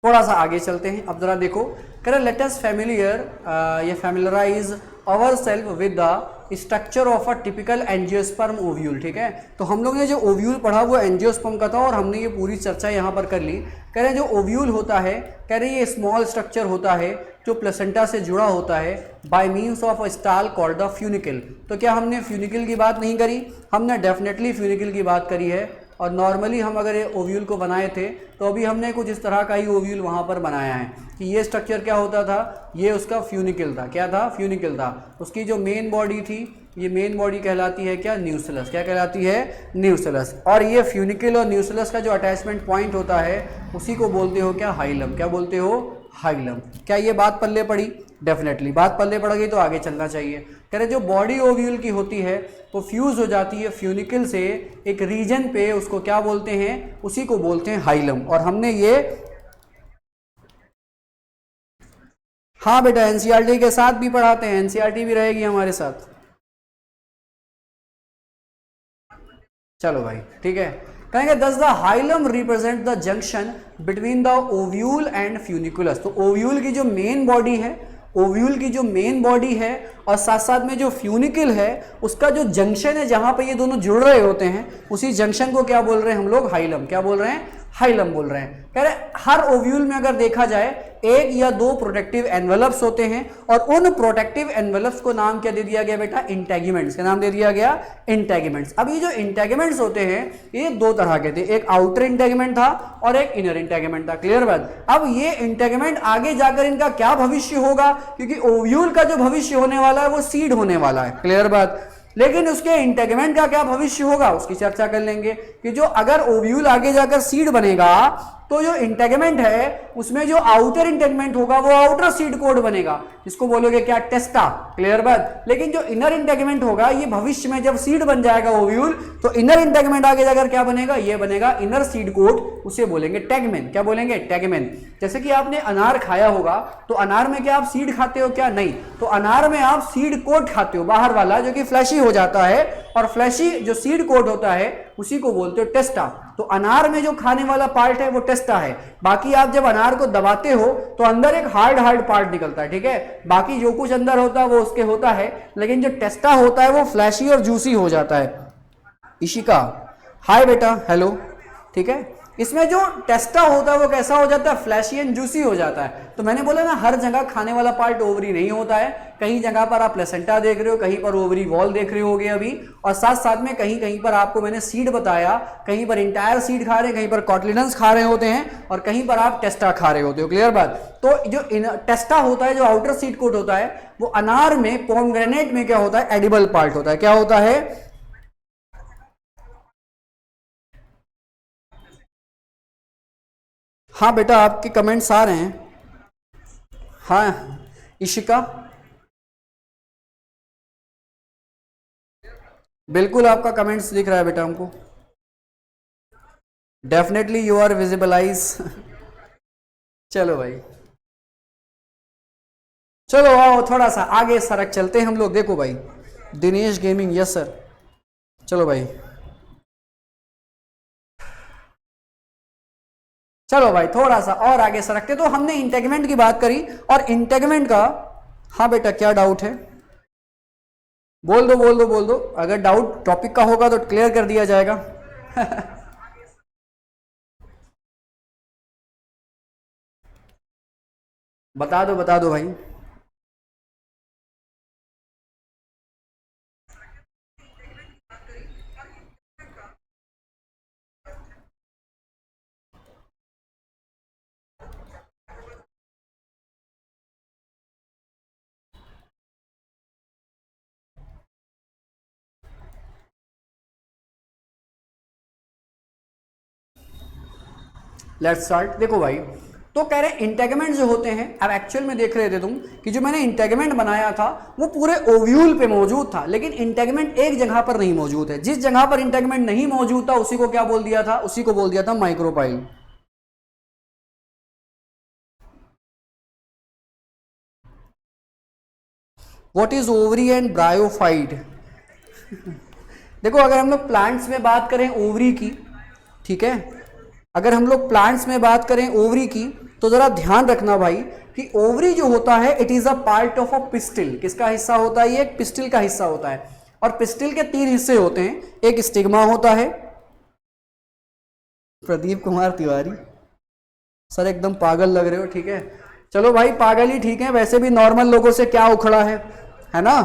थोड़ा सा आगे चलते हैं। अब जरा देखो, कह रहे लेट अस ये familiarise our self with the structure of a typical angiosperm ovule. ठीक है, तो हम लोग ने जो ओव्यूल पढ़ा वो एंजियोस्पर्म का था और हमने ये पूरी चर्चा यहाँ पर कर ली। कह रहे हैं जो ओव्यूल होता है, कह रहे हैं ये स्मॉल स्ट्रक्चर होता है जो प्लेसेंटा से जुड़ा होता है bye means of a stall called the funicle. तो क्या हमने फ्यूनिकल की बात नहीं करी? हमने डेफिनेटली फ्यूनिकल की बात करी है। और नॉर्मली हम अगर ये ओव्यूल को बनाए थे तो अभी हमने कुछ इस तरह का ही ओव्यूल वहाँ पर बनाया है कि ये स्ट्रक्चर क्या होता था, ये उसका फ्यूनिकल था। क्या था? फ्यूनिकल था। उसकी जो मेन बॉडी थी, ये मेन बॉडी कहलाती है क्या? न्यूसेलस। क्या कहलाती है? न्यूसेलस। और ये फ्यूनिकल और न्यूसेलस का जो अटैचमेंट पॉइंट होता है उसी को बोलते हो क्या? हाइलम। क्या बोलते हो? हाइलम। क्या ये बात पल्ले पड़ी? डेफिनेटली बात पल्ले पड़ गई, तो आगे चलना चाहिए। कह रहे जो बॉडी ओव्यूल की होती है वो फ्यूज हो जाती है फ्यूनिकल से एक रीजन पे, उसको क्या बोलते हैं? उसी को बोलते हैं हाइलम। और हमने ये, हाँ बेटा एनसीईआरटी के साथ भी पढ़ाते हैं, एनसीईआरटी भी रहेगी हमारे साथ। चलो भाई ठीक है, कहेंगे दस the hilum represent the junction between the ovule and funiculus. तो ओव्यूल की जो मेन बॉडी है, ओव्यूल की जो मेन बॉडी है और साथ साथ में जो फ्यूनिकल है उसका जो जंक्शन है जहां पे ये दोनों जुड़ रहे होते हैं, उसी जंक्शन को क्या बोल रहे हैं हम लोग? हाइलम। क्या बोल रहे हैं? हाइलम बोल रहे हैं। कह रहे हर ओव्यूल में अगर देखा जाए एक या दो प्रोटेक्टिव एनवेलप्स होते हैं और उन प्रोटेक्टिव एनवेलप्स को नाम क्या दे दिया गया बेटा? इंटेगुमेंट्स। का नाम दे दिया गया? इंटेगुमेंट्स। अब ये जो इंटेगुमेंट्स होते हैं ये दो तरह के थे, एक आउटर इंटेगुमेंट था और एक इनर इंटेगुमेंट था। क्लियर बात? अब ये इंटेगुमेंट आगे जाकर इनका क्या भविष्य होगा, क्योंकि ओव्यूल का जो भविष्य होने वाला है वो सीड होने वाला है। क्लियर बात? लेकिन उसके इंटेगुमेंट का क्या भविष्य होगा उसकी चर्चा कर लेंगे कि जो अगर ओव्यूल आगे जाकर सीड बनेगा तो जो इंटेगुमेंट है उसमें जो आउटर इंटेगुमेंट होगा वो आउटर सीड कोड बनेगा, इसको बोलोगे क्या? टेस्टा। क्लियर बात? लेकिन जो इनर इंटेगुमेंट होगा ये भविष्य में जब सीड बन जाएगा ओव्यूल तो इनर इंटेगुमेंट आगे जाकर क्या बनेगा? ये बनेगा इनर सीड कोड, उसे बोलेंगे टेगमेन। क्या बोलेंगे? टेगमेन। जैसे कि आपने अनार खाया होगा तो अनार में क्या आप सीड खाते हो? क्या नहीं। तो अनार में आप सीड कोड खाते हो बाहर वाला जो कि फ्लैशी हो जाता है, और फ्लैशी जो सीड कोड होता है उसी को बोलते हो टेस्टा। तो अनार में जो खाने वाला पार्ट है वो टेस्टा है। बाकी आप जब अनार को दबाते हो तो अंदर एक हार्ड पार्ट निकलता है। ठीक है, बाकी जो कुछ अंदर होता है वो उसके होता है, लेकिन जो टेस्टा होता है वो फ्लैशी और जूसी हो जाता है। इशिका हाय बेटा, हेलो। ठीक है, इसमें जो टेस्टा होता है वो कैसा हो जाता है? फ्लैशी एंड जूसी हो जाता है। तो मैंने बोला ना हर जगह खाने वाला पार्ट ओवरी नहीं होता है, कहीं जगह पर आप प्लेसेंटा देख रहे हो, कहीं पर ओवरी वॉल देख रहे होगे अभी, और साथ साथ में कहीं कहीं पर आपको मैंने सीड बताया, कहीं पर इंटायर सीड खा रहे हैं, कहीं पर कॉटलिडन्स खा रहे होते हैं और कहीं पर आप टेस्टा खा रहे होते हो। क्लियर बात? तो जो टेस्टा होता है, जो आउटर सीड कोट होता है, वो अनार में, पोमग्रेनेट में क्या होता है? एडिबल पार्ट होता है। क्या होता है? हाँ बेटा आपके कमेंट्स आ रहे हैं। हाँ इशिका बिल्कुल आपका कमेंट्स दिख रहा है बेटा हमको। Definitely you are visualise. चलो भाई, चलो आओ थोड़ा सा आगे सरक चलते हैं हम लोग। देखो भाई, दिनेश गेमिंग, यस सर। चलो भाई, चलो भाई थोड़ा सा और आगे सरकते। तो हमने इंटेगमेंट की बात करी और इंटेगमेंट का, हाँ बेटा क्या डाउट है? बोल दो बोल दो बोल दो, अगर डाउट टॉपिक का होगा तो क्लियर कर दिया जाएगा। बता दो भाई। Let's start. देखो भाई, तो कह रहे इंटेगमेंट जो होते हैं, अब एक्चुअल में देख रहे थे तुम कि जो मैंने इंटेगमेंट बनाया था वो पूरे ओव्यूल पे मौजूद था, लेकिन इंटेगमेंट एक जगह पर नहीं मौजूद है। जिस जगह पर इंटेगमेंट नहीं मौजूद था उसी को क्या बोल दिया था? उसी को बोल दिया था micropyle. What is ovary and bryophyte? देखो अगर हम लोग प्लांट्स में बात करें ओवरी की, ठीक है, अगर हम लोग प्लांट्स में बात करें ओवरी की, तो जरा ध्यान रखना भाई कि ओवरी जो होता है it is a part of a pistil. किसका हिस्सा होता है? ये एक पिस्टिल का हिस्सा होता है। और पिस्टिल के 3 हिस्से होते हैं, एक स्टिग्मा होता है। प्रदीप कुमार तिवारी सर एकदम पागल लग रहे हो, ठीक है, चलो भाई पागल ही ठीक है, वैसे भी नॉर्मल लोगों से क्या उखड़ा है ना?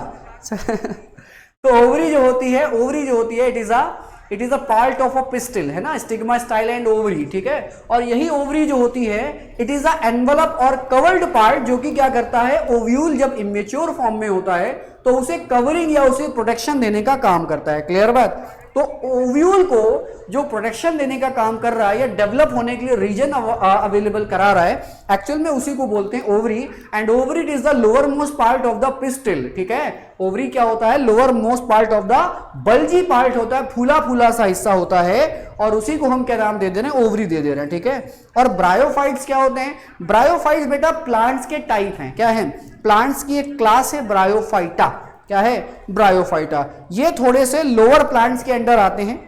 तो ओवरी जो होती है it is a part of a pistil, है ना, स्टिग्मा, स्टाइल एंड ओवरी, ठीक है। और यही ओवरी जो होती है इट इज अ एनवलप और कवर्ड पार्ट, जो कि क्या करता है, ओव्यूल जब इमेच्योर फॉर्म में होता है तो उसे कवरिंग या उसे प्रोटेक्शन देने का काम करता है। क्लियर बात? तो ओव्यूल को जो प्रोटेक्शन देने का काम कर रहा है या डेवलप होने के लिए रीजन अवेलेबल करा रहा है, एक्चुअल में उसी को बोलते हैं ovary. And ovary it is the lower most part of the pistil, ठीक है। ओवरी क्या होता है? Lower most part of the bulgy part होता है, फूला फूला सा हिस्सा होता है, और उसी को हम क्या नाम दे दे रहे हैं? ओवरी दे दे रहे हैं, ठीक है। और ब्रायोफाइट्स क्या होते हैं? ब्रायोफाइट्स बेटा प्लांट्स के टाइप हैं। क्या है? प्लांट्स की एक क्लास है ब्रायोफाइटा। क्या है? ब्रायोफाइटा। ये थोड़े से लोअर प्लांट्स के अंडर आते हैं।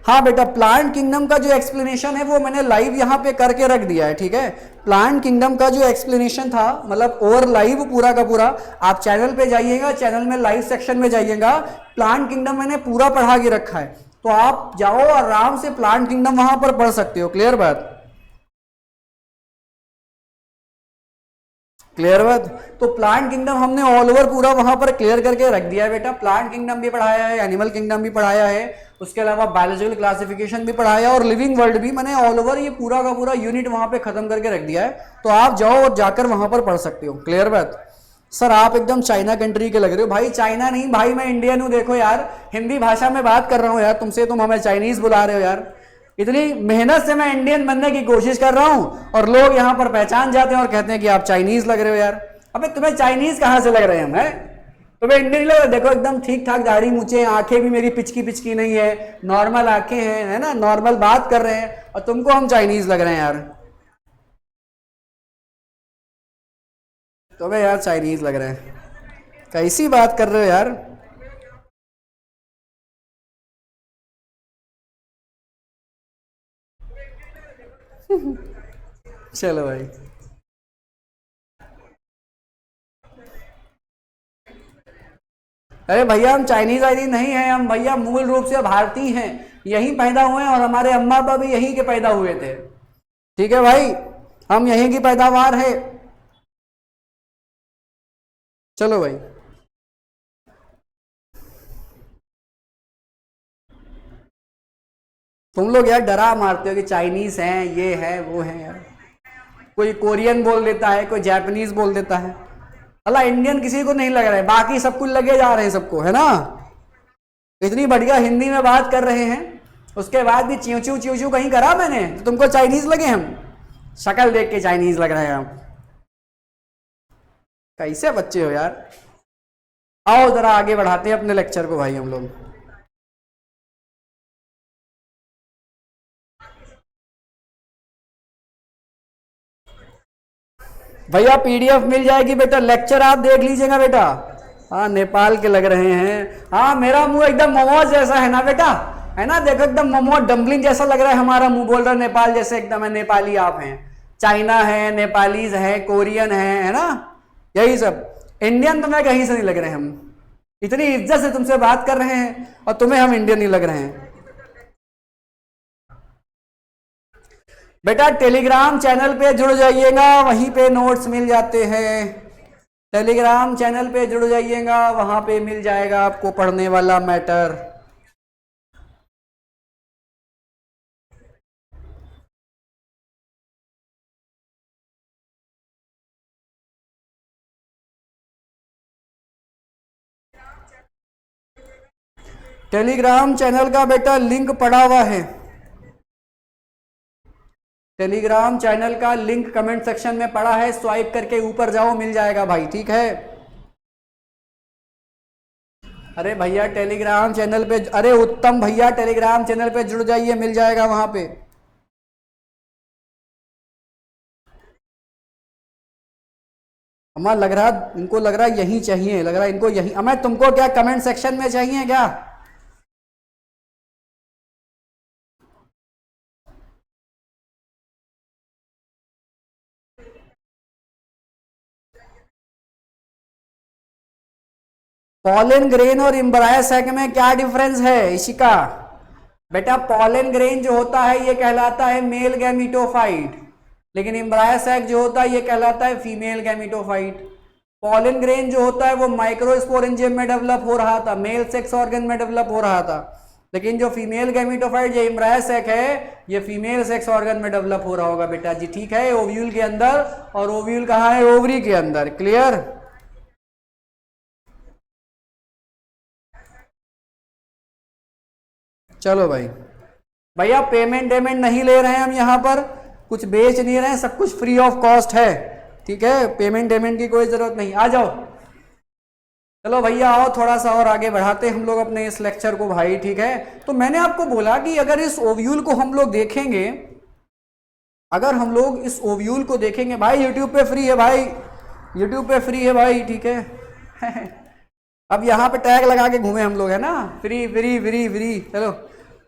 हाँ बेटा, प्लांट किंगडम का जो एक्सप्लेनेशन है वो मैंने लाइव यहां पे करके रख दिया है, ठीक है। प्लांट किंगडम का जो एक्सप्लेनेशन था, मतलब ओवर लाइव पूरा का पूरा, आप चैनल पे जाइएगा, चैनल में लाइव सेक्शन में जाइएगा, प्लांट किंगडम मैंने पूरा पढ़ा के रखा है, तो आप जाओ आराम से प्लांट किंगडम वहां पर पढ़ सकते हो। क्लियर बात? क्लियर बात? तो प्लांट किंगडम हमने ऑल ओवर पूरा वहां पर क्लियर करके रख दिया है बेटा। प्लांट किंगडम भी पढ़ाया है, एनिमल किंगडम भी पढ़ाया है, उसके अलावा बायोलॉजिकल क्लासिफिकेशन भी पढ़ाया है, और लिविंग वर्ल्ड भी मैंने ऑल ओवर ये पूरा का पूरा यूनिट वहां पे खत्म करके रख दिया है, तो आप जाओ और जाकर वहां पर पढ़ सकते हो। क्लियर बात? सर आप एकदम चाइना कंट्री के लग रहे हो। भाई चाइना नहीं भाई, मैं इंडियन हूं। देखो यार, हिंदी भाषा में बात कर रहा हूं यार तुमसे, तुम हमें चाइनीज बुला रहे हो यार। इतनी मेहनत से मैं इंडियन बनने की कोशिश कर रहा हूं और लोग यहां पर पहचान जाते हैं और कहते हैं कि आप चाइनीज लग रहे हो यार। अबे तुम्हें चाइनीज कहां से लग रहे हैं हम, हैं? तुम्हें इंडियन लग रहा है? देखो एकदम ठीक ठाक दाढ़ी मूछे, आंखें भी मेरी पिचकी पिचकी नहीं है, नॉर्मल आंखें हैं, है ना, नॉर्मल बात कर रहे हैं, और तुमको हम चाइनीज लग रहे हैं यार। तुम्हें यार चाइनीज लग रहे हैं, कैसी बात कर रहे हो यार? चलो भाई। अरे भैया हम चाइनीज आईनी नहीं है, हम भैया मूल रूप से भारतीय हैं, यहीं पैदा हुए हैं, और हमारे अम्मा पापा भी यहीं के पैदा हुए थे, ठीक है भाई, हम यहीं की पैदावार है। चलो भाई। तुम लोग यार डरा मारते हो कि चाइनीज हैं, ये है वो है यार। कोई कोरियन बोल देता है, कोई जापानीज बोल देता है, अल्लाह इंडियन किसी को नहीं लग रहा है, बाकी सब कुछ लगे जा रहे हैं सबको, है ना। इतनी बढ़िया हिंदी में बात कर रहे हैं, उसके बाद भी च्यू च्यू च्यू च्यू कहीं करा मैंने तो तुमको चाइनीज लगे? हम शक्ल देख के चाइनीज लग रहे हैं हम? कैसे बच्चे हो यार। आओ जरा आगे बढ़ाते हैं अपने लेक्चर को भाई हम लोग। भैया पीडीएफ मिल जाएगी बेटा, लेक्चर आप देख लीजिएगा बेटा। हाँ नेपाल के लग रहे हैं। हाँ मेरा मुंह एकदम मोमोज जैसा है ना बेटा, है ना, देखो एकदम मोमोज डम्पलिंग जैसा लग रहा है हमारा मुंह। बोल रहा है नेपाल जैसे एकदम है, नेपाली आप हैं, चाइना है, नेपालीज है, कोरियन है ना, यही सब। इंडियन तो मैं कहीं से नहीं लग रहे हम, इतनी इज्जत से तुमसे बात कर रहे हैं और तुम्हें हम इंडियन नहीं लग रहे हैं। बेटा टेलीग्राम चैनल पे जुड़ जाइएगा, वहीं पे नोट्स मिल जाते हैं। टेलीग्राम चैनल पे जुड़ जाइएगा, वहां पे मिल जाएगा आपको पढ़ने वाला मैटर। टेलीग्राम चैनल का बेटा लिंक पड़ा हुआ है, टेलीग्राम चैनल का लिंक कमेंट सेक्शन में पड़ा है, स्वाइप करके ऊपर जाओ मिल जाएगा भाई, ठीक है। अरे भैया टेलीग्राम चैनल पे, अरे उत्तम भैया टेलीग्राम चैनल पे जुड़ जाइए, मिल जाएगा वहां पे। हमारा लग रहा, इनको लग रहा यही चाहिए, लग रहा इनको यही। मैं तुमको क्या कमेंट सेक्शन में चाहिए क्या? पॉलन ग्रेन और इम्ब्रायो सैक में क्या डिफरेंस है इशिका? बेटा पॉलन ग्रेन जो होता है ये कहलाता है मेल गैमिटोफाइट, लेकिन इम्ब्रायो सैक जो होता है ये कहलाता है फीमेल गैमिटोफाइट। पॉलन ग्रेन जो होता है वो माइक्रोस्पोरेंजियम में डेवलप हो रहा था, मेल सेक्स ऑर्गन में डेवलप हो रहा था, लेकिन जो फीमेल गैमिटोफाइट जो इम्ब्रायो सैक है ये फीमेल सेक्स ऑर्गन में डेवलप हो रहा होगा बेटा जी, ठीक है, ओव्यूल के अंदर। और ओव्यूल कहाँ है? ओवरी के अंदर। क्लियर? चलो भाई, भैया पेमेंट पेमेंट नहीं ले रहे हैं हम, यहाँ पर कुछ बेच नहीं रहे हैं, सब कुछ फ्री ऑफ कॉस्ट है, ठीक है, पेमेंट पेमेंट की कोई जरूरत नहीं। आ जाओ, चलो भैया आओ, थोड़ा सा और आगे बढ़ाते हम लोग अपने इस लेक्चर को भाई, ठीक है। तो मैंने आपको बोला कि अगर इस ओव्यूल को हम लोग देखेंगे, अगर हम लोग इस ओव्यूल को देखेंगे भाई, यूट्यूब पे फ्री है भाई, यूट्यूब पे फ्री है भाई, ठीक है। अब यहाँ पे टैग लगा के घूमे हम लोग, है ना, फ्री फ्री फ्री फ्री। चलो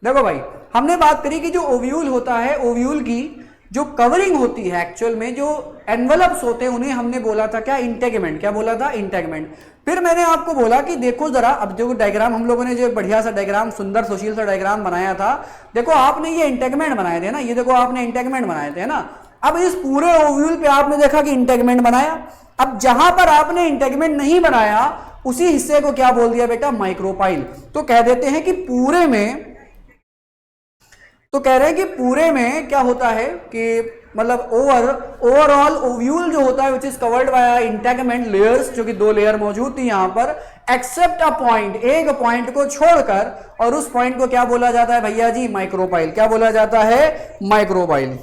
देखो भाई, हमने बात करी कि जो ओव्यूल होता है, ओव्यूल की जो कवरिंग होती है, एक्चुअल में जो एनवलप्स होते हैं उन्हें हमने बोला था क्या? इंटेगमेंट। क्या बोला था? इंटेगमेंट। फिर मैंने आपको बोला कि देखो जरा, अब जो डायग्राम हम लोगों ने जो बढ़िया सा डायग्राम, सुंदर सुशील सा डायग्राम बनाया था, देखो आपने ये इंटेगमेंट बनाए थे ना, ये देखो आपने इंटेगमेंट बनाए थे ना। अब इस पूरे ओव्यूल पे आपने देखा कि इंटेगमेंट बनाया। अब जहां पर आपने इंटेगमेंट नहीं बनाया उसी हिस्से को क्या बोल दिया बेटा? माइक्रोपाइल। तो कह देते हैं कि पूरे में, तो कह रहे हैं कि पूरे में क्या होता है कि मतलब ओवरऑल ओव्यूल जो होता है which is covered by integument layers, जो कि 2 लेयर मौजूद थी यहां पर, एक्सेप्ट अ पॉइंट, एक पॉइंट को छोड़कर, और उस पॉइंट को क्या बोला जाता है भैया जी? माइक्रोपाइल। क्या बोला जाता है? माइक्रोपाइल।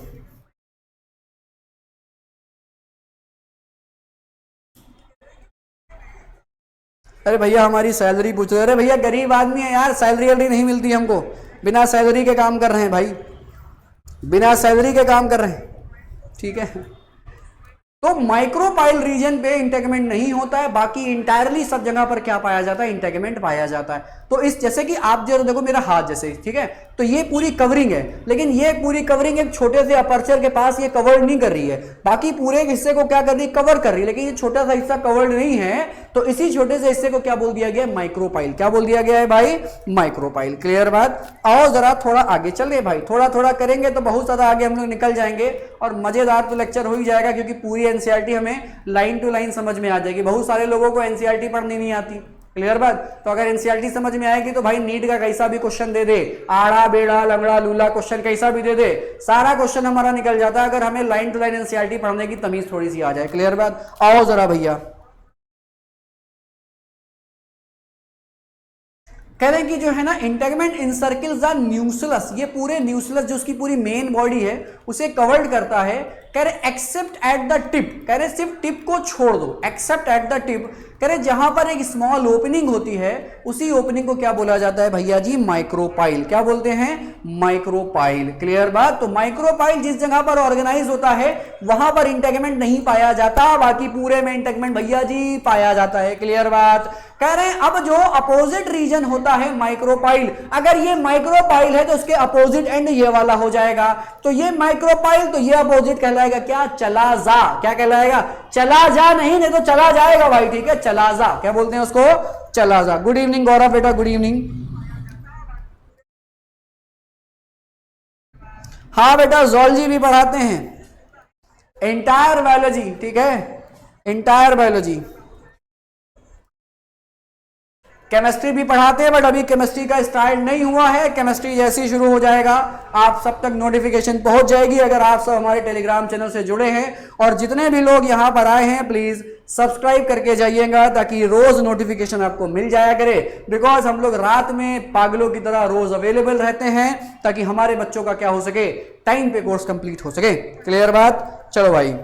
अरे भैया हमारी सैलरी पूछ रहे, अरे भैया गरीब आदमी है यार, सैलरी वैलरी नहीं मिलती हमको, बिना सैलरी के काम कर रहे हैं भाई, बिना सैलरी के काम कर रहे हैं, ठीक है। तो माइक्रोपाइल रीजन पे इंटेगमेंट नहीं होता है, बाकी इंटायरली सब जगह पर क्या पाया जाता है? इंटेगमेंट पाया जाता है। तो इस, जैसे कि आप जो देखो मेरा हाथ जैसे, ठीक है, तो ये पूरी कवरिंग है, लेकिन ये पूरी कवरिंग एक छोटे से अपर्चर के पास ये कवर नहीं कर रही है, बाकी पूरे हिस्से को क्या कर रही है? कवर कर रही है, लेकिन ये छोटा सा हिस्सा कवर्ड नहीं है, तो इसी छोटे से हिस्से को क्या बोल दिया गया? माइक्रोपाइल। क्या बोल दिया गया है भाई? माइक्रोपाइल। क्लियर बात? आओ जरा थोड़ा आगे चले भाई, थोड़ा थोड़ा करेंगे तो बहुत ज्यादा आगे हम लोग निकल जाएंगे, और मजेदार तो लेक्चर हो ही जाएगा, क्योंकि पूरी एनसीईआरटी हमें लाइन टू लाइन समझ में आ जाएगी। बहुत सारे लोगों को एनसीईआरटी पढ़नी नहीं आती। क्लियर बात? तो अगर एनसीईआरटी समझ में आएगी तो भाई नीट का कैसा भी क्वेश्चन दे दे, आड़ा बेड़ा लंगड़ा लूला क्वेश्चन कैसा भी दे दे, सारा क्वेश्चन हमारा निकल जाता है, अगर हमें लाइन टू लाइन एनसीईआरटी पढ़ने की तमीज थोड़ी सी आ जाए। क्लियर बात? आओ जरा भैया, कह रहे हैं कि जो है ना, इंटेगमेंट इंसर्किल्स द न्यूक्लियस, ये पूरे न्यूक्लियस जो उसकी पूरी मेन बॉडी है उसे कवर्ड करता है। कह रहे एक्सेप्ट एट द टिप, कह रहे सिर्फ टिप को छोड़ दो, एक्सेप्ट एट द टिप, कह रहे जहां पर एक स्मॉल ओपनिंग होती है उसी ओपनिंग को क्या बोला जाता है भैया जी? माइक्रोपाइल। क्या बोलते हैं? माइक्रोपाइल। क्लियर बात? तो माइक्रोपाइल जिस जगह पर ऑर्गेनाइज होता है वहां पर इंटेगमेंट नहीं पाया जाता, बाकी पूरे में इंटेगमेंट भैया जी पाया जाता है। क्लियर बात? कह रहे हैं अब जो अपोजिट रीजन होता है माइक्रोपाइल, अगर ये माइक्रोपाइल है तो उसके अपोजिट एंड ये वाला हो जाएगा, तो ये माइक्रोपाइल, तो ये अपोजिट कहलाएगा क्या? चला जा। क्या कहलाएगा? चला जा, नहीं तो चला जाएगा भाई, ठीक है, चला जा। क्या बोलते हैं उसको? चला जा। गुड इवनिंग गौरव बेटा, गुड इवनिंग। हाँ बेटा जोलॉजी भी पढ़ाते हैं, एंटायर बायोलॉजी, ठीक है, एंटायर बायोलॉजी। केमिस्ट्री भी पढ़ाते हैं, बट अभी केमिस्ट्री का स्टार्ट नहीं हुआ है, केमिस्ट्री जैसे ही शुरू हो जाएगा आप सब तक नोटिफिकेशन पहुंच जाएगी, अगर आप सब हमारे टेलीग्राम चैनल से जुड़े हैं। और जितने भी लोग यहां पर आए हैं प्लीज सब्सक्राइब करके जाइएगा, ताकि रोज नोटिफिकेशन आपको मिल जाया करे, बिकॉज हम लोग रात में पागलों की तरह रोज अवेलेबल रहते हैं, ताकि हमारे बच्चों का क्या हो सके? टाइम पे कोर्स कंप्लीट हो सके। क्लियर बात? चलो भाई,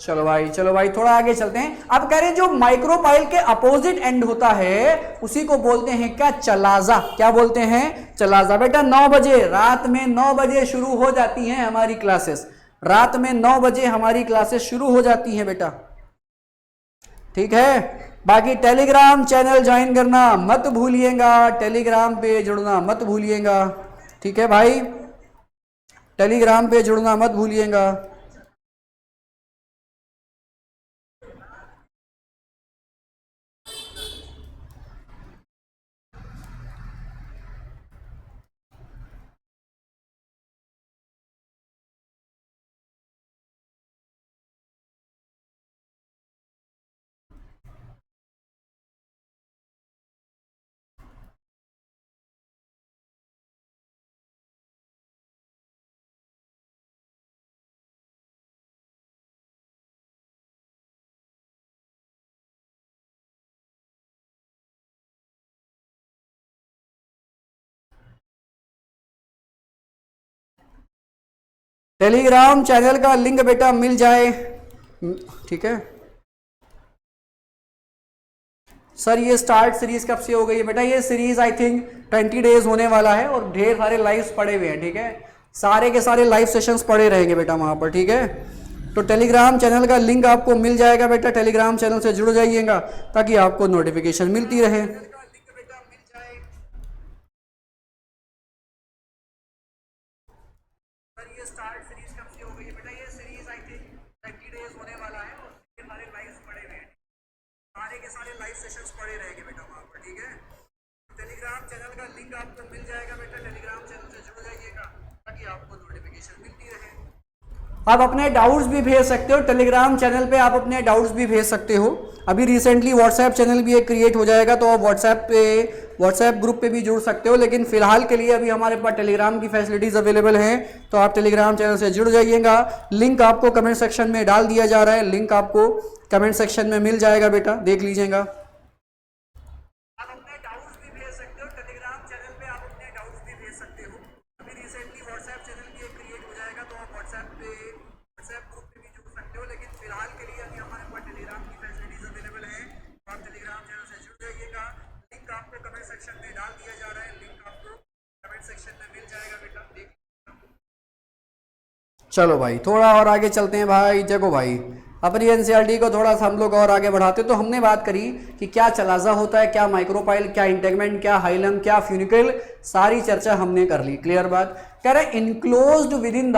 चलो भाई, चलो भाई, थोड़ा आगे चलते हैं। अब कह रहे हैं जो माइक्रोपाइल के अपोजिट एंड होता है उसी को बोलते हैं क्या, चलाजा। क्या बोलते हैं, चलाजा। बेटा 9 बजे, रात में 9 बजे शुरू हो जाती हैं हमारी क्लासेस। रात में 9 बजे हमारी क्लासेस शुरू हो जाती हैं बेटा, ठीक है। बाकी टेलीग्राम चैनल ज्वाइन करना मत भूलिएगा, टेलीग्राम पे जुड़ना मत भूलिएगा, ठीक है भाई, टेलीग्राम पे जुड़ना मत भूलिएगा। टेलीग्राम चैनल का लिंक बेटा मिल जाए, ठीक है। सर ये स्टार्ट सीरीज कब से हो गई है बेटा, ये सीरीज आई थिंक 20 डेज होने वाला है और ढेर सारे लाइव्स पड़े हुए हैं, ठीक है। सारे के सारे लाइव सेशंस पड़े रहेंगे बेटा वहां पर, ठीक है। तो टेलीग्राम चैनल का लिंक आपको मिल जाएगा बेटा, टेलीग्राम चैनल से जुड़ जाइएगा ताकि आपको नोटिफिकेशन मिलती रहे। आप अपने डाउट्स भी भेज सकते हो टेलीग्राम चैनल पे, आप अपने डाउट्स भी भेज सकते हो। अभी रिसेंटली व्हाट्सएप चैनल भी एक क्रिएट हो जाएगा तो आप व्हाट्सएप ग्रुप पे भी जुड़ सकते हो, लेकिन फिलहाल के लिए अभी हमारे पास टेलीग्राम की फैसिलिटीज अवेलेबल हैं, तो आप टेलीग्राम चैनल से जुड़ जाइएगा। लिंक आपको कमेंट सेक्शन में डाल दिया जा रहा है, लिंक आपको कमेंट सेक्शन में मिल जाएगा बेटा, देख लीजिएगा। चलो भाई थोड़ा और आगे चलते हैं भाई। देखो भाई अपनी एनसीईआरटी को थोड़ा सा हम लोग और आगे बढ़ाते, तो हमने बात करी कि क्या चलाजा होता है, क्या माइक्रोपाइल, क्या इंटेगमेंट, क्या हाइलम, क्या फ्यूनिकल, सारी चर्चा हमने कर ली। क्लियर बात। कह रहे enclosed within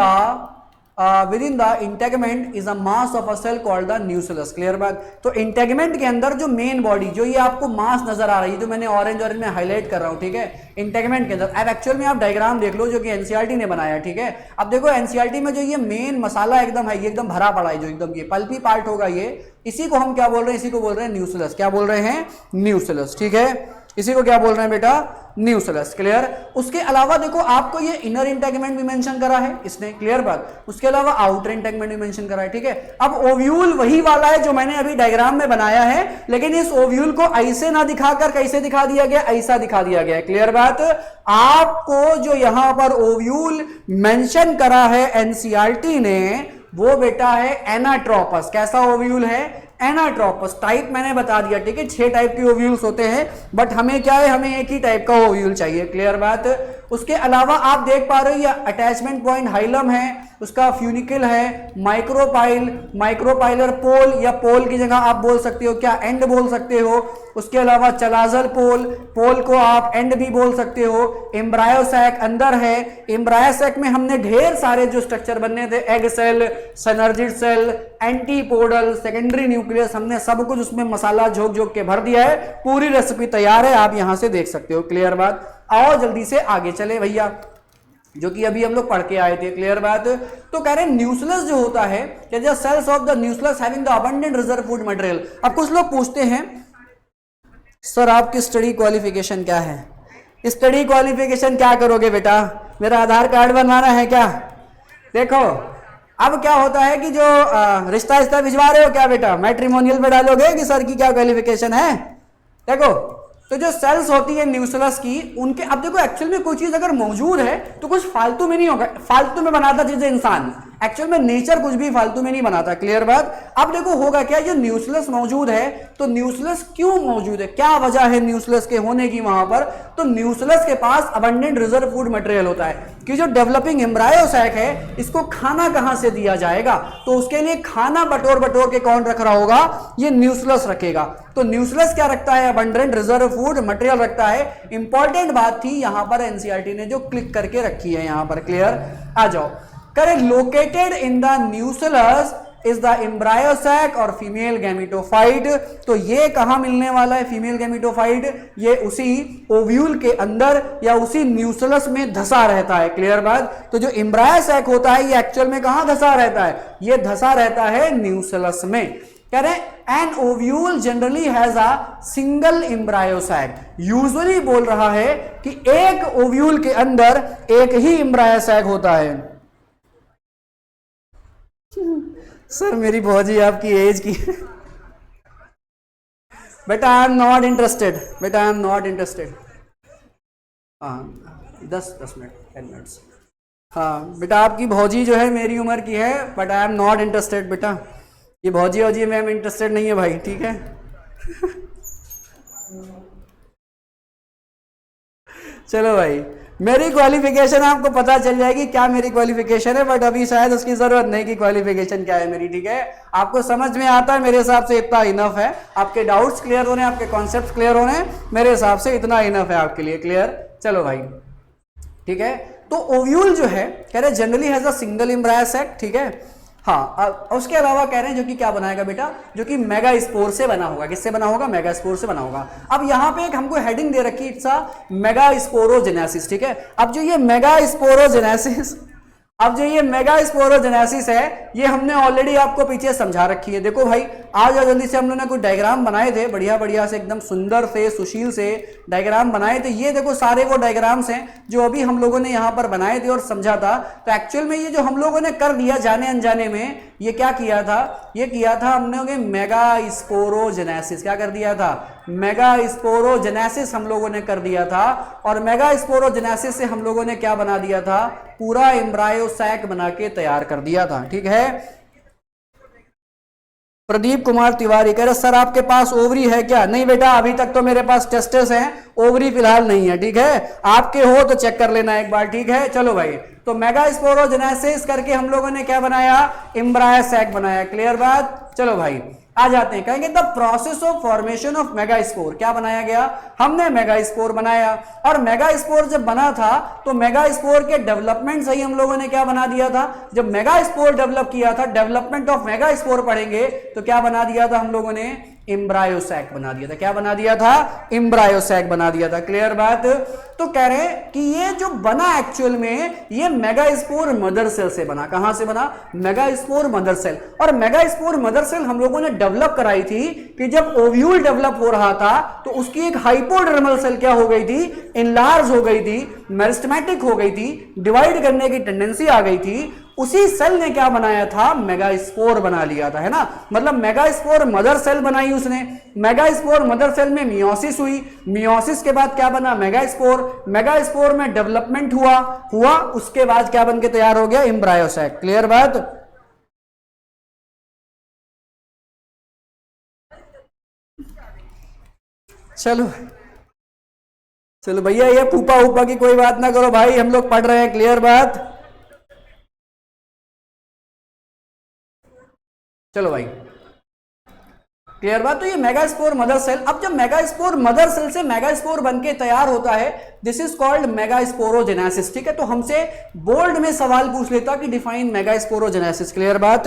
the integument is a mass of a cell called the nucleus. Clear बात। तो इंटेगमेंट के अंदर जो मेन बॉडी, जो ये आपको मास नजर आ रही है, जो मैंने ऑरेंज में हाईलाइट कर रहा हूं, ठीक है, इंटेगमेंट के अंदर। अब एक्चुअल में आप डायग्राम देख लो जो कि एनसीईआरटी ने बनाया, ठीक है। अब देखो एनसीईआरटी में जो ये मेन मसाला एकदम है, ये एकदम भरा पड़ा है, जो एकदम ये पल्पी पार्ट होगा, ये इसी को हम क्या बोल रहे हैं, इसी को बोल रहे हैं न्यूक्लियस। क्या बोल रहे हैं, न्यूक्लियस, ठीक है। इसी को क्या बोल रहे हैं बेटा, न्यूक्लियस। क्लियर। उसके अलावा देखो आपको ये इनर इंटेगमेंट भी मेंशन करा है इसने, क्लियर बात। उसके अलावा आउटर इंटेगमेंट भी मेंशन करा है, ठीक है। अब ओव्यूल वही वाला है जो मैंने अभी डायग्राम में बनाया है, लेकिन इस ओव्यूल को ऐसे ना दिखाकर कैसे दिखा दिया गया, ऐसा दिखा दिया गया। क्लियर बात। आपको जो यहां पर ओव्यूल मेंशन करा है एनसीईआरटी ने, वो बेटा है एनाट्रोपस। कैसा ओव्यूल है, एनाट्रोपस। टाइप मैंने बता दिया, ठीक है, 6 टाइप के ओव्यूल्स होते हैं, बट हमें क्या है, हमें एक ही टाइप का ओव्यूल चाहिए। क्लियर बात। उसके अलावा आप देख पा रहे हो ये अटैचमेंट पॉइंट हाइलम है, उसका फ्यूनिकल है, माइक्रोपाइल, माइक्रोपाइलर पोल, या पोल की जगह आप बोल सकते हो क्या, एंड बोल सकते हो। उसके अलावा चलाजल पोल, पोल को आप एंड भी बोल सकते हो। एम्ब्रायो सैक अंदर है, एम्ब्रायो सैक में हमने ढेर सारे जो स्ट्रक्चर बनने थे, egg cell, synergid cell, antipodal, secondary nucleus, हमने सब कुछ उसमें मसाला झोंक झोंक के भर दिया है। पूरी रेसिपी तैयार है, आप यहां से देख सकते हो। क्लियर बात। आओ जल्दी से आगे चले भैया, जो कि अभी हम लोग पढ़ के आए थे। क्लियर बात। तो कह रहे हैं न्यूक्लियस जो होता है, cells of the nucleus having the abundant reserve food material. अब कुछ लोग पूछते हैं सर आपकी स्टडी क्वालिफिकेशन क्या है, स्टडी क्वालिफिकेशन क्या करोगे बेटा, मेरा आधार कार्ड बनवाना है क्या। देखो अब क्या होता है कि जो रिश्ता भिजवा रहे हो क्या बेटा, मैट्रिमोनियल में डालोगे कि सर की क्या क्वालिफिकेशन है। देखो तो जो सेल्स होती है न्यूक्लियस की, उनके, अब देखो एक्चुअल में कोई चीज अगर मौजूद है तो कुछ फालतू में नहीं होगा, फालतू में बनाता चीजें इंसान, एक्चुअल में नेचर कुछ भी फालतू में नहीं बनाता, क्लियर बात। अब देखो होगा क्या, जो न्यूक्लियस मौजूद है, तो न्यूक्लियस क्यों मौजूद है, क्या वजह है न्यूक्लियस के होने की वहां पर, तो न्यूक्लियस के पास अबंडेंट रिजर्व फूड मटेरियल होता है कि जो डेवलपिंग एम्ब्रायो सैक है इसको खाना कहां से दिया जाएगा, तो उसके लिए खाना बटोर के कौन रख रहा होगा, ये न्यूक्लियस रखेगा। तो न्यूक्लियस क्या रखता है, अबंडेंट रिजर्व फूड मटेरियल रखता है। इंपॉर्टेंट बात थी यहां पर एनसीईआरटी ने जो क्लिक करके रखी है यहां पर, क्लियर। आ जाओ, करे located in the nucleus is the embryo sac और फीमेल गैमेटोफाइट। तो ये कहां मिलने वाला है फीमेल गैमेटोफाइट, ये उसी ओव्यूल के अंदर या उसी न्यूक्लियस में धसा रहता है, क्लियर बात। तो जो एम्ब्रायो सैक होता है ये एक्चुअल में कहां धसा रहता है, ये धसा रहता है न्यूक्लियस में। कह रहे हैं an ovule generally has a single embryo sac, usually बोल रहा है कि एक ओव्यूल के अंदर एक ही एम्ब्रायो सैक होता है। सर मेरी भौजी आपकी एज की बेटा आई एम नॉट इंटरेस्टेड, बेटा आई एम नॉट इंटरेस्टेड। हाँ 10 मिनट 10 मिनट्स। हाँ बेटा आपकी भौजी जो है मेरी उम्र की है, but I am not interested बेटा, ये भौजी वौजी में इंटरेस्टेड नहीं है भाई, ठीक है। चलो भाई, मेरी क्वालिफिकेशन आपको पता चल जाएगी क्या मेरी क्वालिफिकेशन है, बट अभी शायद उसकी जरूरत नहीं कि क्वालिफिकेशन क्या है मेरी, ठीक है। आपको समझ में आता है मेरे हिसाब से इतना इनफ है, आपके डाउट्स क्लियर होने, आपके कॉन्सेप्ट क्लियर होने, मेरे हिसाब से इतना इनफ है आपके लिए, क्लियर। चलो भाई ठीक है, तो ओव्यूल जो है कह रहे generally has a single embryo sac, ठीक है। हाँ उसके अलावा कह रहे हैं जो कि क्या बनाएगा बेटा, जो कि मेगा स्पोर से बना होगा, किससे बना होगा, मेगा स्पोर से बना होगा। अब यहाँ पे एक हमको हेडिंग दे रखी, इट्स अ मेगा स्पोरोजेनेसिस, ठीक है। अब जो ये मेगा स्पोरोजेनेसिस, अब जो ये मेगा स्पोरोजेनेसिस है ये हमने ऑलरेडी आपको पीछे समझा रखी है। देखो भाई आज जल्दी से हम लोगों ने कुछ डायग्राम बनाए थे, बढ़िया बढ़िया से एकदम सुंदर से सुशील से डायग्राम बनाए थे। ये देखो सारे वो डायग्राम्स हैं जो अभी हम लोगों ने यहाँ पर बनाए थे और समझा था। तो एक्चुअल में ये जो हम लोगों ने कर दिया जाने अनजाने में, ये क्या किया था, ये किया था हमने मेगा स्पोरोजेनेसिस, क्या कर दिया था, मेगा स्पोरोजेनेसिस हम लोगों ने कर दिया था। और मेगा स्पोरोजेनेसिस से हम लोगों ने क्या बना दिया था, पूरा एम्ब्रायो सैक बना के तैयार कर दिया था, ठीक है। प्रदीप कुमार तिवारी कह रहे सर आपके पास ओवरी है क्या, नहीं बेटा अभी तक तो मेरे पास टेस्टिस हैं, ओवरी फिलहाल नहीं है, ठीक है। आपके हो तो चेक कर लेना एक बार, ठीक है। चलो भाई, तो मेगा स्पोरोजेनेसिस करके हम लोगों ने क्या बनाया, एम्ब्रायो सैक बनाया, क्लियर बात। चलो भाई आ जाते हैं, कहेंगे the process of formation of mega spore, क्या बनाया गया, हमने मेगा स्पोर बनाया। और मेगा स्पोर जब बना था तो मेगा स्पोर के डेवलपमेंट से ही हम लोगों ने क्या बना दिया था, जब मेगा स्पोर डेवलप किया था, डेवलपमेंट ऑफ मेगा स्पोर पढ़ेंगे तो क्या बना दिया था हम लोगों ने, एम्ब्रायो सैक बना दिया था। क्या बना दिया था, एम्ब्रायो सैक बना दिया था, क्लियर बात। तो कह रहे हैं कि ये जो बना एक्चुअल में ये मेगा स्पोर मदर सेल से बना, कहां से बना, मेगा स्पोर मदर सेल। और मेगा स्पोर मदर सेल हम लोगों ने डेवलप कराई थी कि जब ओव्यूल डेवलप हो रहा था तो उसकी एक हाइपोडर्मल सेल क्या हो गई थी, इनलार्ज हो गई थी, मेरिस्टेमेटिक हो गई थी, डिवाइड करने की टेंडेंसी आ गई थी। उसी सेल ने क्या बनाया था, मेगा स्पोर बना लिया था, है ना। मतलब मेगा स्पोर मदर सेल बनाई उसने, मेगा स्पोर मदर सेल में मियोसिस हुई, मियोसिस के बाद क्या बना, मेगा स्पोर, मेगा स्पोर में डेवलपमेंट हुआ उसके बाद क्या बन के तैयार हो गया, एम्ब्रायो सैक, क्लियर बात। चलो भैया ये फूफा ऊपा की कोई बात ना करो भाई, हम लोग पढ़ रहे हैं, क्लियर बात। चलो भाई क्लियर बात। तो ये मेगा स्पोर मदर सेल, अब जब मेगा स्पोर मदर सेल से मेगा स्पोर बनके तैयार होता है, this is called mega sporogenesis, ठीक है। तो हमसे बोल्ड में सवाल पूछ लेता कि डिफाइन मेगा स्पोरोजेनेसिस, क्लियर बात,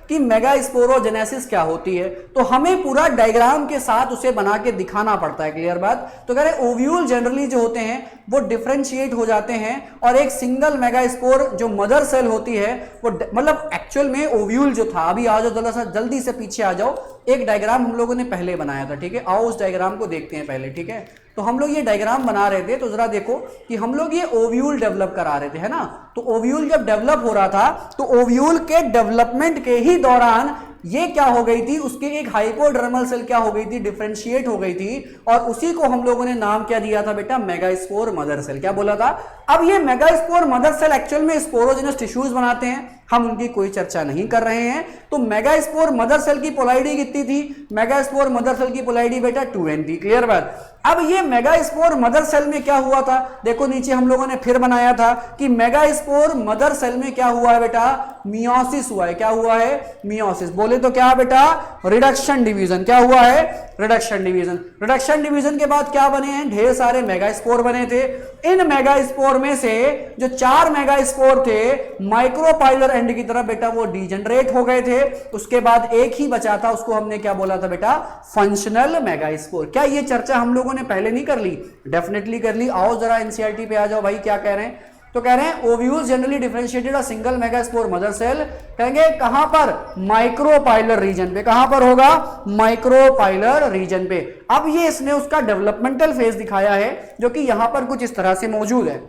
कि मेगा स्पोरोजेनेसिस क्या होती है, तो हमें पूरा डायग्राम के साथ उसे बना के दिखाना पड़ता है, क्लियर बात। तो कह रहे ओव्यूल जनरली जो होते हैं वो डिफरेंशिएट हो जाते हैं और एक सिंगल मेगा स्पोर जो मदर सेल होती है वो मतलब एक्चुअल में ओव्यूल जो था, अभी आ जाओ जल्दी से पीछे आ जाओ, एक डायग्राम हम लोगों ने पहले बनाया था, ठीक है। आओ उस डायग्राम को देखते हैं पहले, ठीक है। तो हम लोग ये डायग्राम बना रहे थे, तो जरा देखो कि हम लोग ये ओव्यूल डेवलप करा रहे थे, है ना। तो ओव्यूल जब डेवलप हो रहा था तो ओव्यूल के डेवलपमेंट के ही दौरान ये क्या हो गई थी, उसके एक हाइपोडर्मल सेल क्या हो गई थी, डिफरेंशिएट हो गई थी, और उसी को हम लोगों ने नाम क्या दिया था बेटा, मेगास्पोर मदर सेल। क्या बोला था? अब ये मेगास्पोर मदर सेल एक्चुअल में स्पोरोजेनस टिश्यूज बनाते हैं, हम उनकी कोई चर्चा नहीं कर रहे हैं। तो मेगास्पोर मदर सेल की पोलैरिटी कितनी थी? मेगास्पोर मदर सेल की पोलैरिटी बेटा 2n थी। क्लियर बात? अब ये मेगास्पोर मदर सेल में क्या हुआ था, देखो नीचे हम लोगों ने फिर बनाया था कि मेगास्पोर मदर सेल में क्या हुआ है बेटा, मियोसिस हुआ है। क्या हुआ है? मियोसिस। बोले तो क्या बेटा, रिडक्शन डिवीजन। क्या हुआ है? Reduction division. रिडक्शन डिवीजन के बाद क्या बने हैं, ढेर सारे मेगास्पोर बने थे। इन मेगास्पोर में से जो 4 मेगास्पोर थे माइक्रोपाइलर एंड की तरफ बेटा वो डीजनरेट हो गए थे। उसके बाद एक ही बचा था, उसको हमने क्या बोला था बेटा, फंक्शनल मेगास्पोर। क्या ये चर्चा हम लोगों ने पहले नहीं कर ली? डेफिनेटली कर ली। आओ जरा एनसीईआरटी पे आ जाओ भाई, क्या कह रहे हैं? तो कह रहे हैं ovules generally differentiated a single megaspore mother cell, कहेंगे कहां पर, माइक्रोपाइलर रीजन पे। कहां पर होगा? माइक्रोपाइलर रीजन पे। अब ये इसने उसका डेवलपमेंटल फेज दिखाया है जो कि यहां पर कुछ इस तरह से मौजूद है।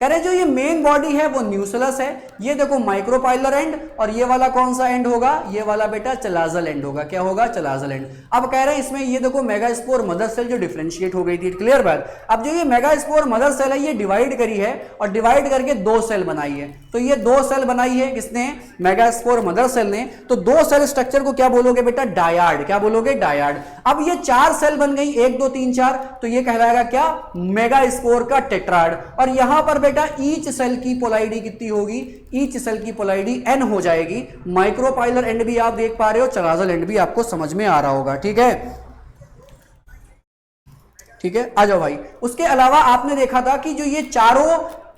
कह रहे जो ये मेन बॉडी है वो न्यूक्लियस है, ये देखो माइक्रोपाइलर एंड, और ये वाला कौन सा एंड होगा, ये वाला बेटा चलाजल एंड होगा। क्या होगा? Chalazal end. अब कह रहे हैं इसमें ये देखो मेगास्पोर मदर सेल जो डिफरेंशिएट हो गई थी। क्लियर बात? अब जो ये मेगास्पोर मदर सेल है ये डिवाइड करी है और डिवाइड करके 2 सेल बनाई है। तो ये 2 सेल बनाई है किसने? मेगास्पोर मदर सेल ने। तो 2 सेल स्ट्रक्चर को क्या बोलोगे बेटा? डायाड। क्या बोलोगे? डायाड। अब ये 4 सेल बन गई, 1 2 3 4, तो ये कहलाएगा क्या? मेगास्पोर का टेट्राड। और यहां पर बेटा ईच सेल की पोलैरिटी कितनी होगी? ईच सेल की पोलैरिटी n हो जाएगी। माइक्रोपाइलर एंड भी आप देख पा रहे हो, चलाजल एंड भी आपको समझ में आ रहा होगा। ठीक है, ठीक है, आ जाओ भाई। उसके अलावा आपने देखा था कि जो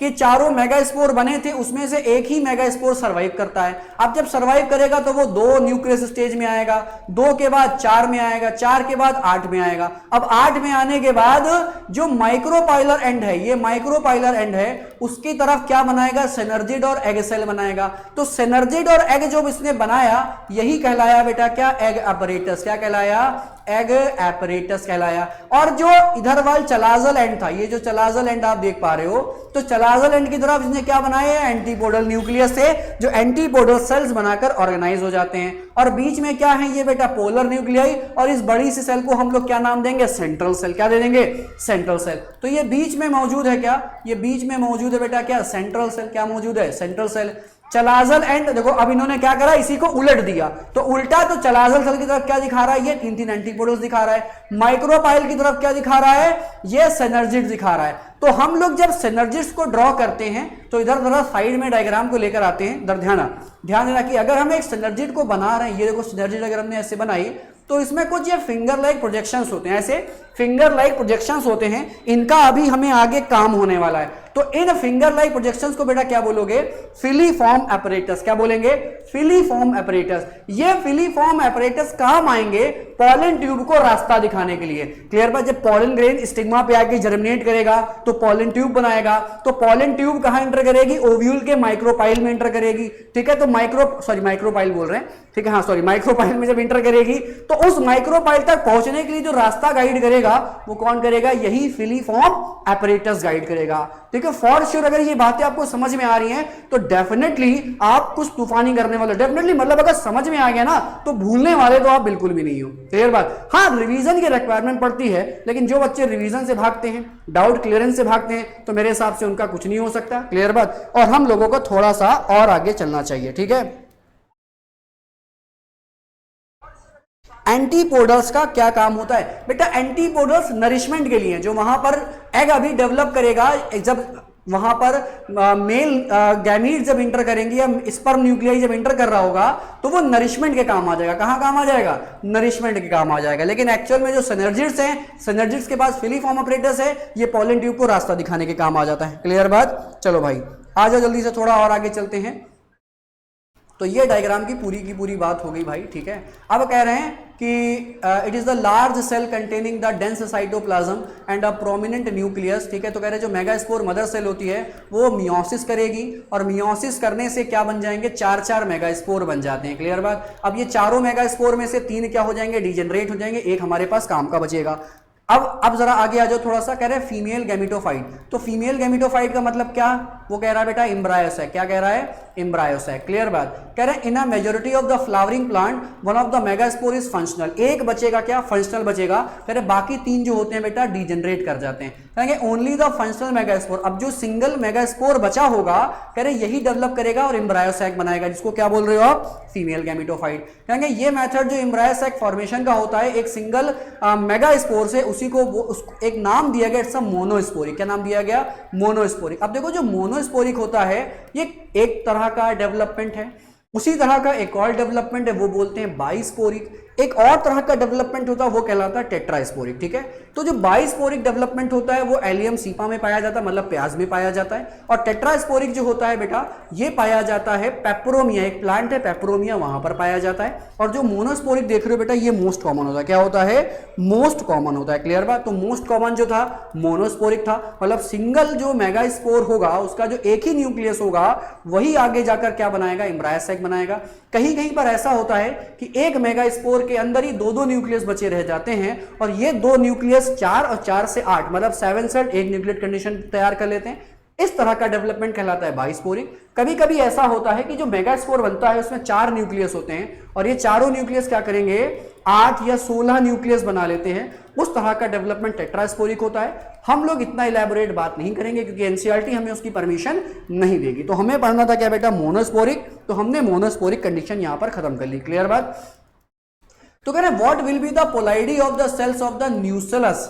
ये चारों मेगास्पोर बने थे उसमें से एक ही मेगास्पोर सर्वाइव करता है। अब जब सर्वाइव करेगा तो वो 2 न्यूक्लियस स्टेज में आएगा, 2 के बाद 4 में आएगा, 4 के बाद 8 में आएगा। अब 8 में आने के बाद जो माइक्रोपाइलर एंड है, ये माइक्रोपाइलर एंड है, उसकी तरफ क्या बनाएगा? सिनर्जिड और एग सेल बनाएगा। तो सिनर्जिड और एग जो इसने बनाया यही कहलाया बेटा क्या? Egg apparatus. क्या कहलाया? एग एपरेटस कहलाया। और जो इधर वाल चलाजल एंड था, ये जो चलाजल एंड आप देख पा रहे हो, तो चलाजल एंड की तरफ इसने क्या बनाया है? एंटीपोडल न्यूक्लियस से जो एंटीपोडल सेल्स बनाकर ऑर्गेनाइज हो जाते हैं। और बीच में क्या है? ये बेटा पोलर न्यूक्लियाई, और इस बड़ी सी सेल को हम लोग क्या नाम देंगे? Central cell. क्या दे देंगे? Central cell. तो ये बीच में मौजूद है क्या? ये बीच में मौजूद है बेटा क्या? Central cell. क्या मौजूद है? Central cell. चलाजल एंड देखो, अब इन्होंने क्या करा? इसी को उलट दिया, तो उल्टा तो चलाजल सेल की तरफ क्या दिखा रहा है? ये 3 एंटीपोडल्स दिखा रहा है। माइक्रोपाइल की तरफ क्या दिखा रहा है? ये सिनर्जिड दिखा रहा है। तो हम लोग जब सिनर्जिड्स को ड्रॉ करते हैं तो इधर थोड़ा साइड में डायग्राम को लेकर आते हैं। इधर ध्यान देना कि अगर हम एक सिनर्जिड को बना रहे हैं, ये देखो सिनर्जिड अगर हमने ऐसे बनाई, तो इसमें कुछ ये फिंगर लाइक प्रोजेक्शंस होते हैं, ऐसे फिंगर लाइक प्रोजेक्शंस होते हैं। इनका अभी हमें आगे काम होने वाला है। तो इन फिंगर लाइक प्रोजेक्शंस को बेटा क्या बोलोगे? Filiform apparatus. क्या बोलेंगे? Filiform apparatus. ये फिलीफॉर्म एपरेटस काम आएंगे पॉलन ट्यूब को रास्ता दिखाने के लिए। क्लियर बात? जब पॉलन ग्रेन स्टिग्मा पे आके जर्मिनेट करेगा तो पॉलन ट्यूब बनाएगा, तो पॉलन ट्यूब कहां एंटर करेगी? ओव्यूल के माइक्रोपाइल में एंटर करेगी। ठीक है, तो माइक्रोपाइल बोल रहे हैं, ठीक है, हाँ सॉरी, माइक्रोपाइल में जब एंटर करेगी तो उस माइक्रोपाइल तक पहुंचने के लिए जो रास्ता गाइड करेगा वो कौन करेगा? यही फिलीफॉर्म एपरेटस गाइड करेगा। ठीक है, फॉर श्योर अगर ये बातें आपको समझ में आ रही हैं तो डेफिनेटली आप कुछ तूफानी करने वाले, डेफिनेटली मतलब अगर समझ में आ गया ना तो भूलने वाले तो आप बिल्कुल भी नहीं हो। क्लियर बात? हाँ, रिवीजन की रिक्वायरमेंट पड़ती है, लेकिन जो बच्चे रिवीजन से भागते हैं, डाउट क्लियरेंस से भागते हैं, तो मेरे हिसाब से उनका कुछ नहीं हो सकता। क्लियर बात? और हम लोगों को थोड़ा सा और आगे चलना चाहिए। ठीक है, एंटीपोडल्स का क्या काम होता है बेटा? एंटीपोडल्स नरिशमेंट के लिए, जो वहां पर एग अभी डेवलप करेगा, जब वहां पर मेल गैमीट जब इंटर करेंगे या स्पर्म न्यूक्लियाई जब इंटर कर रहा होगा तो वो नरिशमेंट के काम आ जाएगा। कहां काम आ जाएगा? नरिशमेंट के काम आ जाएगा। लेकिन एक्चुअल में जो सिनर्जिड्स हैं, सिनर्जिड्स के पास फिलीफॉर्म एपरेटस है, ये पॉलन ट्यूब को रास्ता दिखाने के काम आ जाता है। क्लियर बात? चलो भाई आ जाओ जल्दी से, थोड़ा और आगे चलते हैं। तो ये डायग्राम की पूरी बात हो गई भाई। ठीक है, अब कह रहे हैं कि it is the large cell containing the dense cytoplasm and a prominent nucleus. ठीक है, तो कह रहे हैं जो मेगास्पोर मदर सेल होती है वो मियोसिस करेगी, और मियोसिस करने से क्या बन जाएंगे? 4 मेगास्पोर बन जाते हैं। क्लियर बात? अब ये चारों मेगास्पोर में से 3 क्या हो जाएंगे? डिजेनरेट हो जाएंगे, एक हमारे पास काम का बचेगा। अब जरा आगे आ जाओ थोड़ा सा। कह रहे हैं फीमेल गैमेटोफाइट। तो फीमेल गैमेटोफाइट का मतलब क्या? वो कह रहा है बेटा एम्ब्रायोसैक। क्या कह रहा है? एम्ब्रायोसैक। क्लियर बात? कह रहे हैं in a majority of the flowering plant one of the megaspore is functional. एक बचेगा क्या? फंक्शनल बचेगा। कह रहे बाकी 3 जो होते हैं बेटा डीजेनरेट कर जाते हैं। कहेंगे ओनली द फंक्शनल मेगास्पोर। अब जो सिंगल मेगास्पोर बचा होगा कह रहे यही डेवलप करेगा और एम्ब्रायोसैक बनाएगा, जिसको क्या बोल रहे हो आप? Female gametophyte. कहेंगे ये मेथड जो एम्ब्रायोसैक फॉर्मेशन का होता है एक सिंगल मेगास्पोर से, उसी को एक नाम दिया गया, इट्स अ मोनोस्पोरिक। क्या नाम दिया गया? मोनोस्पोरिक। अब देखो जो मोनोस्पोरिक होता है ये एक तरह का डेवलपमेंट है, उसी तरह का एक और डेवलपमेंट है वो बोलते हैं बाइस्पोरिक। एक और तरह का डेवलपमेंट होता है वो कहलाता है टेट्रास्पोरिक। ठीक है, तो जो बाइस्पोरिक डेवलपमेंट होता है वो एलियम सीपा में पाया जाता है, मतलब प्याज में पाया जाता है। और टेट्रास्पोरिक जो होता है बेटा ये पाया जाता है पेपरोमिया, एक प्लांट है पेपरोमिया, वहां पर पाया जाता है। और जो मोनोस्पोरिक देख रहे हो बेटा ये मोस्ट कॉमन होता है। क्या होता है? मोस्ट कॉमन होता है। क्लियर बात? तो मोस्ट कॉमन जो था मोनोस्पोरिक था, मतलब सिंगल जो मेगास्पोर होगा उसका जो एक ही न्यूक्लियस होगा वही आगे जाकर क्या बनाएगा? एम्ब्रायोसैक बनाएगा। कहीं कहीं पर ऐसा होता है कि एक मेगास्पोर के अंदर ही 2-2 न्यूक्लियस बचे रह जाते हैं और ये 2 न्यूक्लियस 4 और 4 से 8 मतलब 7 सेट एक न्यूक्लियट कंडीशन तैयार कर लेते हैं। इस तरह का डेवलपमेंट कहलाता है बाइस्पोरिक। कभी कभी ऐसा होता है कि जो मेगास्पोर बनता है उसमें 4 न्यूक्लियस होते हैं और ये चारों न्यूक्लियस क्या करेंगे? 8 या 16 न्यूक्लियस बना लेते हैं। उस तरह का डेवलपमेंट टेट्रास्पोरिक होता है। हम लोग इतना इलैबोरेट बात नहीं करेंगे क्योंकि एनसीईआरटी हमें उसकी परमिशन नहीं देगी। तो हमें पढ़ना था क्या बेटा? मोनोस्पोरिक। तो हमने मोनोस्पोरिक कंडीशन यहां पर खत्म कर ली। क्लियर बात? तो कह रहे हैं what will be the polarity of the cells of the nucellus,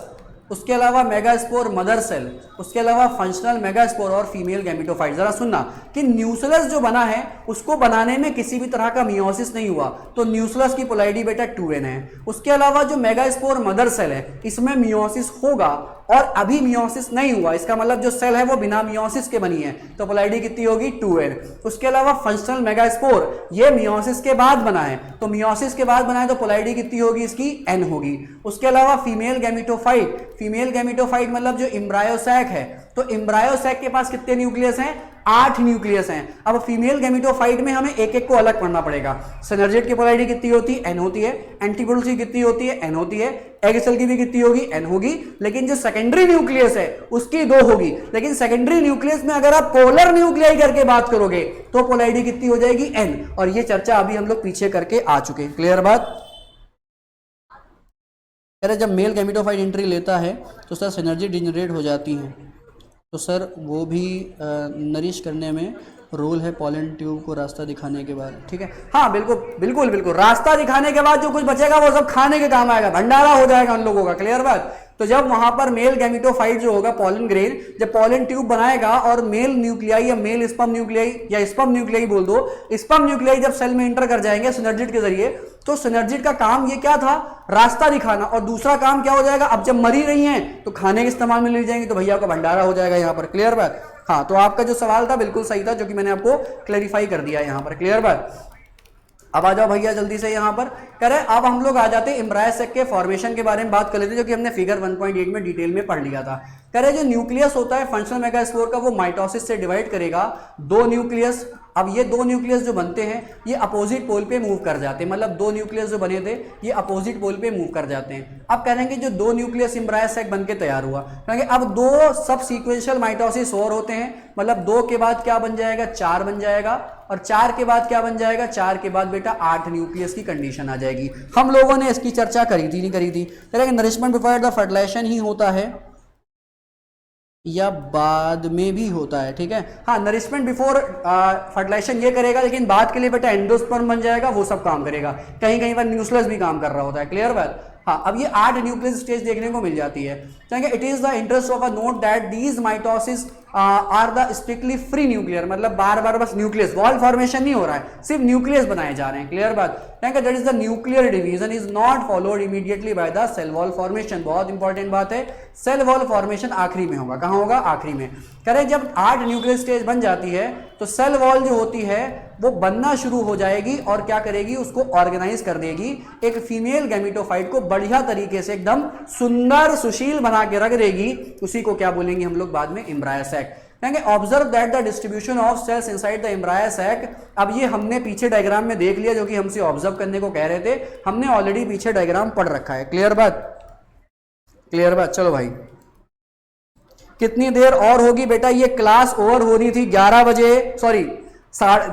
उसके अलावा मेगास्पोर मदर सेल, उसके अलावा फंक्शनल मेगास्पोर और फीमेल गैमेटोफाइट। जरा सुनना कि न्यूसेलस जो बना है उसको बनाने में किसी भी तरह का मियोसिस नहीं हुआ, तो न्यूसेलस की पोलैरिटी बेटा 2n है। उसके अलावा जो मेगास्पोर मदर सेल है इसमें मियोसिस होगा और अभी मियोसिस नहीं हुआ, इसका मतलब जो सेल है वो बिना मियोसिस के बनी है, तो पोलैरिटी कितनी होगी? 2n। उसके अलावा फंक्शनल मेगास्पोर ये मियोसिस के बाद बना है, तो मियोसिस के बाद बना है तो पोलैरिटी कितनी होगी इसकी? n होगी। उसके अलावा फीमेल गैमेटोफाइट, फीमेल गैमेटोफाइट मतलब जो एम्ब्रायोसैक है, तो एम्ब्रायोसैक के पास कितने न्यूक्लियस हैं? 8 न्यूक्लियस हैं। अब फीमेल गैमेटोफाइट में हमें एक एक को अलग पढ़ना पड़ेगा। सिनर्जिड की पोलैरिटी कितनी होती है? n होती है। एंटीबॉडी की कितनी होती है? n होती है। एग सेल की भी कितनी होगी? n होगी। लेकिन जो सेकेंडरी न्यूक्लियस है उसकी 2 होगी। लेकिन सेकेंडरी न्यूक्लियस में अगर आप पोलर न्यूक्लियाई करके बात करोगे तो पोलैरिटी कितनी हो जाएगी? n। और ये चर्चा अभी हम लोग पीछे करके आ चुके हैं। क्लियर बात? जब मेल गैमेटोफाइट एंट्री लेता है तो सर सिनर्जी डिजनरेट हो जाती है, तो सर वो भी नरिश करने में रोल है पॉलन ट्यूब को रास्ता दिखाने के बाद। ठीक है, हाँ बिल्कुल बिल्कुल बिल्कुल। रास्ता दिखाने के बाद जो कुछ बचेगा वो सब खाने के काम आएगा, भंडारा हो जाएगा उन लोगों का। क्लियर बात? तो जब वहां पर मेल गैमेटोफाइट जो होगा पॉलन ग्रेन जब पॉलन ट्यूब बनाएगा और मेल न्यूक्लियाई या मेल स्पर्म न्यूक्लियाई या स्पर्म न्यूक्लियाई बोल दो, स्पर्म न्यूक्लियाई जब सेल में एंटर कर जाएंगे सिनर्जिड के जरिए, तो सिनर्जिड का काम ये क्या था? रास्ता दिखाना। और दूसरा काम क्या हो जाएगा? अब जब मरी रही हैं तो खाने के इस्तेमाल में ले जाएंगे, तो भैया का भंडारा हो जाएगा यहाँ पर। क्लियर बात? हाँ, तो आपका जो सवाल था बिल्कुल सही था, जो कि मैंने आपको क्लैरिफाई कर दिया यहाँ पर। क्लियर बात? अब आ जाओ भैया जल्दी से यहाँ पर। कह रहे अब हम लोग आ जाते हैं एम्ब्रायोसैक के फॉर्मेशन के बारे में बात कर लेते हैं, जो कि हमने फिगर 1.8 में डिटेल में पढ़ लिया था। कह रहे जो न्यूक्लियस होता है फंक्शनल मेगास्पोर का वो माइटोसिस से डिवाइड करेगा 2 न्यूक्लियस। अब ये 2 न्यूक्लियस जो बनते हैं ये अपोजिट पोल पे मूव कर जाते हैं, मतलब 2 न्यूक्लियस जो बने थे ये अपोजिट पोल पे मूव कर जाते हैं। अब कहेंगे जो 2 न्यूक्लियस एम्ब्रायोसैक बनके तैयार हुआ, कहेंगे अब 2 सब सीक्वेंशियल माइटोसिस और होते हैं, मतलब 2 के बाद क्या बन जाएगा? 4 बन जाएगा। और 4 के बाद क्या बन जाएगा? 4 के बाद बेटा 8 न्यूक्लियस की कंडीशन आ जाएगी। हम लोगों ने इसकी चर्चा करी थी, नहीं करी थी? कहेंगे नरिशमेंट बिफोर द फर्टिलाइजेशन ही होता है या बाद में भी होता है? ठीक है, हाँ नरिशमेंट बिफोर फर्टिलाइजेशन ये करेगा, लेकिन बाद के लिए बेटा एंडोस्पर्म बन जाएगा, वो सब काम करेगा। कहीं कहीं पर न्यूक्लियस भी काम कर रहा होता है। क्लियर बात? हाँ, अब ये 8 न्यूक्लियस स्टेज देखने को मिल जाती है। कहेंगे it is the interest of a note that these mitosis are the strictly free nuclear, मतलब बार बार बस न्यूक्लियस, वॉल फॉर्मेशन नहीं हो रहा है, सिर्फ न्यूक्लियस बनाए जा रहे हैं। क्लियर बात? कहेंगे that is the nuclear division is not followed immediately by the cell wall formation. बहुत इंपॉर्टेंट बात है, सेल वॉल फॉर्मेशन आखिरी में होगा। कहाँ होगा? आखिरी में। कह रहे जब 8 न्यूक्लियस स्टेज बन जाती है तो सेल वॉल जो होती है वो बनना शुरू हो जाएगी और क्या करेगी? उसको ऑर्गेनाइज कर देगी, एक फीमेल गैमेटोफाइट को बढ़िया तरीके से एकदम सुंदर सुशील बना के रख देगी। उसी को क्या बोलेंगे हम लोग बाद में? एम्ब्रायोसैक। कहेंगे observe that the distribution of cells inside the embryo sac. अब ये हमने पीछे डायग्राम में देख लिया, जो कि हमसे ऑब्जर्व करने को कह रहे थे, हमने ऑलरेडी पीछे डायग्राम पढ़ रखा है। क्लियर बात? क्लियर बात? चलो भाई कितनी देर और होगी बेटा? ये क्लास ओवर हो रही थी 11 बजे, सॉरी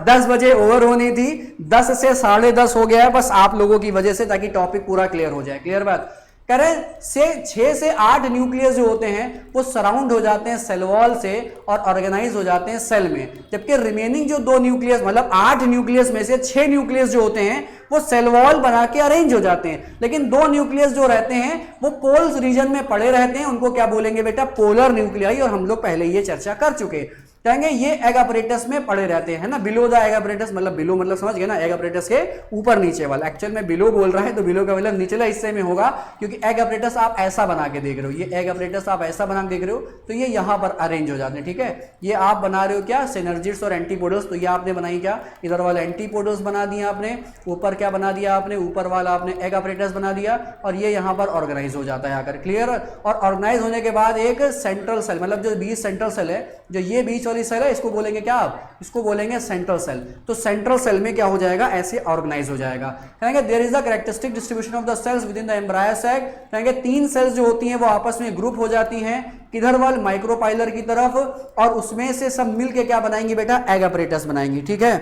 10 बजे ओवर होनी थी, 10 से 10:30 हो गया है, बस आप लोगों की वजह से, ताकि टॉपिक पूरा क्लियर हो जाए। क्लियर बात? कह रहे से 6 से 8 न्यूक्लियस जो होते हैं वो सराउंड हो जाते हैं सेल वॉल से और ऑर्गेनाइज हो जाते हैं सेल में, जबकि रिमेनिंग जो 2 न्यूक्लियस, मतलब 8 न्यूक्लियस में से 6 न्यूक्लियस जो होते हैं वो सेल वॉल बना के अरेंज हो जाते हैं, लेकिन 2 न्यूक्लियस जो रहते हैं वो पोल्स रीजन में पड़े रहते हैं। उनको क्या बोलेंगे बेटा? पोलर न्यूक्लियाई, और हम लोग पहले ये चर्चा कर चुके। कहेंगे ये एग अपरेटस में पड़े रहते हैं ना, बिलो द एग अपरेटस, मतलब बिलो मतलब समझ गए ना, एग अपरेटस के ऊपर नीचे वाला। एक्चुअल में बिलो बोल रहा है तो बिलो का मतलब निचला हिस्से में होगा, क्योंकि एग अपरेटस आप ऐसा बना के देख रहे हो, ये एग अपरेटस आप ऐसा बना के देख रहे हो, तो ये यहां पर अरेंज हो जाते हैं। ठीक है, ये आप बना रहे हो क्या? सिनर्जिड्स और एंटीपोडल्स। तो ये आपने बनाई क्या? इधर वाला एंटीपोडल्स बना दिया आपने, ऊपर क्या बना दिया आपने? ऊपर वाला आपने एग अपरेटस बना दिया, और ये यहां पर ऑर्गेनाइज हो जाता है आकर। क्लियर? और ऑर्गेनाइज होने के बाद एक सेंट्रल सेल, मतलब जो बीच सेंट्रल सेल है, जो ये बीच वाली सेल है, इसको बोलेंगे क्या? आप इसको बोलेंगे सेंट्रल सेल। तो सेंट्रल सेल में क्या हो जाएगा? ऐसे ऑर्गेनाइज हो जाएगा। कहेंगे there is a characteristic distribution of the cells within the embryo sac. कहेंगे 3 सेल्स जो होती हैं वो आपस में ग्रुप हो जाती हैं, किधर वाल? माइक्रोपाइलर की तरफ, और उसमें से सब मिलके क्या बनाएंगी बेटा? एग अपरेटस बनाएंगी। ठीक है,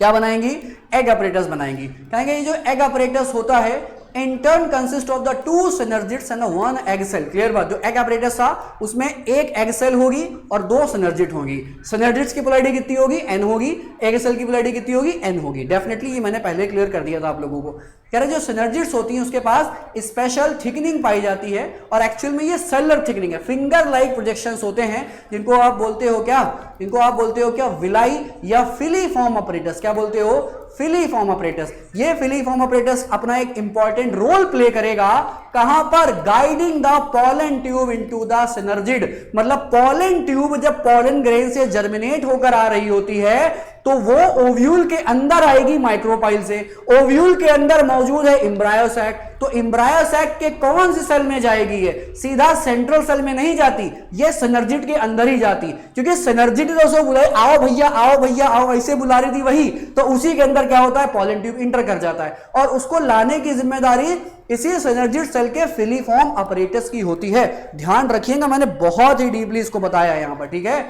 क्या बनाएंगी? एग अपरेटस बनाएंगी। कहेंगे ये जो एग अपरेटस होता है in turn consist of the 2 synergids and 1 egg cell। Clear बात? जो एग अपरेटस था उसमें एक एग सेल होगी और 2 सिनर्जिड होगी। सिनर्जिड्स की पोलैरिटी कितनी होगी? n होगी। एग सेल की पोलैरिटी कितनी होगी? n होगी। डेफिनेटली ये मैंने पहले क्लियर कर दिया था आप लोगों को। कह रहे जो सिनर्जिड्स होती हैं उसके पास स्पेशल थिकनिंग पाई जाती है, और एक्चुअल में ये सेलुलर थिकनिंग है, फिंगर लाइक प्रोजेक्शंस होते हैं, जिनको आप बोलते हो क्या? इनको आप बोलते हो क्या? विलाई या फिलीफॉर्म अपरेटस। क्या बोलते हो? Filiform apparatus. ये फिलीफॉर्म अपरेटस अपना एक इंपॉर्टेंट रोल प्ले करेगा, कहां पर? Guiding the pollen tube into the synergid. मतलब पॉलन ट्यूब जब पॉलन ग्रेन से जर्मिनेट होकर आ रही होती है तो वो ओव्यूल के अंदर आएगी माइक्रोपाइल से। ओव्यूल के अंदर मौजूद है एम्ब्रायो सैक, तो एम्ब्रायो सैक के कौन सी सेल में जाएगी? ये सीधा सेंट्रल सेल में नहीं जाती, ये सिनर्जिड के अंदर ही जाती, क्योंकि सिनर्जिड तो उसको बुलाए आओ भैया आओ भैया आओ ऐसे बुला रही थी वही, तो उसी के अंदर क्या होता है? पॉलन ट्यूब इंटर कर जाता है, और उसको लाने की जिम्मेदारी इसी सिनर्जिड सेल के फिलीफॉर्म अपरेटस की होती है। ध्यान रखिएगा, मैंने बहुत ही डीपली इसको बताया है यहां पर। ठीक है,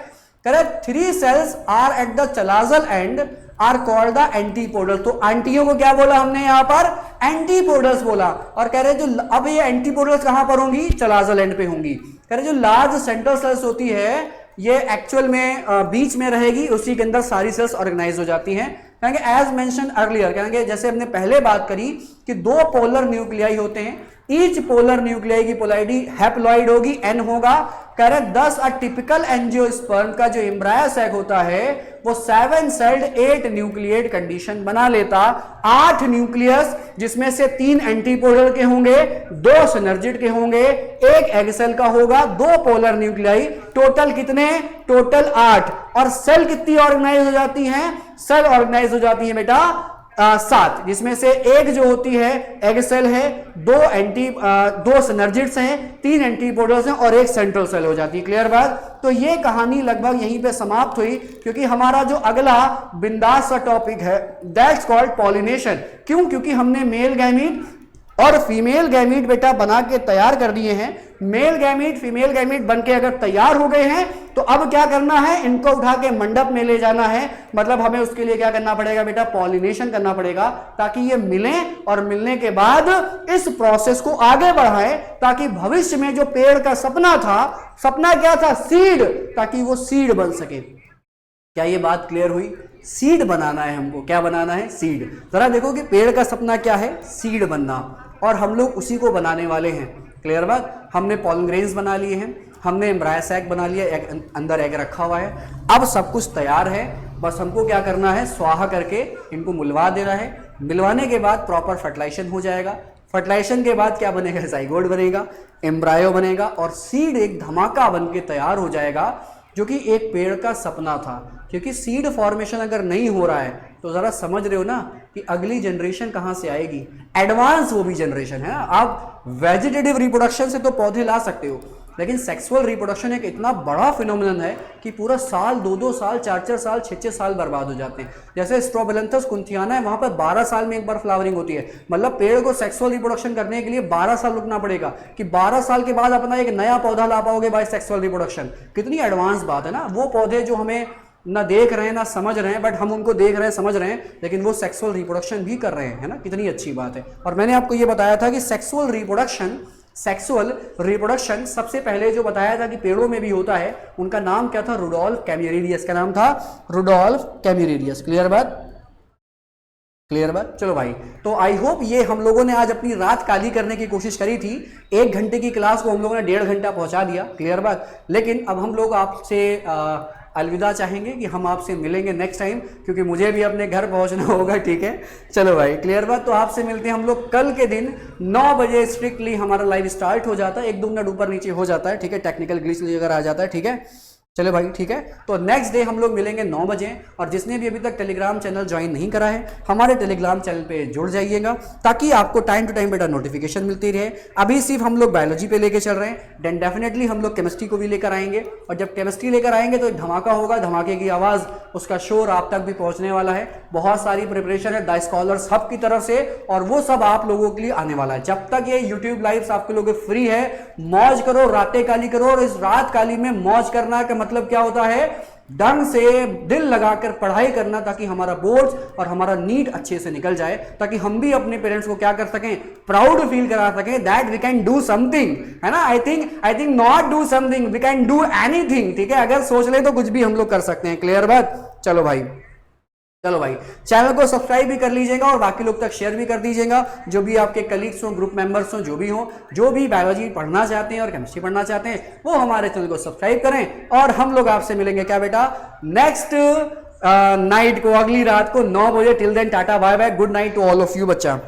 correct. 3 cells are at the chalazal end are called the antipodals। तो एंटियों को क्या बोला हमने यहां पर? एंटीपोडल्स बोला। और कह रहे जो अब ये एंटीपोडल्स कहां पर होंगी? चलाजल एंड पे होंगी। कह रहे जो लार्ज सेंट्रल सेल्स होती है ये एक्चुअल में बीच में रहेगी, उसी के अंदर सारी सेल्स ऑर्गेनाइज हो जाती हैं। कहेंगे एज मेंशन अर्लियर, कहेंगे जैसे हमने पहले बात करी कि 2 पोलर न्यूक्लियाई होते हैं, ईच पोलर न्यूक्लियाई की पोलैरिटी हैप्लॉइड होगी, n होगा। कह रहे 10 टिपिकल एंजियोस्पर्म का जो एम्ब्रायो सैक होता है वो 7 सेल्ड 8 न्यूक्लिएट कंडीशन बना लेता। 8 न्यूक्लियस जिसमें से 3 एंटीपोडल के होंगे, 2 सिनर्जिड के होंगे, 1 एग सेल का होगा, 2 पोलर न्यूक्लियाई, टोटल कितने? टोटल 8। और सेल कितनी ऑर्गेनाइज हो जाती हैं? सेल ऑर्गेनाइज हो जाती है बेटा 7, जिसमें से एक जो होती है एग सेल है, 2 सिनर्जिड्स हैं, 3 एंटीपोडल्स हैं और 1 सेंट्रल सेल हो जाती है। क्लियर बात? तो ये कहानी लगभग यहीं पे समाप्त हुई, क्योंकि हमारा जो अगला बिंदास सा टॉपिक है दैट्स कॉल्ड पॉलिनेशन। क्यों? क्योंकि हमने मेल गैमीट और फीमेल गैमीट बेटा बना के तैयार कर दिए हैं। मेल गैमीट फीमेल गैमीट बन के अगर तैयार हो गए हैं तो अब क्या करना है? इनको उठा के मंडप में ले जाना है। मतलब हमें उसके लिए क्या करना पड़ेगा बेटा? पॉलिनेशन करना पड़ेगा, ताकि ये मिलें और मिलने के बाद इस प्रोसेस को आगे बढ़ाएं, ताकि भविष्य में जो पेड़ का सपना था, सपना क्या था? सीड, ताकि वो सीड बन सके। क्या ये बात क्लियर हुई? सीड बनाना है हमको। क्या बनाना है? सीड। जरा देखो कि पेड़ का सपना क्या है? सीड बनना, और हम लोग उसी को बनाने वाले हैं। क्लियर बात? हमने पॉलन ग्रेन्स बना लिए हैं, हमने एम्ब्रायो सैक बना लिया, अंदर एग रखा हुआ है, अब सब कुछ तैयार है। बस हमको क्या करना है? स्वाहा करके इनको मिलवा देना है। मिलवाने के बाद प्रॉपर फर्टिलाइजेशन हो जाएगा। फर्टिलाइजेशन के बाद क्या बनेगा? जाइगोट बनेगा, एम्ब्रायो बनेगा, और सीड एक धमाका बन के तैयार हो जाएगा, जो कि एक पेड़ का सपना था। क्योंकि सीड फॉर्मेशन अगर नहीं हो रहा है तो जरा समझ रहे हो ना कि अगली जनरेशन कहां से आएगी? एडवांस वो भी जनरेशन है ना। आप वेजिटेटिव रिप्रोडक्शन से तो पौधे ला सकते हो, लेकिन सेक्सुअल रिप्रोडक्शन एक इतना बड़ा फिनोमिनन है कि पूरा साल 2-2 साल 4-4 साल 6-6 साल बर्बाद हो जाते हैं। जैसे स्ट्रोबिलंथस कुंथियाना है, वहां पर 12 साल में एक बार फ्लावरिंग होती है। मतलब पेड़ को सेक्सुअल रिप्रोडक्शन करने के लिए 12 साल रुकना पड़ेगा कि 12 साल के बाद अपना एक नया पौधा ला पाओगे बाय सेक्सुअल रिप्रोडक्शन। कितनी एडवांस बात है ना। वो पौधे जो हमें ना देख रहे हैं ना समझ रहे हैं, बट हम उनको देख रहे हैं समझ रहे हैं, लेकिन वो सेक्सुअल रिप्रोडक्शन भी कर रहे हैं, है ना। कितनी अच्छी बात है। और मैंने आपको ये बताया था कि सेक्सुअल रिप्रोडक्शन सबसे पहले जो बताया था कि पेड़ों में भी होता है, उनका नाम क्या था? रुडोल्फ कैम्यूरेरियस का नाम था, रुडोल्फ कैम्यूरेरियस। क्लियर बात? क्लियर बात। चलो भाई, तो आई होप ये हम लोगों ने आज अपनी रात काली करने की कोशिश करी थी। 1 घंटे की क्लास को हम लोगों ने 1.5 घंटा पहुंचा दिया। क्लियर बात। लेकिन अब हम लोग आपसे अलविदा चाहेंगे कि हम आपसे मिलेंगे नेक्स्ट टाइम, क्योंकि मुझे भी अपने घर पहुंचना होगा। ठीक है, चलो भाई, क्लियर बात। तो आपसे मिलते हैं हम लोग कल के दिन 9 बजे स्ट्रिक्टली हमारा लाइव स्टार्ट हो जाता है। 1-2 मिनट ऊपर नीचे हो जाता है, ठीक है, टेक्निकल ग्लिच अगर आ जाता है। ठीक है, चलो भाई, ठीक है। तो नेक्स्ट डे हम लोग मिलेंगे 9 बजे। और जिसने भी अभी तक टेलीग्राम चैनल ज्वाइन नहीं करा है, हमारे टेलीग्राम चैनल पे जुड़ जाइएगा, ताकि आपको टाइम टू टाइम बेटा नोटिफिकेशन मिलती रहे। अभी सिर्फ हम लोग बायोलॉजी पे लेके चल रहे हैं, देन डेफिनेटली हम लोग केमिस्ट्री को भी लेकर आएंगे। और जब केमिस्ट्री लेकर आएंगे तो एक धमाका होगा, धमाके की आवाज़, उसका शोर आप तक भी पहुंचने वाला है। बहुत सारी प्रिपरेशन है द स्कॉलर्स हब की तरफ से, और वो सब आप लोगों के लिए आने वाला है। जब तक ये यूट्यूब लाइव आपके लोगों के फ्री है, मौज करो, रातें काली करो। और इस रात काली में मौज करना का मतलब क्या होता है? ढंग से दिल लगाकर पढ़ाई करना, ताकि हमारा बोर्ड्स और हमारा नीट अच्छे से निकल जाए, ताकि हम भी अपने पेरेंट्स को क्या कर सकें? प्राउड फील करा सकें that we can do something, है ना। I think not do something, we can do anything. ठीक है, अगर सोच ले तो कुछ भी हम लोग कर सकते हैं। क्लियर बात। चलो भाई, चैनल को सब्सक्राइब भी कर लीजिएगा और बाकी लोग तक शेयर भी कर दीजिएगा। जो भी आपके कलीग्स हो, ग्रुप मेंबर्स हो, जो भी हो, जो भी बायोलॉजी पढ़ना चाहते हैं और केमिस्ट्री पढ़ना चाहते हैं, वो हमारे चैनल को सब्सक्राइब करें। और हम लोग आपसे मिलेंगे क्या बेटा? नेक्स्ट नाइट को, अगली रात को 9 बजे। Till then tata bye bye, good night to all of you बच्चा।